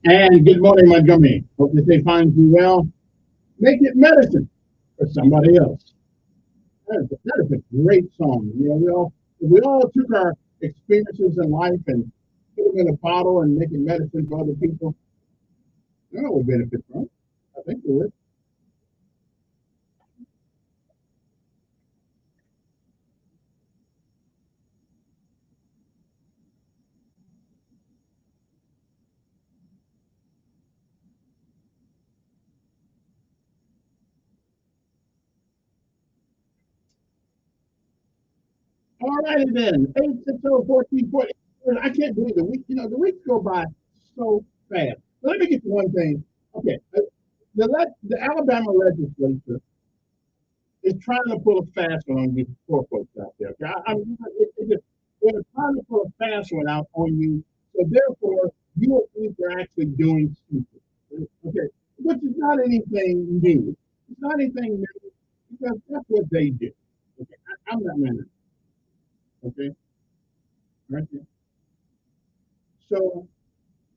And good morning, Montgomery. Hope this day finds you well. Make it medicine for somebody else. That is a great song. You know, if we all took our experiences in life and put them in a bottle and make it medicine for other people, I know we'll benefit from it. I think we would. All righty then. 860-1440. I can't believe the week. You know, the weeks go by so fast. But let me get to one thing. Okay, the Alabama legislature is trying to pull a fast one on you poor folks out there. Okay? They're trying to pull a fast one out on you, so therefore you will think they're actually doing stupid. Okay, which is not anything new. It's not anything new because that's what they do. Okay, I'm not mad at it. Okay, right there. So,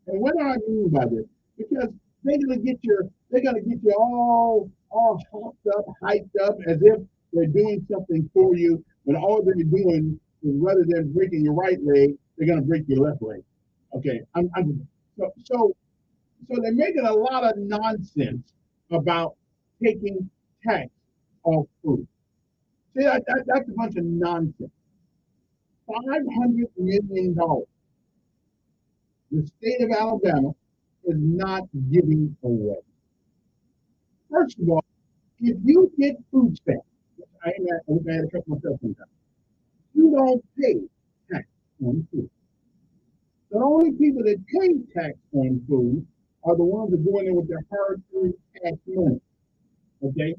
and what do I mean by this? Because they're gonna get you all hopped up, hyped up, as if they're doing something for you, when all they're doing is rather than breaking your right leg, they're gonna break your left leg. Okay, so they're making a lot of nonsense about taking tax off food. See, that's a bunch of nonsense. $500 million. The state of Alabama is not giving away. First of all, if you get food stamps, I had to cut myself sometimes. You don't pay tax on food. The only people that pay tax on food are the ones that go in there with their hard-earned tax money. Okay,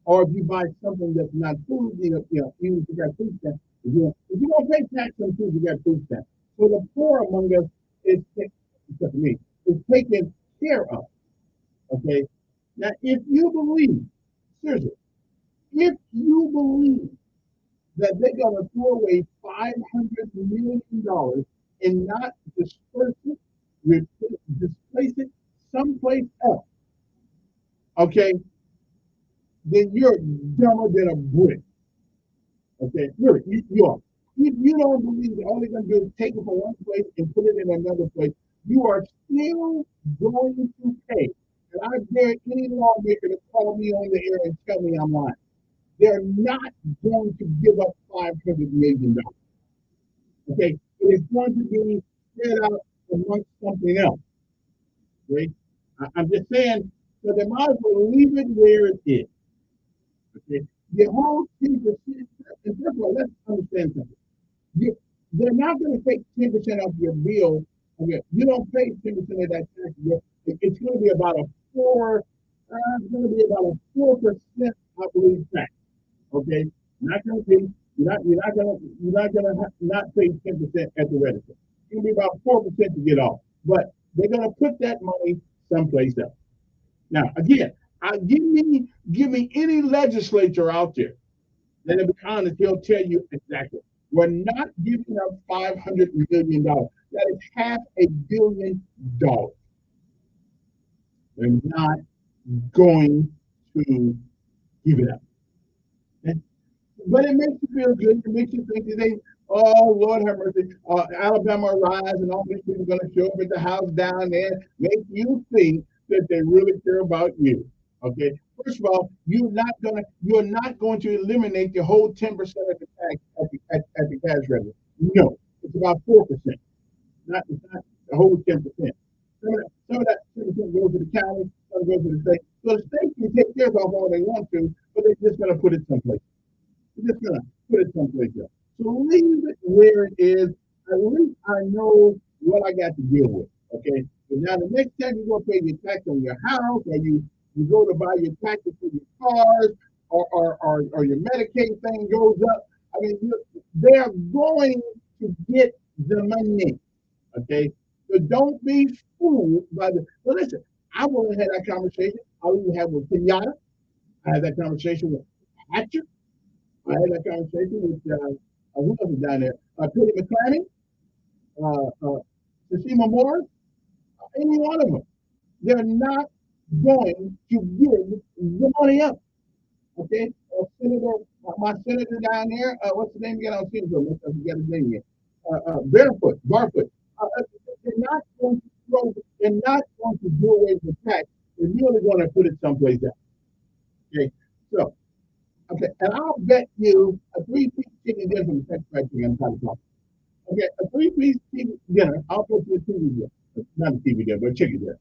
or if you buy something that's not food, even if you got food stamps, if you don't pay tax on food, you got food stamps. So the poor among us is, except for me, is taken care of. Okay. Now, if you believe, seriously, if you believe that they're going to throw away $500 million and not disperse it, displace it someplace else, okay, then you're dumber than a brick. Okay, really, you are. If you don't believe that all they're going to do is take it from one place and put it in another place, you are still going to pay. And I dare any lawmaker to call me on the air and tell me I'm lying. They're not going to give up $500 million. Okay, it is going to be spread out amongst something else. Right? I'm just saying, so they might as well leave it where it is. Okay, the whole 10%. And first of all, let's understand something. You, they're not going to take 10% off your bill. Okay, you don't pay 10% of that tax. It's going to be about a four. It's going to be about a 4%, I believe, tax. Okay, not going to be. You're not going to not pay 10% at the register. It's going to be about 4% to get off. But they're going to put that money someplace else. Now, again, give me any legislature out there that will be honest. He'll tell you exactly. We're not giving up $500 million. That is $500 million. We're not going to give it up. Okay? But it makes you feel good. It makes you think that oh Lord have mercy, Alabama rise and all these people are going to show up at the house down there. Make you think that they really care about you. Okay. First of all, you're not going to eliminate the whole 10% of the tax at the cash register. No, it's about 4%. It's not the whole 10%. Some of that 10% goes to the county, some goes to the state. So the state can take theirs off all they want to, but they're just going to put it someplace. We're just gonna put it someplace else. So leave it where it is. At least I know what I got to deal with. Okay. So now the next time you go pay your tax on your house, or you go to buy your taxes for your cars, or your Medicaid thing goes up. I mean, they're going to get the money. Okay. So don't be fooled by the. Well, listen, I will have that conversation. I will even have with Kenyatta. I had that conversation with Hatcher. I had that conversation with who else is down there? Tony McClaney, Tashima Morris, any one of them. They're not going to give the money up. Okay? Senator, my senator down there, what's the name again? I'll see him. I forget his name again. Barfoot. They're not going to they're not going to do away with the tax. They're really going to put it someplace else. Okay? So, okay, and I'll bet you a three-piece chicken dinner from the Texas fried chicken. I'm trying to talk. Okay, a three-piece chicken dinner. I'll put you a TV dinner. Not a TV dinner, but a chicken dinner.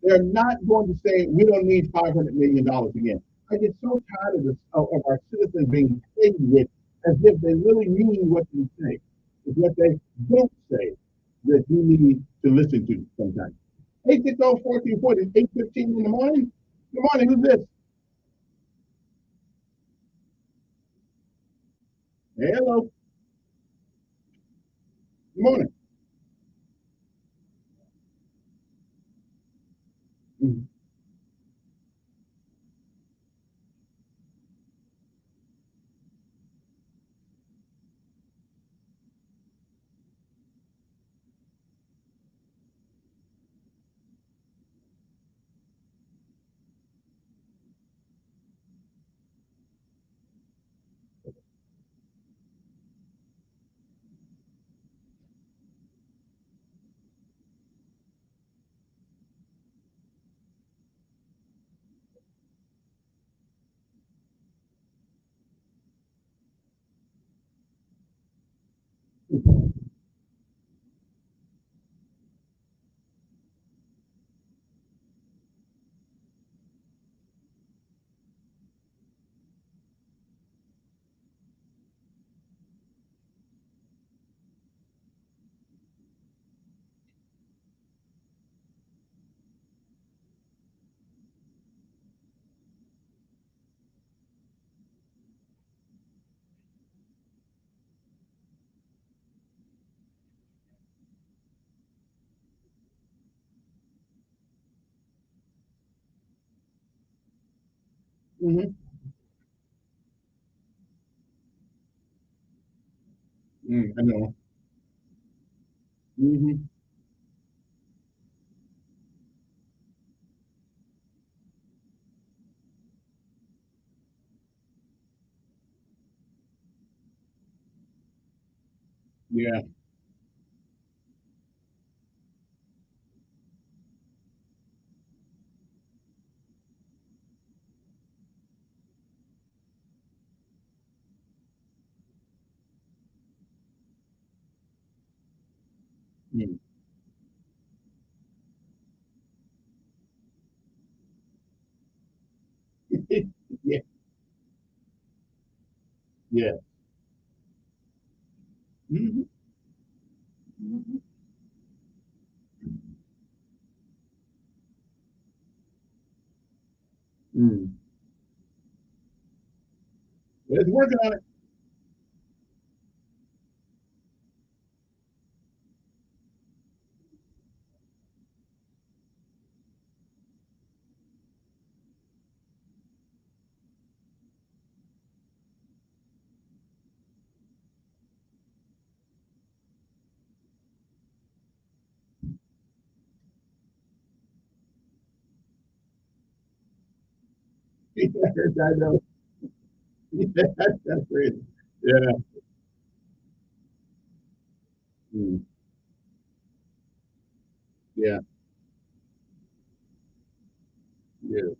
They're not going to say we don't need $500 million again. I get so tired of this of our citizens being played with as if they really mean what they say. It's what they don't say that you need to listen to sometimes. 860-1440, 8:15 in the morning. Good morning. Who's this? Hello. Good morning. Mhm. Mm-hmm. I know. Mm-hmm. Yeah. Mm. Yeah. Yeah. Mm-hmm. Mm. It's working on it. I know. That's great. Yeah. Mm. Yeah. Yeah.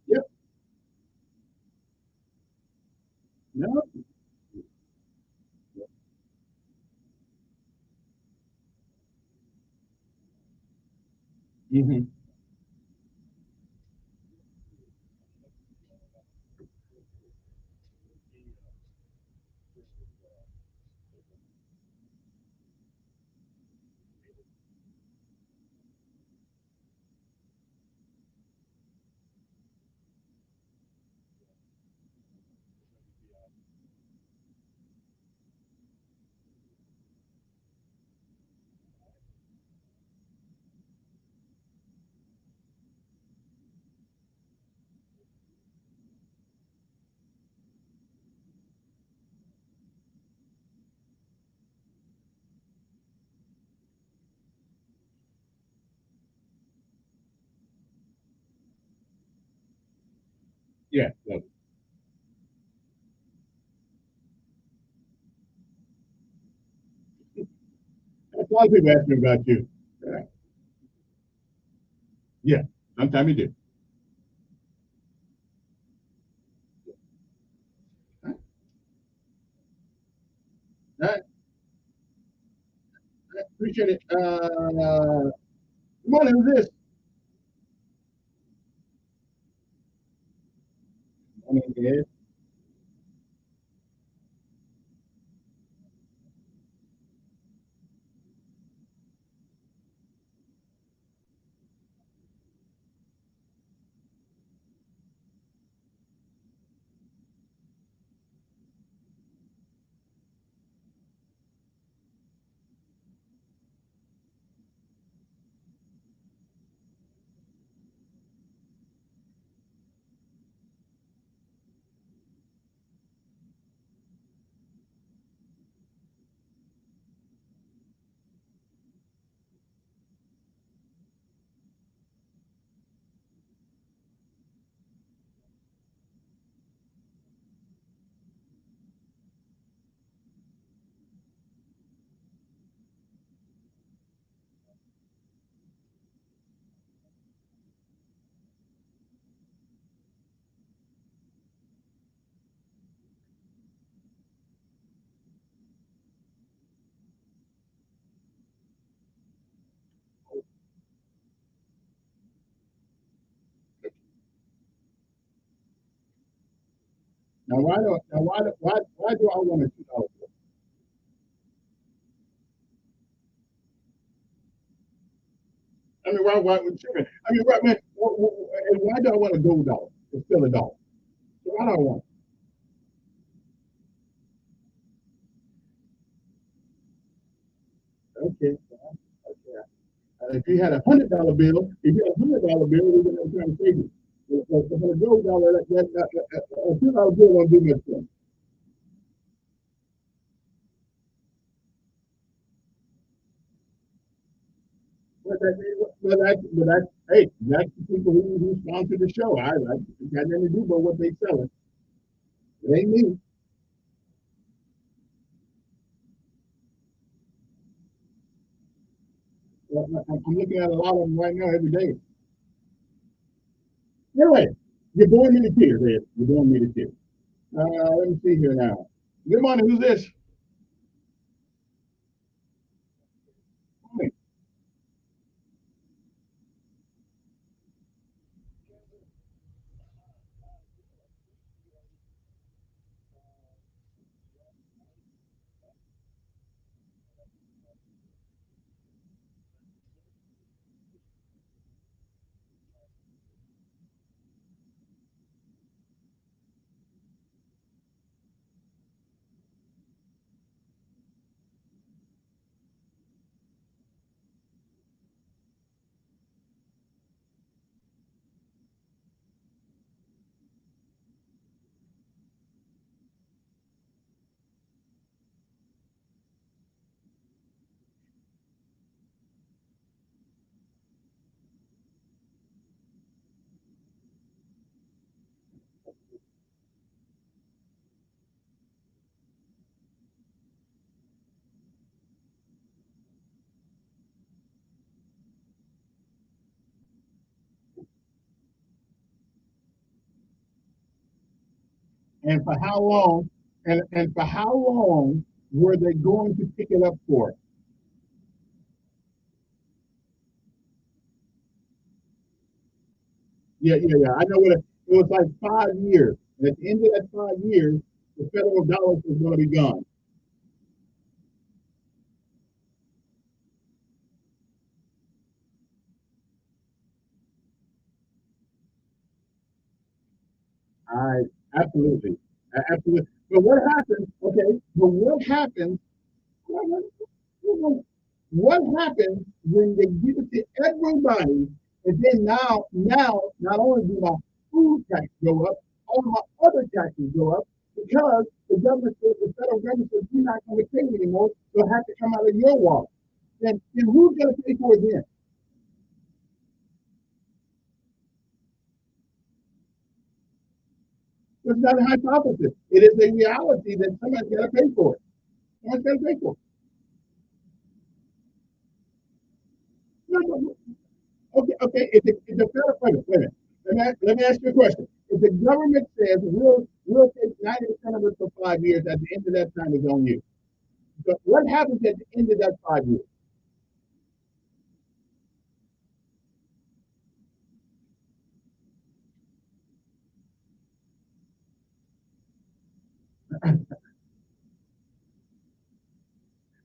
Yep. No. Mm-hmm. Yeah. No. A lot of people ask me about you. Yeah. Sometimes you do. All right. Appreciate it. Come on, who's this? I mean, yeah. Now, why do I want to $2? I mean, why would chicken? I mean, why, man, and why do I want a gold dollar? It's still a dollar. I don't want. Okay. Okay. If you had $100 bill, we're gonna try to save you. If a gold dollar, a $2 bill won't do much for you. Hey, that's the people who sponsor the show. I got nothing to do but what they selling. It ain't me. I'm looking at a lot of them right now every day. Anyway, you're boring me to tears, Ed. You're boring me to tears. Let me see here now. Good morning. Who's this? Morning. And for how long? And for how long were they going to pick it up for? Yeah. I know it was like 5 years. And at the end of that 5 years, the federal dollars was going to be gone. I absolutely, absolutely. But what happens? Okay, but what happens when they give it to everybody, and then now, not only do my food tax go up, all my other taxes go up because the federal government says you're not going to pay anymore, so it has to come out of your wallet. Then who's going to pay for it then? It's not a hypothesis. It is a reality that somebody's got to pay for it. Someone's got to pay for it. No, no, no. Okay. If the federal, wait a minute. Let me ask you a question. If the government says we'll take 90% of it for 5 years, at the end of that time is on you. But what happens at the end of that 5 years?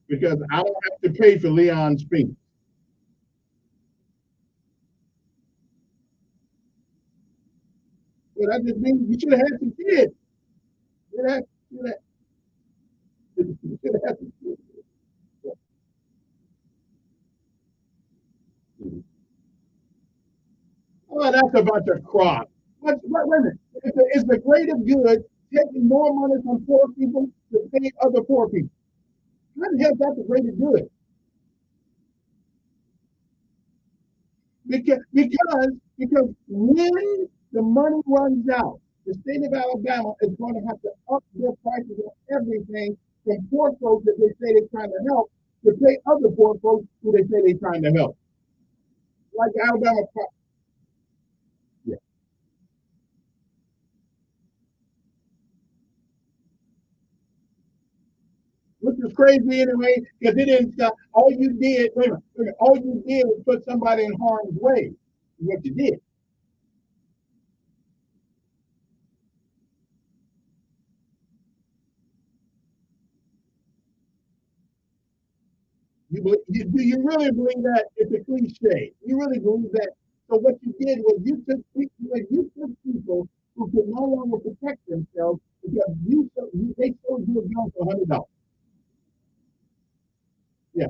Because I don't have to pay for Leon's fee. Well, that just means you should have had some kids. You should have, you should have had some kids. Oh, that's a bunch of crap. Wait a minute. Is the greater good taking more money from poor people to pay other poor people? How the hell is that the greater good? Because when the money runs out, the state of Alabama is going to have to up their prices on everything from poor folks that they say they're trying to help to pay other poor folks who they say they're trying to help. Like Alabama, yeah. Which is crazy anyway, because it didn't stop. All you did, wait a minute, all you did was put somebody in harm's way. What you did. Do you really believe that? It's a cliche. You really believe that? So what you did was you took people who can no longer protect themselves because they sold you a gun for $100. Yeah,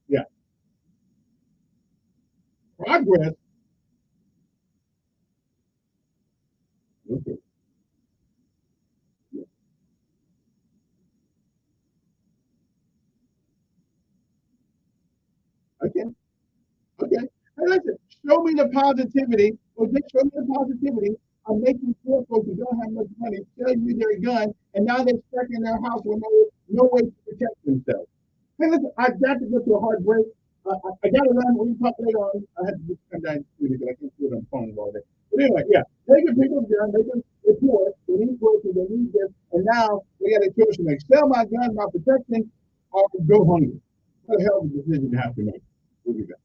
yeah. Progress. Okay. Yeah. Okay. Okay. Hey, listen, show me the positivity, or just show me the positivity of making poor folks who don't have much money sell you their gun, and now they're stuck in their house with no way to protect themselves. Hey, listen, I got to go to a hard break. I got to run. We can talk later on. I had to just come down to the studio because I can't do it on the phone all day. But anyway, yeah, they can pick up a gun. They can report. They need groceries. They need this. And now they got a choice to make: sell my gun, my protection, or go hungry. What the hell of a decision to have to make? We'll be back.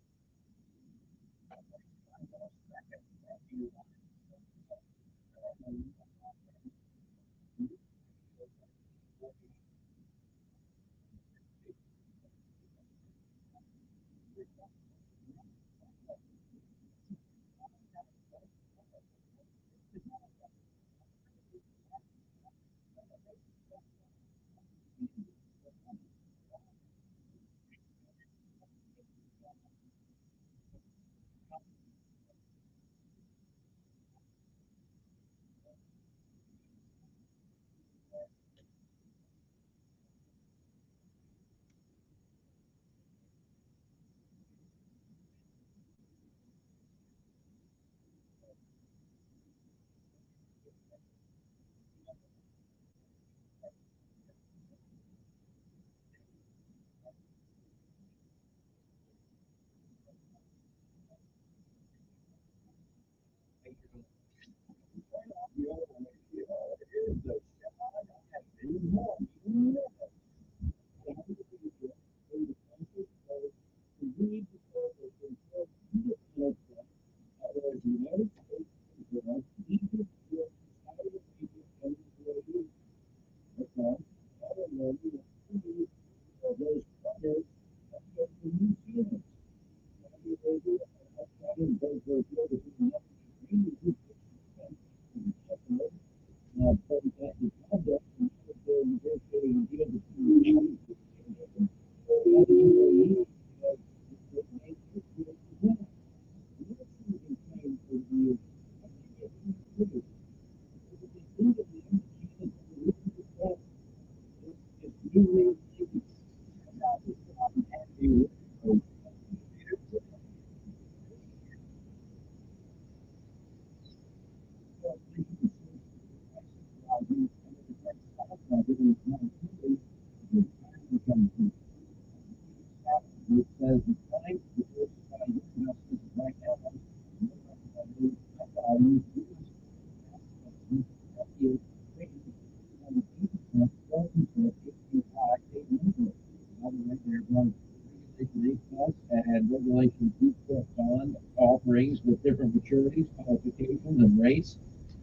And regulations do correspond offerings with different maturities, qualifications, and rates.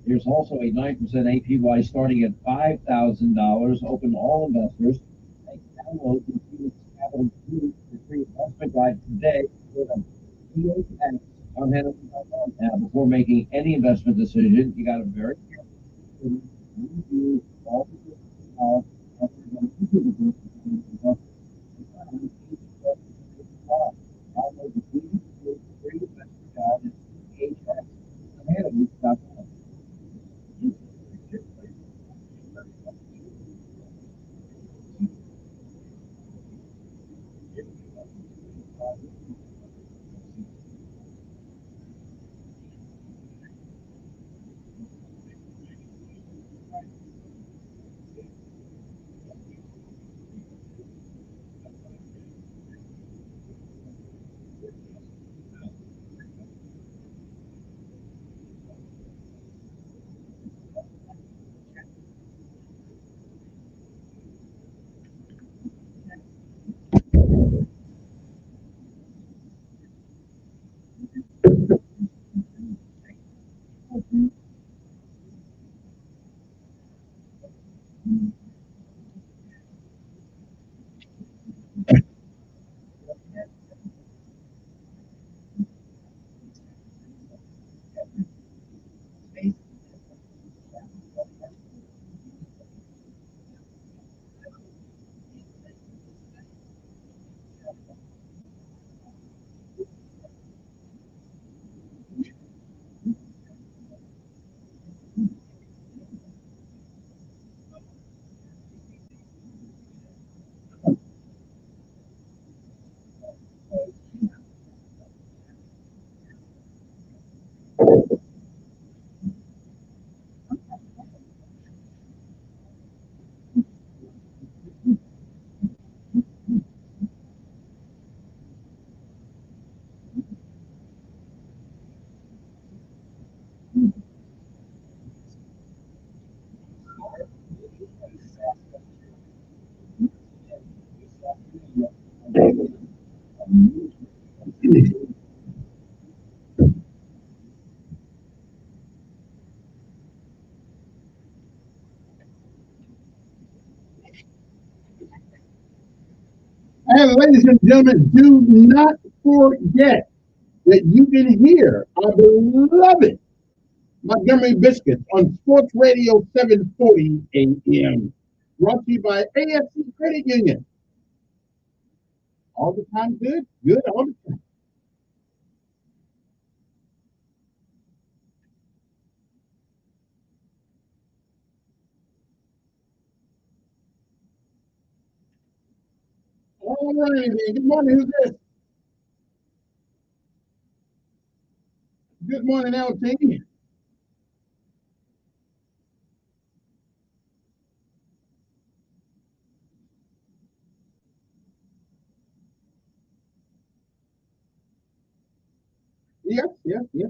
There's also a 9% APY starting at $5,000, open to all investors. Take download the Phoenix Capital Group, the free investment guide today. Go to PHX on Hannah.com. Now, before making any investment decision, you got to very carefully review all the download the Phoenix Group free investment guide at PHX on Hannah.com. And ladies and gentlemen, do not forget that you can hear our beloved Montgomery Biscuits on Sports Radio 740 AM. Brought to you by AFC Credit Union. All the time good? Good all the time. All right, then. Good morning. Who's this? Good morning, LT. Yes,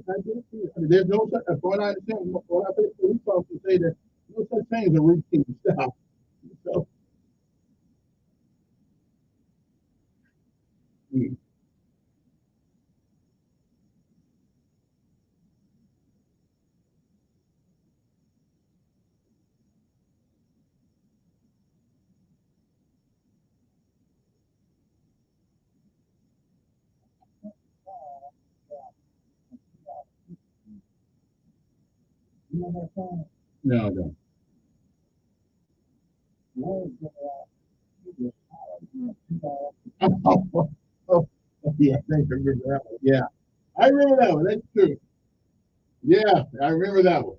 I do. There's no such, as far as I understand, what I think police officers say that no such thing as a routine stop. So, mm. You know that song? No, I don't. Oh, yeah, I think I remember that one. Yeah, I remember that one. That's true. Yeah, I remember that one.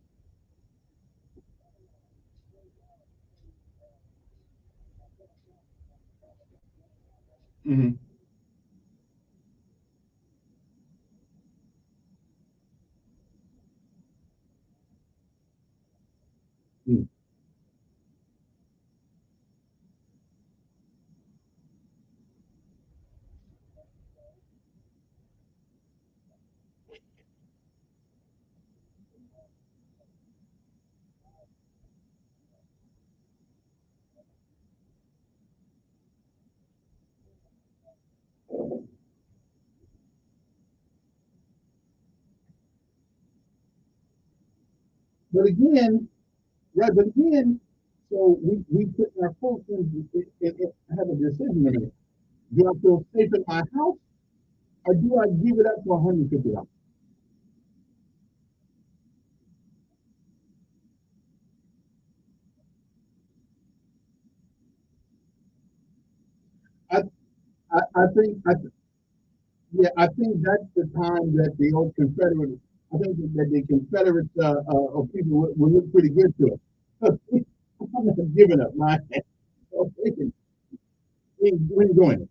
Mm-hmm. Mm. But again, right? But again, so we put our folks in have a decision to make. Do I feel safe in my house, or do I give it up for $150? I, I think yeah, I think that's the time that the old Confederate, I think that the Confederate people would look pretty good to us. I'm not giving up my we ain't doing it.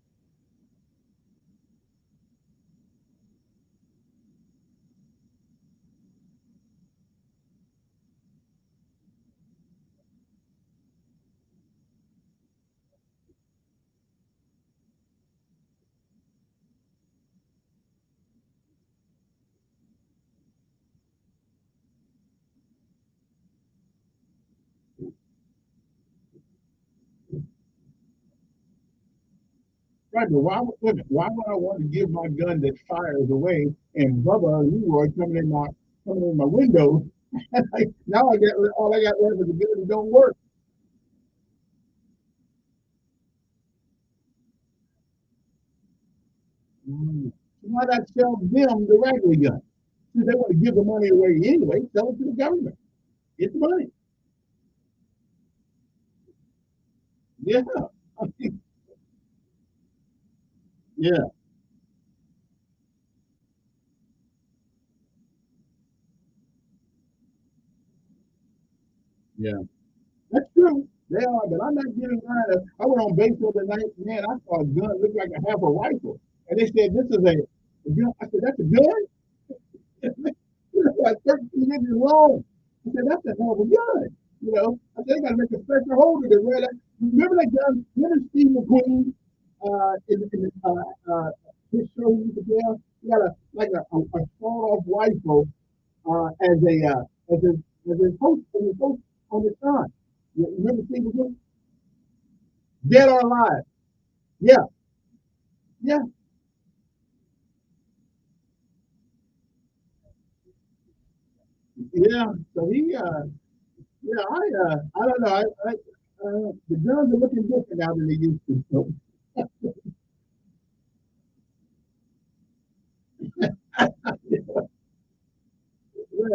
Right, but why would I want to give my gun that fires away and Bubba or Leroy coming in my window? Now I got all I got left is a gun that don't work. Mm. So why not sell them the regular gun? Since they want to give the money away anyway, sell it to the government. Get the money. Yeah. I mean, yeah. Yeah, that's true. They are, but I'm not getting mine. I went on base the other night, man. I saw a gun look like a half a rifle, and they said this is a gun. I said that's a gun. It's like 13 inches long. I said that's a hell of a gun. You know, I said they got to make a special holder to wear that. Remember that gun? Remember Steve McQueen? In his show he used to tell, he had a sawed-off rifle as a post on the sign. You remember Steve McQueen? Dead or alive? Yeah, yeah, yeah. So yeah, I don't know. The guns are looking different now than they used to. So, yeah,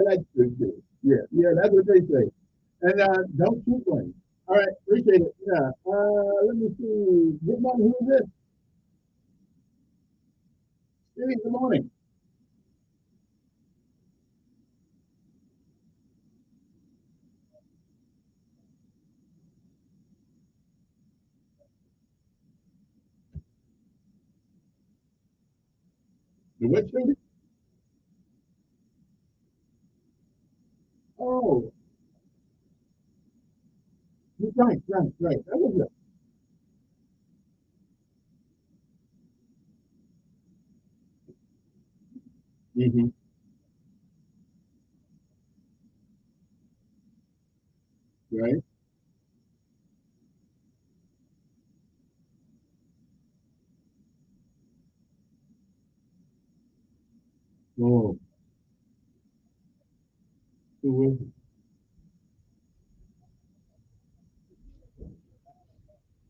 that's true too. Yeah, yeah, that's what they say. And don't shoot one. All right, appreciate it. Yeah. Let me see. Good morning. Who is this? Stevie, good morning. The what Stevie? Oh, right, right, right. That was it. Mm-hmm. Right. Oh, who was it?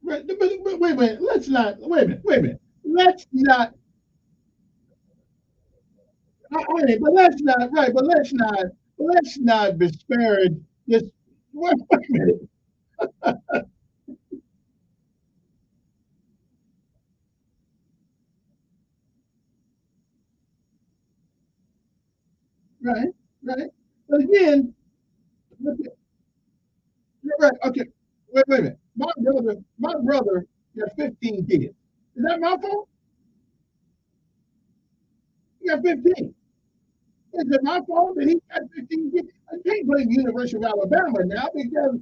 Right, but wait a minute. Let's not. Wait a minute. Wait a minute. Let's not. Wait, but let's not. Right, but let's not. Let's not disparage this. Wait a minute. Right, right. But again, look at, you're right. Okay. Wait a minute. My brother got 15 kids. Is that my fault? He got 15. Is it my fault that he got 15 kids? I can't blame University of Alabama now because,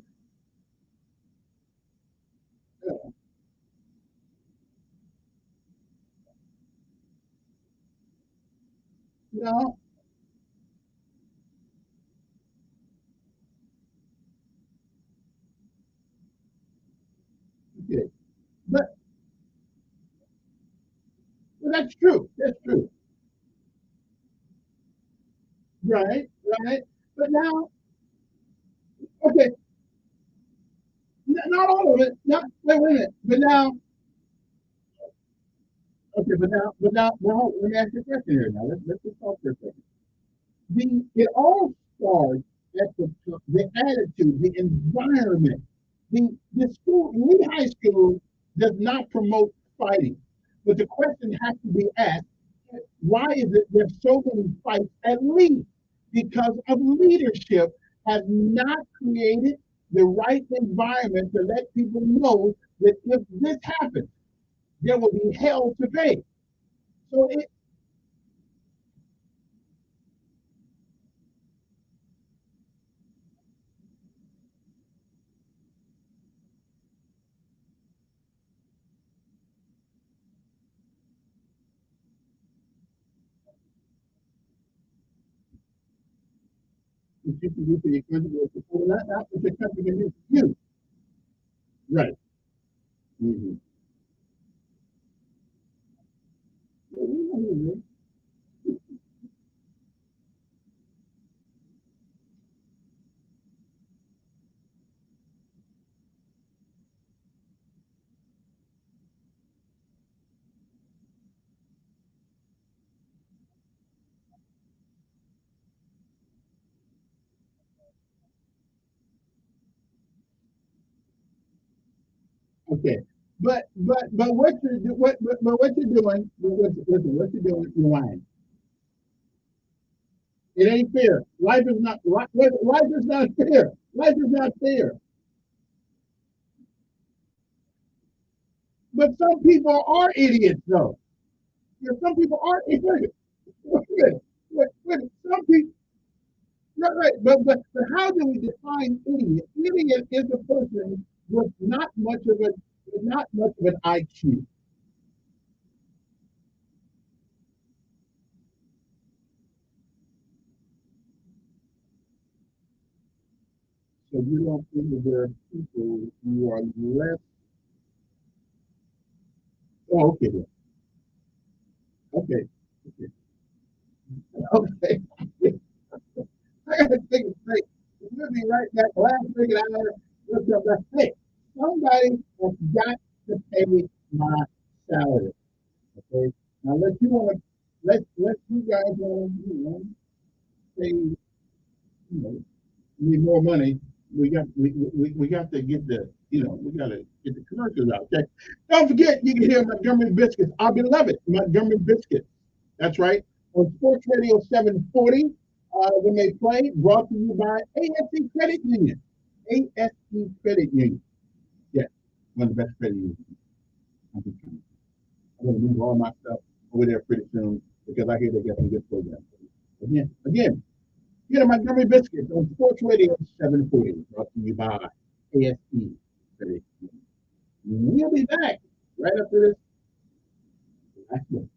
you know, okay. But, but that's true. That's true. Right, right. But now, okay, not all of it. Not, wait a minute. But now, okay, now, let me ask you a question here. Now, let's just talk for a second. It all starts at the attitude, the environment. The school, Lee High School does not promote fighting. But the question has to be asked, why is it there's so many fights at Lee? Because of leadership has not created the right environment to let people know that if this happens, there will be hell to pay. So you can do for your country, that's what your country can do for you. Right. Mm-hmm. Okay. But what you're doing, listen, what you're doing, you're lying. It ain't fair. Life is not fair. Life is not fair. But some people are idiots, though. Yeah, some people are idiots. Wait a minute. Some people, right, right. But how do we define idiot? Idiot is a person with not much of an IQ. So you don't think that there are people who are less. Oh, okay, then. Okay, okay, okay. I gotta think straight. We'll be right back. Last thing I heard was that hey, somebody has got to pay my salary. Okay. Now let you guys say need more money. We got to get we got to get the commercials out. Okay. Don't forget you can hear Montgomery Biscuits. Our beloved Montgomery Biscuits. That's right. On Sports Radio 740, when they play, brought to you by ASC Credit Union. ASC Credit Union. Yes, one of the best credit unions. I'm going to move all my stuff over there pretty soon because I hear they got some good programs. Again, get a Montgomery Biscuits on Sports Radio 740, brought to you by ASC Credit Union. We'll be back right after this last one.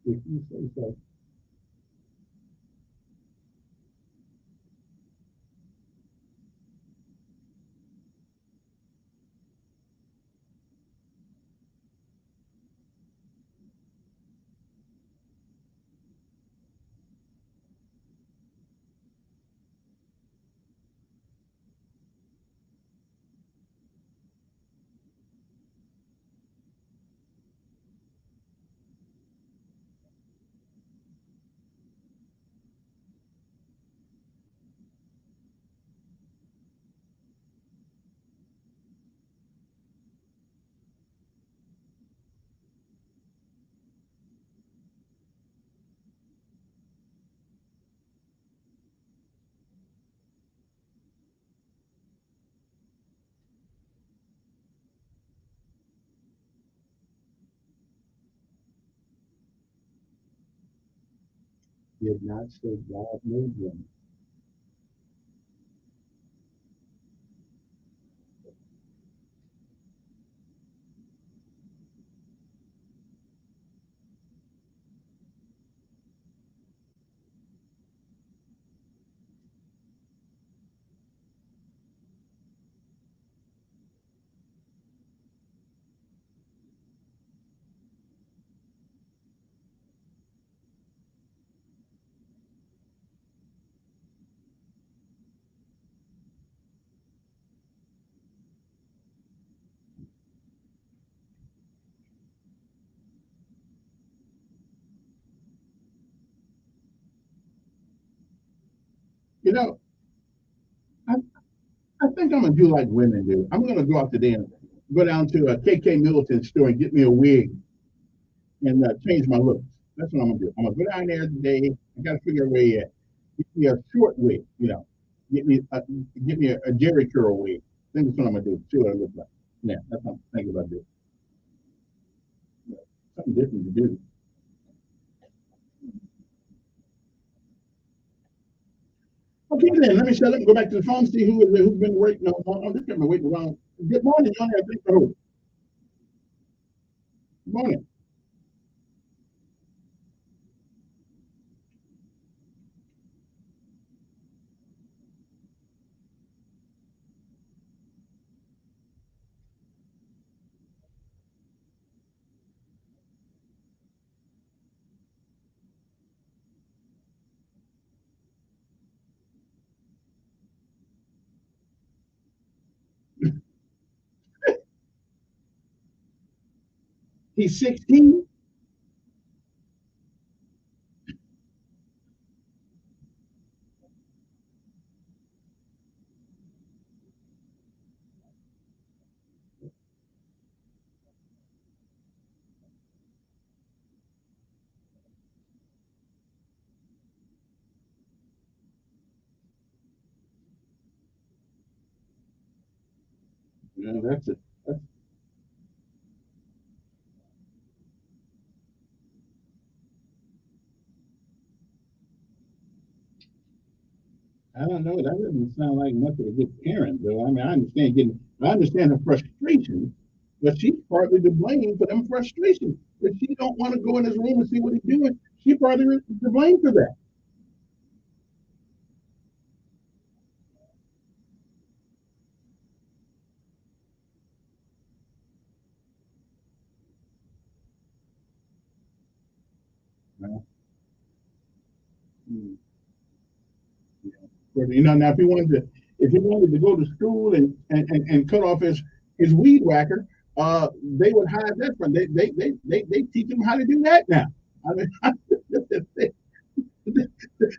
if you say so. Did not say God made them. You know, I, I think I'm gonna do like women do. I'm gonna go out today and go down to a KK Middleton store and get me a wig and change my looks. That's what I'm gonna do. I'm gonna go down there today. I gotta figure a way at get me a short wig. Get me a Jerry curl wig. I think that's what I'm gonna do. See what I look like. Yeah, that's what I'm thinking about doing. Yeah, something different to do. Okay, then let me shut up and go back to the phone. See who's been waiting on. This got me waiting around. Good morning, Johnny. I think so. Good morning. He's 16. Yeah, that's it. I don't know. That doesn't sound like much of a good parent, though. I mean, I understand her frustration, but she's partly to blame for them frustrations. If she don't want to go in his room and see what he's doing, she partly is to blame for that. Well, hmm, yeah. But, now if he wanted to go to school and cut off his weed whacker, they would hire that from. They teach him how to do that now. I mean,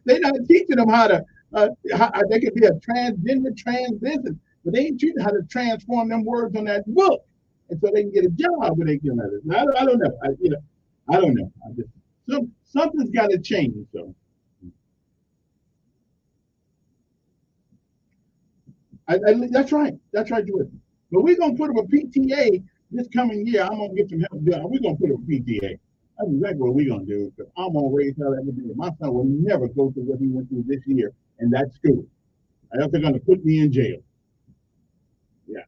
they're not teaching them how they can be a transgender, transition, but they ain't teaching how to transform them words on that book, and so they can get a job when they get another. I don't know. I don't know. Something's got to change. So that's right. That's right, Jordan. But we're gonna put up a PTA this coming year. I'm gonna get some help done. We're gonna put up a PTA. That's exactly what we're gonna do. Because I'm gonna raise hell every day. My son will never go through what he went through this year in that school. I know they're gonna put me in jail. Yeah.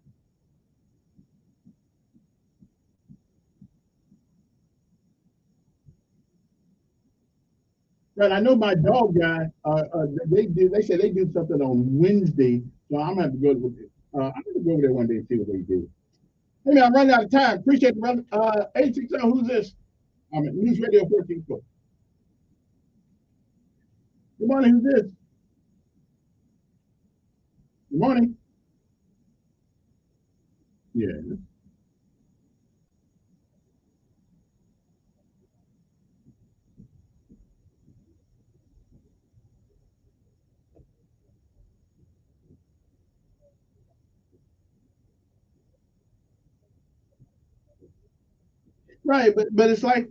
Right, I know my dog guy. They say they do something on Wednesday, so I'm gonna have to go to. I'm gonna go over there one day and see what they do. Hey man, I'm running out of time. Appreciate the brother. 860, who's this? I'm at News Radio 14. Good morning, who's this? Good morning. Yeah. Right, but it's like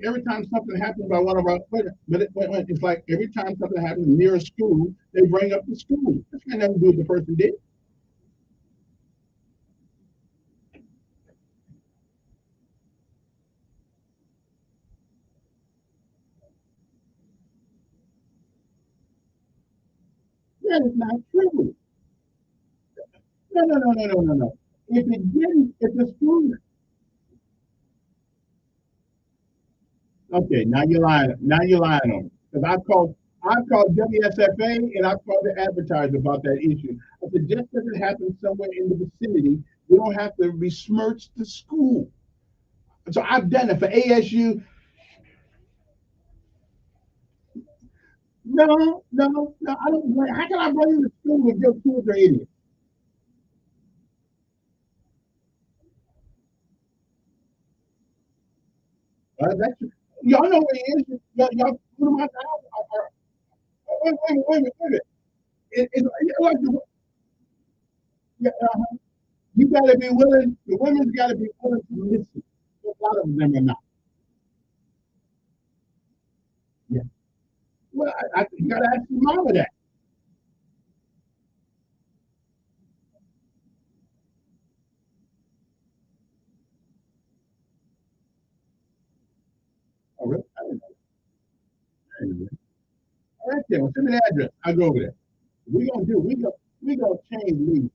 every time something happens about one of our it's like every time something happens near a school, they bring up the school. That's got nothing to do with the person did. That is not true. No. If it didn't, if the school, okay, now you're lying. Now you're lying on me. Because I've called WSFA and I've called the advertiser about that issue. I said, just because it happens somewhere in the vicinity, we don't have to besmirch the school. So I've done it for ASU. No. I don't blame. How can I blame the school if your kids are idiots? That's y'all know what it is. Y'all put them out the house. Wait a minute. It's like yeah, you got to be willing. The women's got to be willing to listen. A lot of them are not. Yeah. Well, you got to ask your mama that. Oh, really? I didn't know. I didn't know. All right, then. Well, send me the address. I'll go over there. We gonna change leads. Is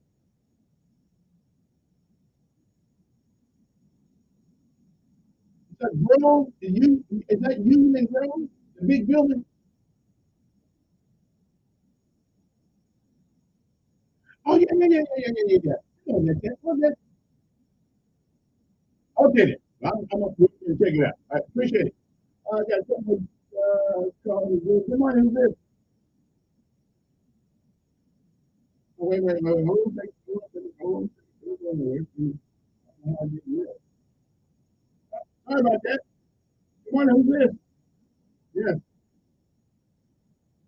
that Grove? Is that Union and Grove? The big building? Oh yeah. Yeah, that's okay then. I'm gonna check it out. I appreciate it. I got something. Good morning. Who's this? Oh, wait. Hold on. Sorry about that. Good morning. Who's this? Yes,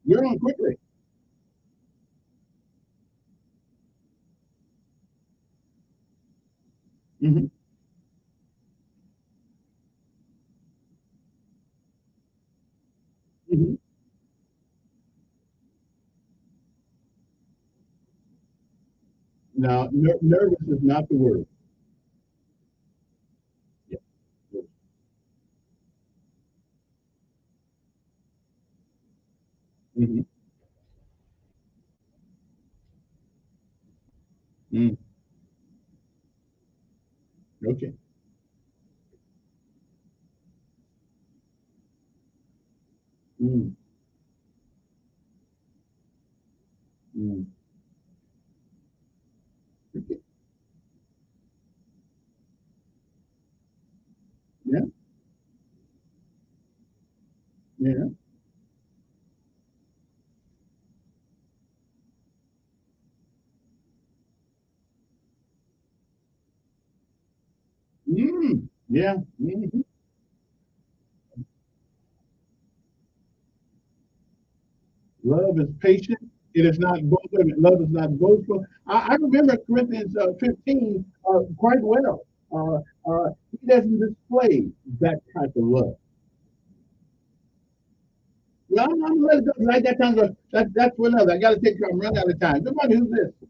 you're on quickly. Mm-hmm. Mm-hmm. Now, nervous is not the word. Yeah. Mm-hmm. Mm. Okay. Mm. Mm. Yeah. Yeah. Mm. Yeah. Mm-hmm. Love is patient. It is not boastful. Love is not boastful. I remember Corinthians 15 quite well. He doesn't display that type of love. Well, I'm gonna let it go. Like that time, that's for another. I got to take you. I'm running out of time. Good morning. Who's this?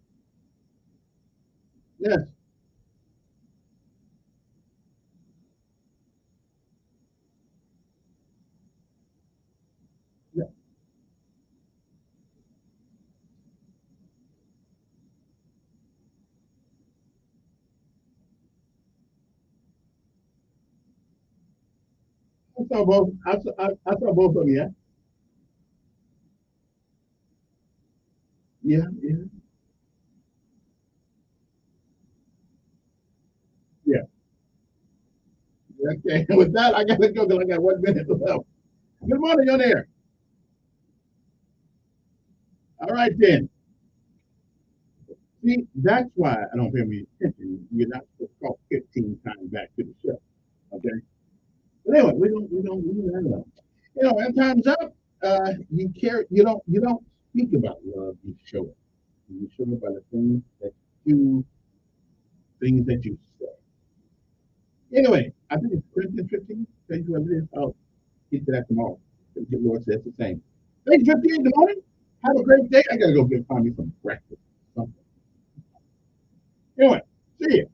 Yes. Yeah. I saw both. I saw both of you. Yeah. Yeah, yeah, yeah. Okay. With that, I gotta go because I got 1 minute left. Good morning on there. All right then. See, that's why I don't pay any attention. You're not supposed to call 15 times back to the show. Okay. But anyway, we don't know. And time's up. You care. You don't speak about love. You show it. You show it by the you things that you say. Anyway, I think it's Corinthians 15. Thank you what it is. I'll get to that tomorrow. The Lord says the same. Thank you, 15 in the morning. Have a great day. I gotta go find me some breakfast. Something. Anyway, see you.